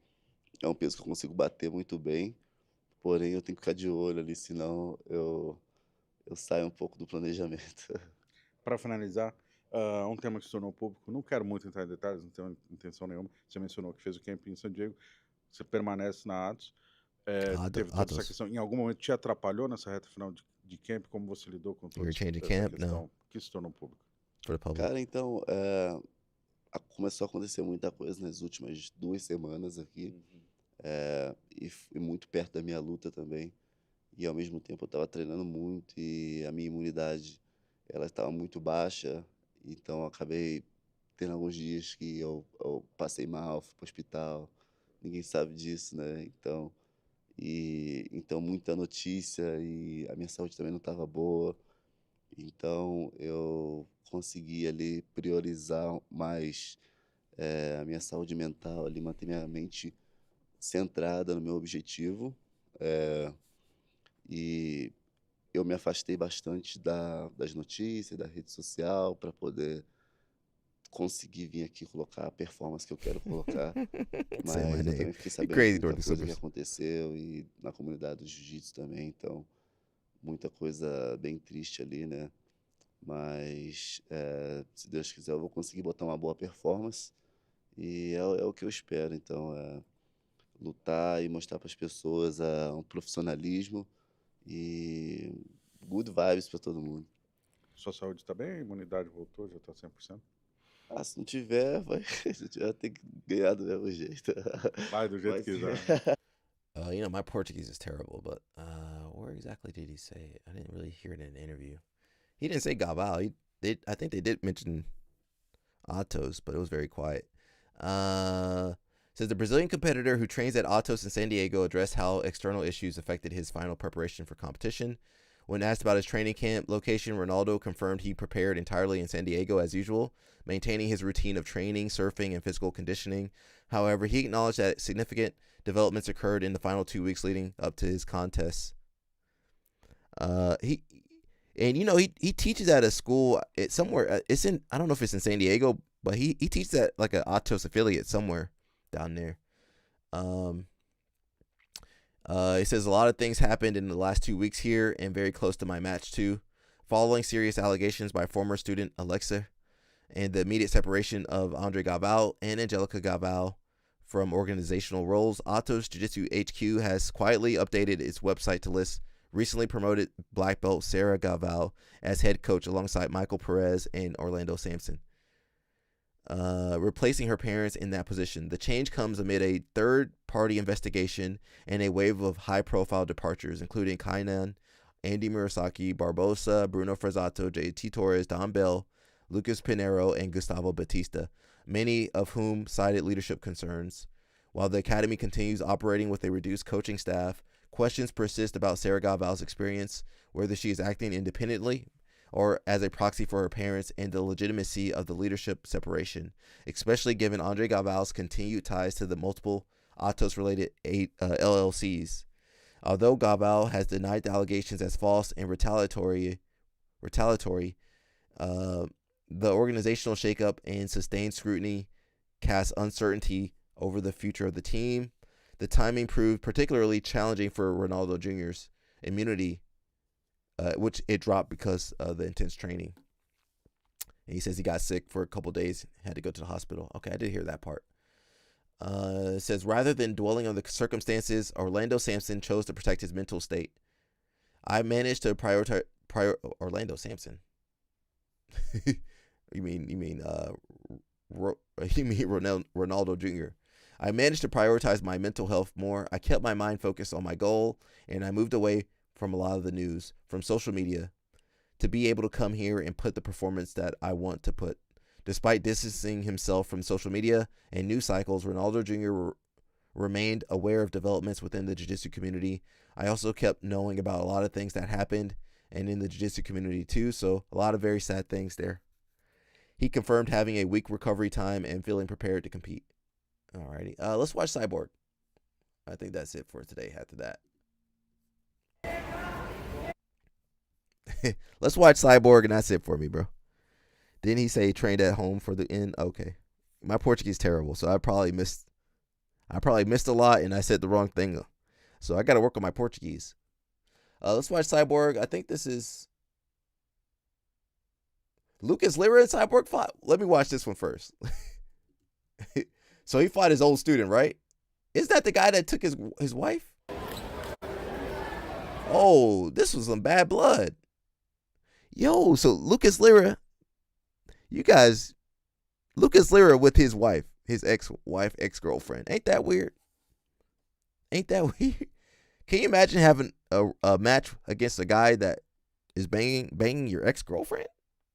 Speaker 12: é um peso que eu consigo bater muito bem, porém eu tenho que ficar de olho ali, senão eu saio um pouco do planejamento.
Speaker 18: Para finalizar, um tema que se tornou público, não quero muito entrar em detalhes, não tenho intenção nenhuma. Você mencionou que fez o camp em San Diego, você permanece na Atos. Teve toda essa questão, em algum momento te atrapalhou nessa reta final de camp? Como você lidou com toda essa questão que se tornou público?
Speaker 12: Cara, então, começou a acontecer muita coisa nas últimas 2 semanas aqui, e fui muito perto da minha luta também, e ao mesmo tempo eu estava treinando muito e a minha imunidade ela estava muito baixa, então eu acabei tendo alguns dias que eu passei mal, fui para o hospital, ninguém sabe disso, né? Então muita notícia e a minha saúde também não estava boa. Então eu consegui ali priorizar mais a minha saúde mental, ali manter minha mente centrada no meu objetivo. E eu me afastei bastante das notícias, da rede social, para poder conseguir vir aqui colocar a performance que eu quero colocar. Mas eu também fiquei sabendo de muita coisa que aconteceu e na comunidade do jiu-jitsu também, então muita coisa bem triste ali, né? Mas se Deus quiser eu vou conseguir botar uma boa performance e é o que eu espero, então lutar e mostrar para as pessoas um profissionalismo e good vibes para todo mundo.
Speaker 18: Sua saúde está bem? A imunidade voltou? Já está 100%?
Speaker 12: Se não tiver, tem que ganhar do mesmo jeito.
Speaker 18: Vai do jeito que quiser.
Speaker 13: You know, my Portuguese is terrible, but where exactly did he say it? I didn't really hear it in an interview. He didn't say Gabal. I think they did mention Atos, but it was very quiet. Says the Brazilian competitor who trains at Atos in San Diego addressed how external issues affected his final preparation for competition. When asked about his training camp location, Ronaldo confirmed he prepared entirely in San Diego as usual, maintaining his routine of training, surfing, and physical conditioning. However, he acknowledged that significant developments occurred in the final 2 weeks leading up to his contests. He teaches at a school somewhere. It's in, I don't know if it's in San Diego, but he teaches at like an Atos affiliate somewhere down there. He says a lot of things happened in the last 2 weeks here and very close to my match too. Following serious allegations by former student Alexa and the immediate separation of Andre Gabal and Angelica Gabal from organizational roles, Atos Jiu-Jitsu HQ has quietly updated its website to list recently promoted black belt Sarah Gabal as head coach alongside Michael Perez and Orlando Sampson, replacing her parents in that position. The change comes amid a third-party investigation and a wave of high-profile departures, including Kainan, Andy Murasaki, Barbosa, Bruno Frazato, JT Torres, Don Bell, Lucas Pinheiro, and Gustavo Batista, many of whom cited leadership concerns. While the academy continues operating with a reduced coaching staff, questions persist about Sarah Gaval's experience, whether she is acting independently, or as a proxy for her parents and the legitimacy of the leadership separation, especially given Andre Galval's continued ties to the multiple Atos-related LLCs. Although Galval has denied the allegations as false and retaliatory, the organizational shakeup and sustained scrutiny cast uncertainty over the future of the team. The timing proved particularly challenging for Ronaldo Jr.'s immunity, which it dropped because of the intense training. And he says he got sick for a couple days, had to go to the hospital. Okay, I did hear that part. It says, rather than dwelling on the circumstances, Orlando Sampson chose to protect his mental state. I managed to prioritize Orlando Sampson. You mean Ronaldo Jr. I managed to prioritize my mental health more. I kept my mind focused on my goal, and I moved away from a lot of the news, from social media, to be able to come here and put the performance that I want to put. Despite distancing himself from social media and news cycles, Ronaldo Jr. remained aware of developments within the jiu-jitsu community. I also kept knowing about a lot of things that happened and in the jiu-jitsu community too, so a lot of very sad things there. He confirmed having a week recovery time and feeling prepared to compete. Alrighty, let's watch Cyborg. I think that's it for today after that. Let's watch Cyborg and that's it for me, bro. Didn't he say he trained at home for the end? Okay. My Portuguese is terrible, so I probably missed a lot and I said the wrong thing. So I got to work on my Portuguese. Let's watch Cyborg. I think this is Lucas Lira and Cyborg fought. Let me watch this one first. So he fought his old student, right? Is that the guy that took his wife? Oh, this was some bad blood. Yo, so Lucas Lira, Lucas Lira with his wife, his ex-wife, ex-girlfriend. Ain't that weird? Ain't that weird? Can you imagine having a match against a guy that is banging your ex-girlfriend,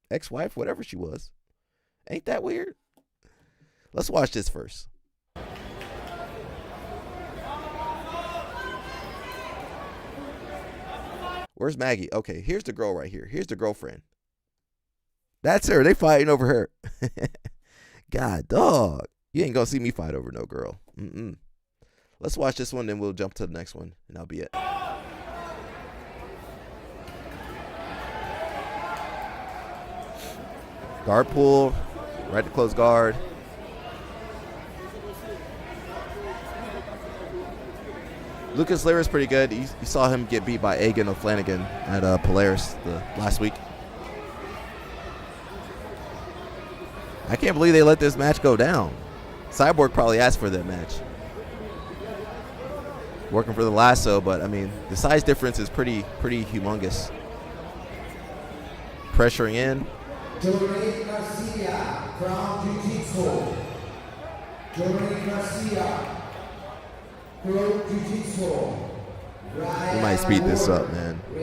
Speaker 13: ex-wife, whatever she was? Ain't that weird? Let's watch this first. Where's Maggie? Okay, here's the girl right here. Here's the girlfriend. That's her. They fighting over her. God, dog. You ain't gonna see me fight over no girl. Let's watch this one, then we'll jump to the next one, and that'll be it. Guard pull, right to close guard. Lucas Lira is pretty good. You saw him get beat by Egan O'Flanagan at Polaris last week. I can't believe they let this match go down. Cyborg probably asked for that match. Working for the lasso, but I mean, the size difference is pretty humongous. Pressuring in.
Speaker 21: Jorge Garcia from Jiu-Jitsu. Jorge Garcia from Jiu-Jitsu.
Speaker 13: We might speed this up, man. You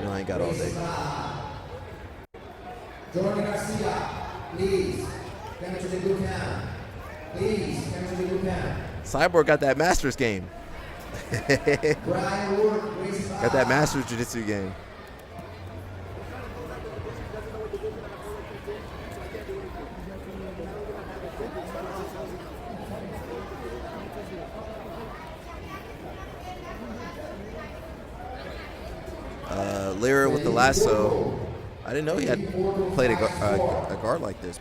Speaker 13: know I ain't got all day.
Speaker 21: Jorge Garcia, please come to the blue camp. Please come to the blue camp.
Speaker 13: Cyborg got that Masters game. Got that Masters Jiu-Jitsu game. Lira with the lasso. I didn't know he had played a guard like this.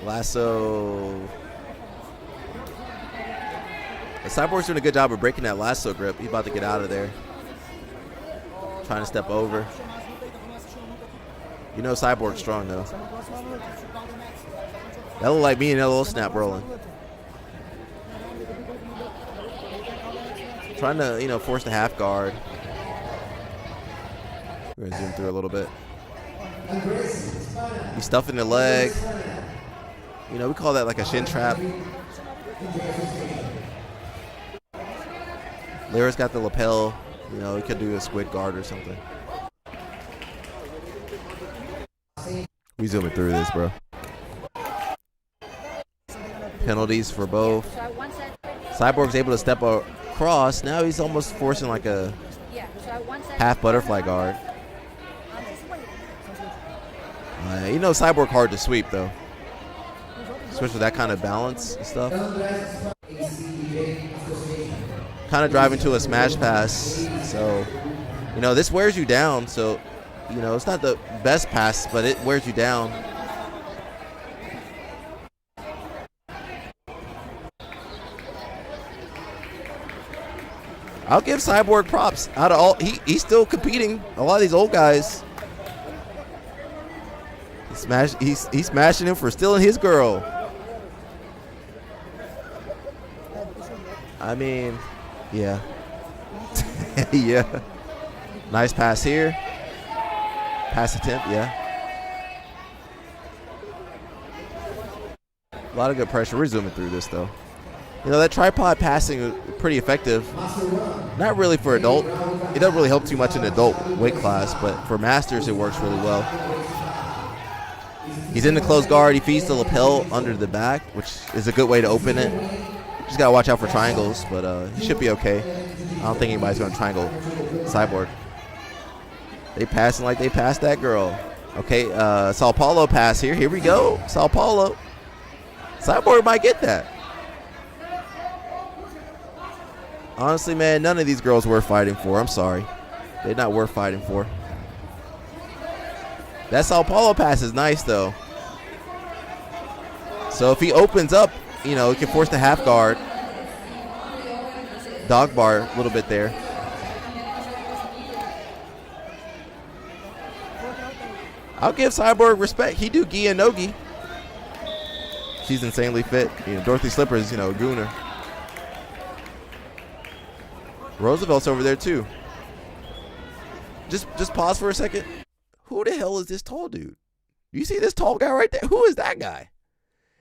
Speaker 13: Lasso. Cyborg's doing a good job of breaking that lasso grip. He's about to get out of there. Trying to step over. You know Cyborg's strong though. That look like me and that little snap rolling. Trying to, force the half guard. We're gonna zoom through a little bit. He's stuffing the leg. You know, we call that like a shin trap. Lyra's got the lapel. You know, he could do a squid guard or something. We zooming through this, bro. Penalties for both. Cyborg's able to step across. Now he's almost forcing like a half butterfly guard. You know, Cyborg hard to sweep though, especially with that kind of balance and stuff. Kind of driving to a smash pass, so you know this wears you down. So you know it's not the best pass, but it wears you down. I'll give Cyborg props. Out of all, he's still competing. A lot of these old guys, he's smashing him for stealing his girl. I mean, yeah, yeah. Nice pass here. Pass attempt, yeah. A lot of good pressure. We're zooming through this though. You know, that tripod passing is pretty effective. Not really for adult. It doesn't really help too much in adult weight class, but for masters it works really well. He's in the closed guard. He feeds the lapel under the back, which is a good way to open it. Just got to watch out for triangles, but he should be okay. I don't think anybody's going to triangle Cyborg. They passing like they passed that girl. Okay, Sao Paulo pass here. Here we go. Sao Paulo. Cyborg might get that. Honestly, man, none of these girls worth fighting for. I'm sorry. They're not worth fighting for. That Sao Paulo pass is nice, though. So if he opens up, you know, he can force the half guard. Dog bar a little bit there. I'll give Cyborg respect. He do gi and no gi. She's insanely fit. You know, Dorothy Slipper's, you know, a gooner. Roosevelt's over there too. Just pause for a second. Who the hell is this tall dude? You see this tall guy right there? Who is that guy?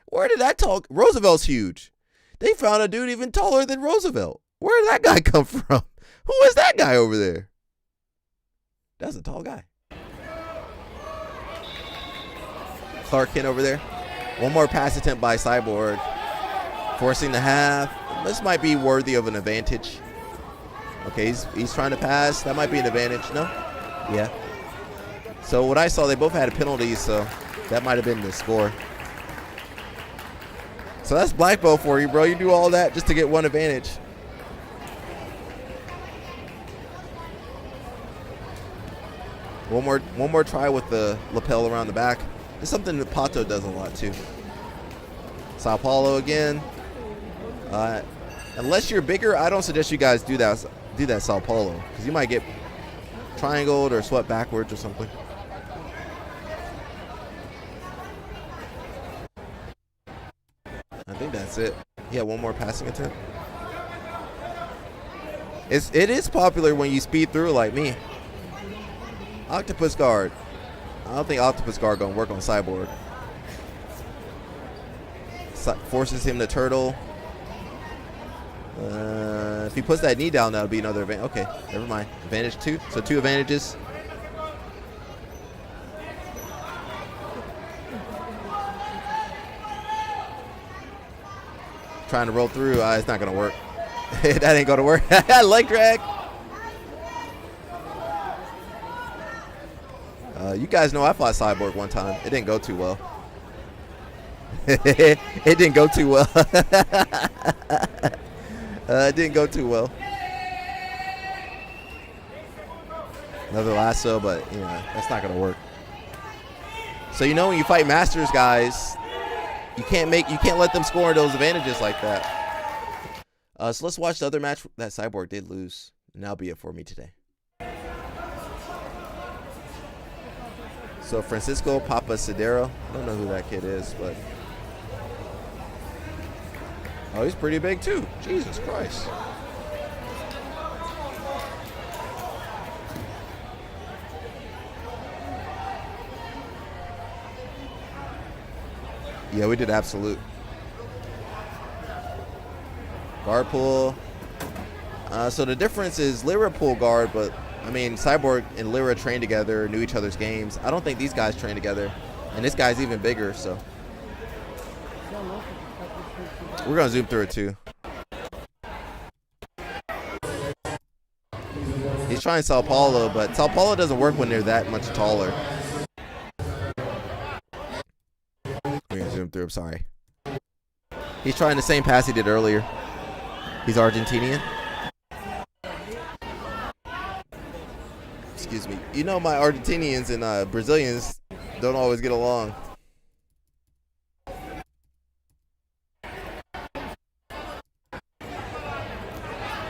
Speaker 13: Where did that tall... Roosevelt's huge. They found a dude even taller than Roosevelt. Where did that guy come from? Who is that guy over there? That's a tall guy. Clark Kent over there. One more pass attempt by Cyborg. Forcing the half. This might be worthy of an advantage. Okay, he's trying to pass. That might be an advantage. No? Yeah. So what I saw, they both had penalties, so that might have been the score. So that's black belt for you, bro. You do all that just to get one advantage. One more try with the lapel around the back. It's something that Pato does a lot too. Sao Paulo again. Unless you're bigger, I don't suggest you guys do that Sao Paulo, because you might get triangled or swept backwards or something. I think that's it. Yeah, one more passing attempt. It is popular when you speed through like me. Octopus guard. I don't think octopus guard gonna work on Cyborg. Forces him to turtle. If he puts that knee down, that'll be another advantage. Okay, never mind. Advantage 2. So 2 advantages. Trying to roll through. It's not gonna work. That ain't gonna work. Leg drag. You guys know I fought Cyborg one time. It didn't go too well. It didn't go too well. It didn't go too well. Another lasso, but you know that's not gonna work. So you know when you fight masters guys, you can't let them score those advantages like that. So let's watch the other match that Cyborg did lose, and that'll be it for me today. So Francisco Papa Cedero, I don't know who that kid is, but oh, he's pretty big too. Jesus Christ. Yeah, we did absolute. Guard pull. So the difference is Lyra pull guard, but I mean, Cyborg and Lyra trained together, knew each other's games. I don't think these guys trained together. And this guy's even bigger, so. We're going to zoom through it too. He's trying Sao Paulo, but Sao Paulo doesn't work when they're that much taller. We're going to zoom through, I'm sorry. He's trying the same pass he did earlier. He's Argentinian. Excuse me. You know, my Argentinians and Brazilians don't always get along.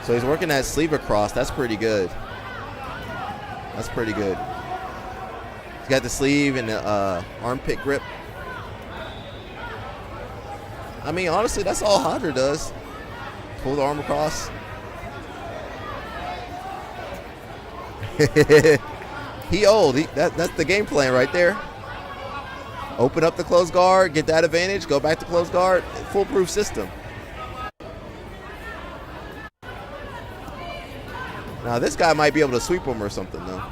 Speaker 13: So he's working that sleeve across. That's pretty good. That's pretty good. He's got the sleeve and the armpit grip. I mean, honestly, that's all Hadra does. Pull the arm across. He old. That's the game plan right there. Open up the close guard, get that advantage, go back to close guard. Foolproof system. Now this guy might be able to sweep him or something though.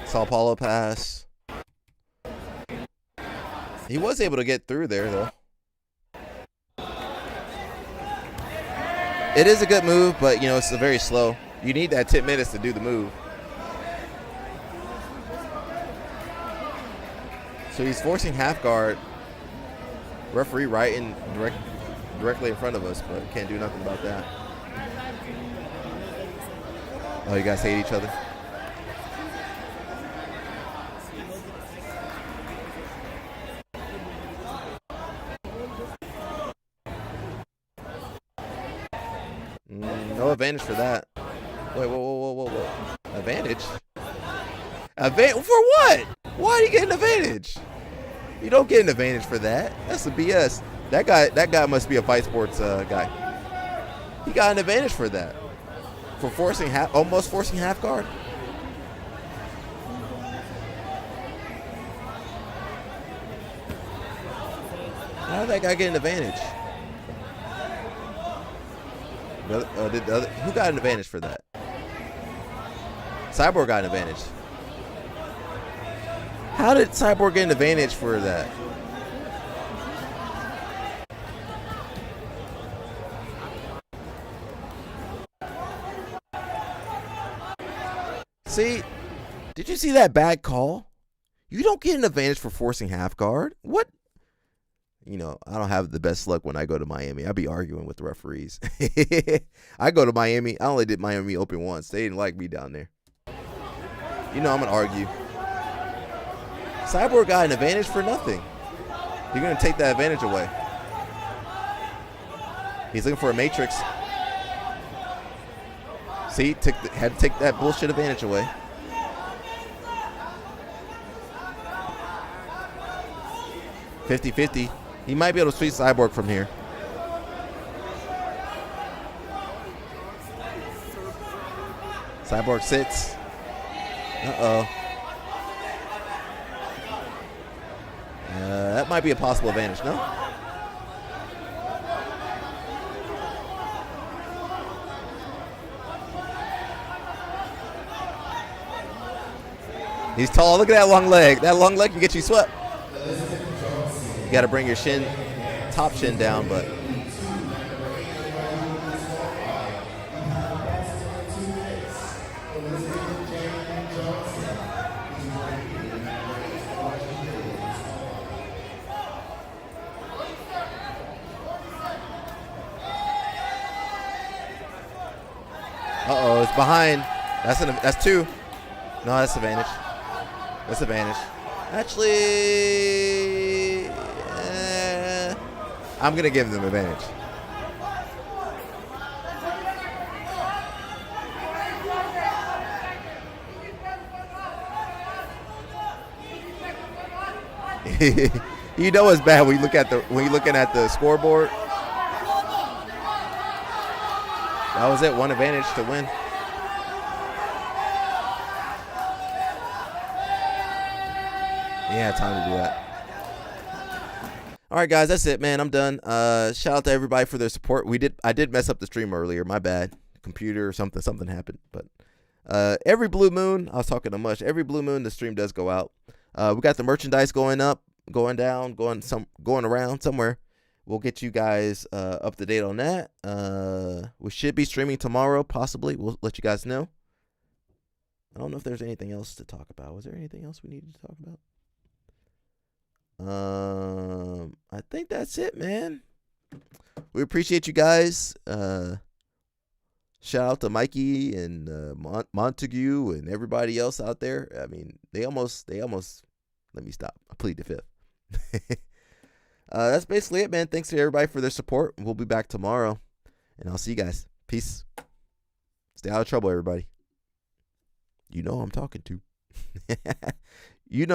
Speaker 13: Sao Paulo pass. He was able to get through there, though. It is a good move, but, you know, it's very slow. You need that 10 minutes to do the move. So he's forcing half guard. Referee right in directly in front of us, but can't do nothing about that. Oh, you guys hate each other? No advantage for that. Wait, whoa. Advantage? For what? Why do you get an advantage? You don't get an advantage for that. That's the BS. That guy must be a fight sports guy. He got an advantage for that. For almost forcing half guard. How did that guy get an advantage? Who got an advantage for that? Cyborg got an advantage. How did Cyborg get an advantage for that? See, did you see that bad call? You don't get an advantage for forcing half guard. What? You know, I don't have the best luck when I go to Miami. I be arguing with the referees. I go to Miami. I only did Miami Open once. They didn't like me down there. You know I'm going to argue. Cyborg got an advantage for nothing. You're going to take that advantage away. He's looking for a matrix. See, had to take that bullshit advantage away. $50-50. He might be able to sweep Cyborg from here. Cyborg sits. Uh-oh. That might be a possible advantage, no? He's tall. Look at that long leg. That long leg can get you swept. You got to bring your top shin down, but. Uh-oh, it's behind. That's two. No, that's advantage. That's advantage. Actually, I'm going to give them advantage. You know it's bad when you're looking at the scoreboard. That was it. One advantage to win. Yeah, time to do that. All right, guys, that's it, man. I'm done. Shout out to everybody for their support. I did mess up the stream earlier. My bad. Computer or something happened. But every blue moon, I was talking too much. Every blue moon, the stream does go out. We got the merchandise going up, going down, going around somewhere. We'll get you guys up to date on that. We should be streaming tomorrow, possibly. We'll let you guys know. I don't know if there's anything else to talk about. Was there anything else we needed to talk about? I think that's it, man. We appreciate you guys. Shout out to Mikey and Montague and everybody else out there. I mean, they almost let me stop. I plead the fifth. That's basically it, man. Thanks to everybody for their support. We'll be back tomorrow, and I'll see you guys. Peace. Stay out of trouble, everybody. You know who I'm talking to. You know.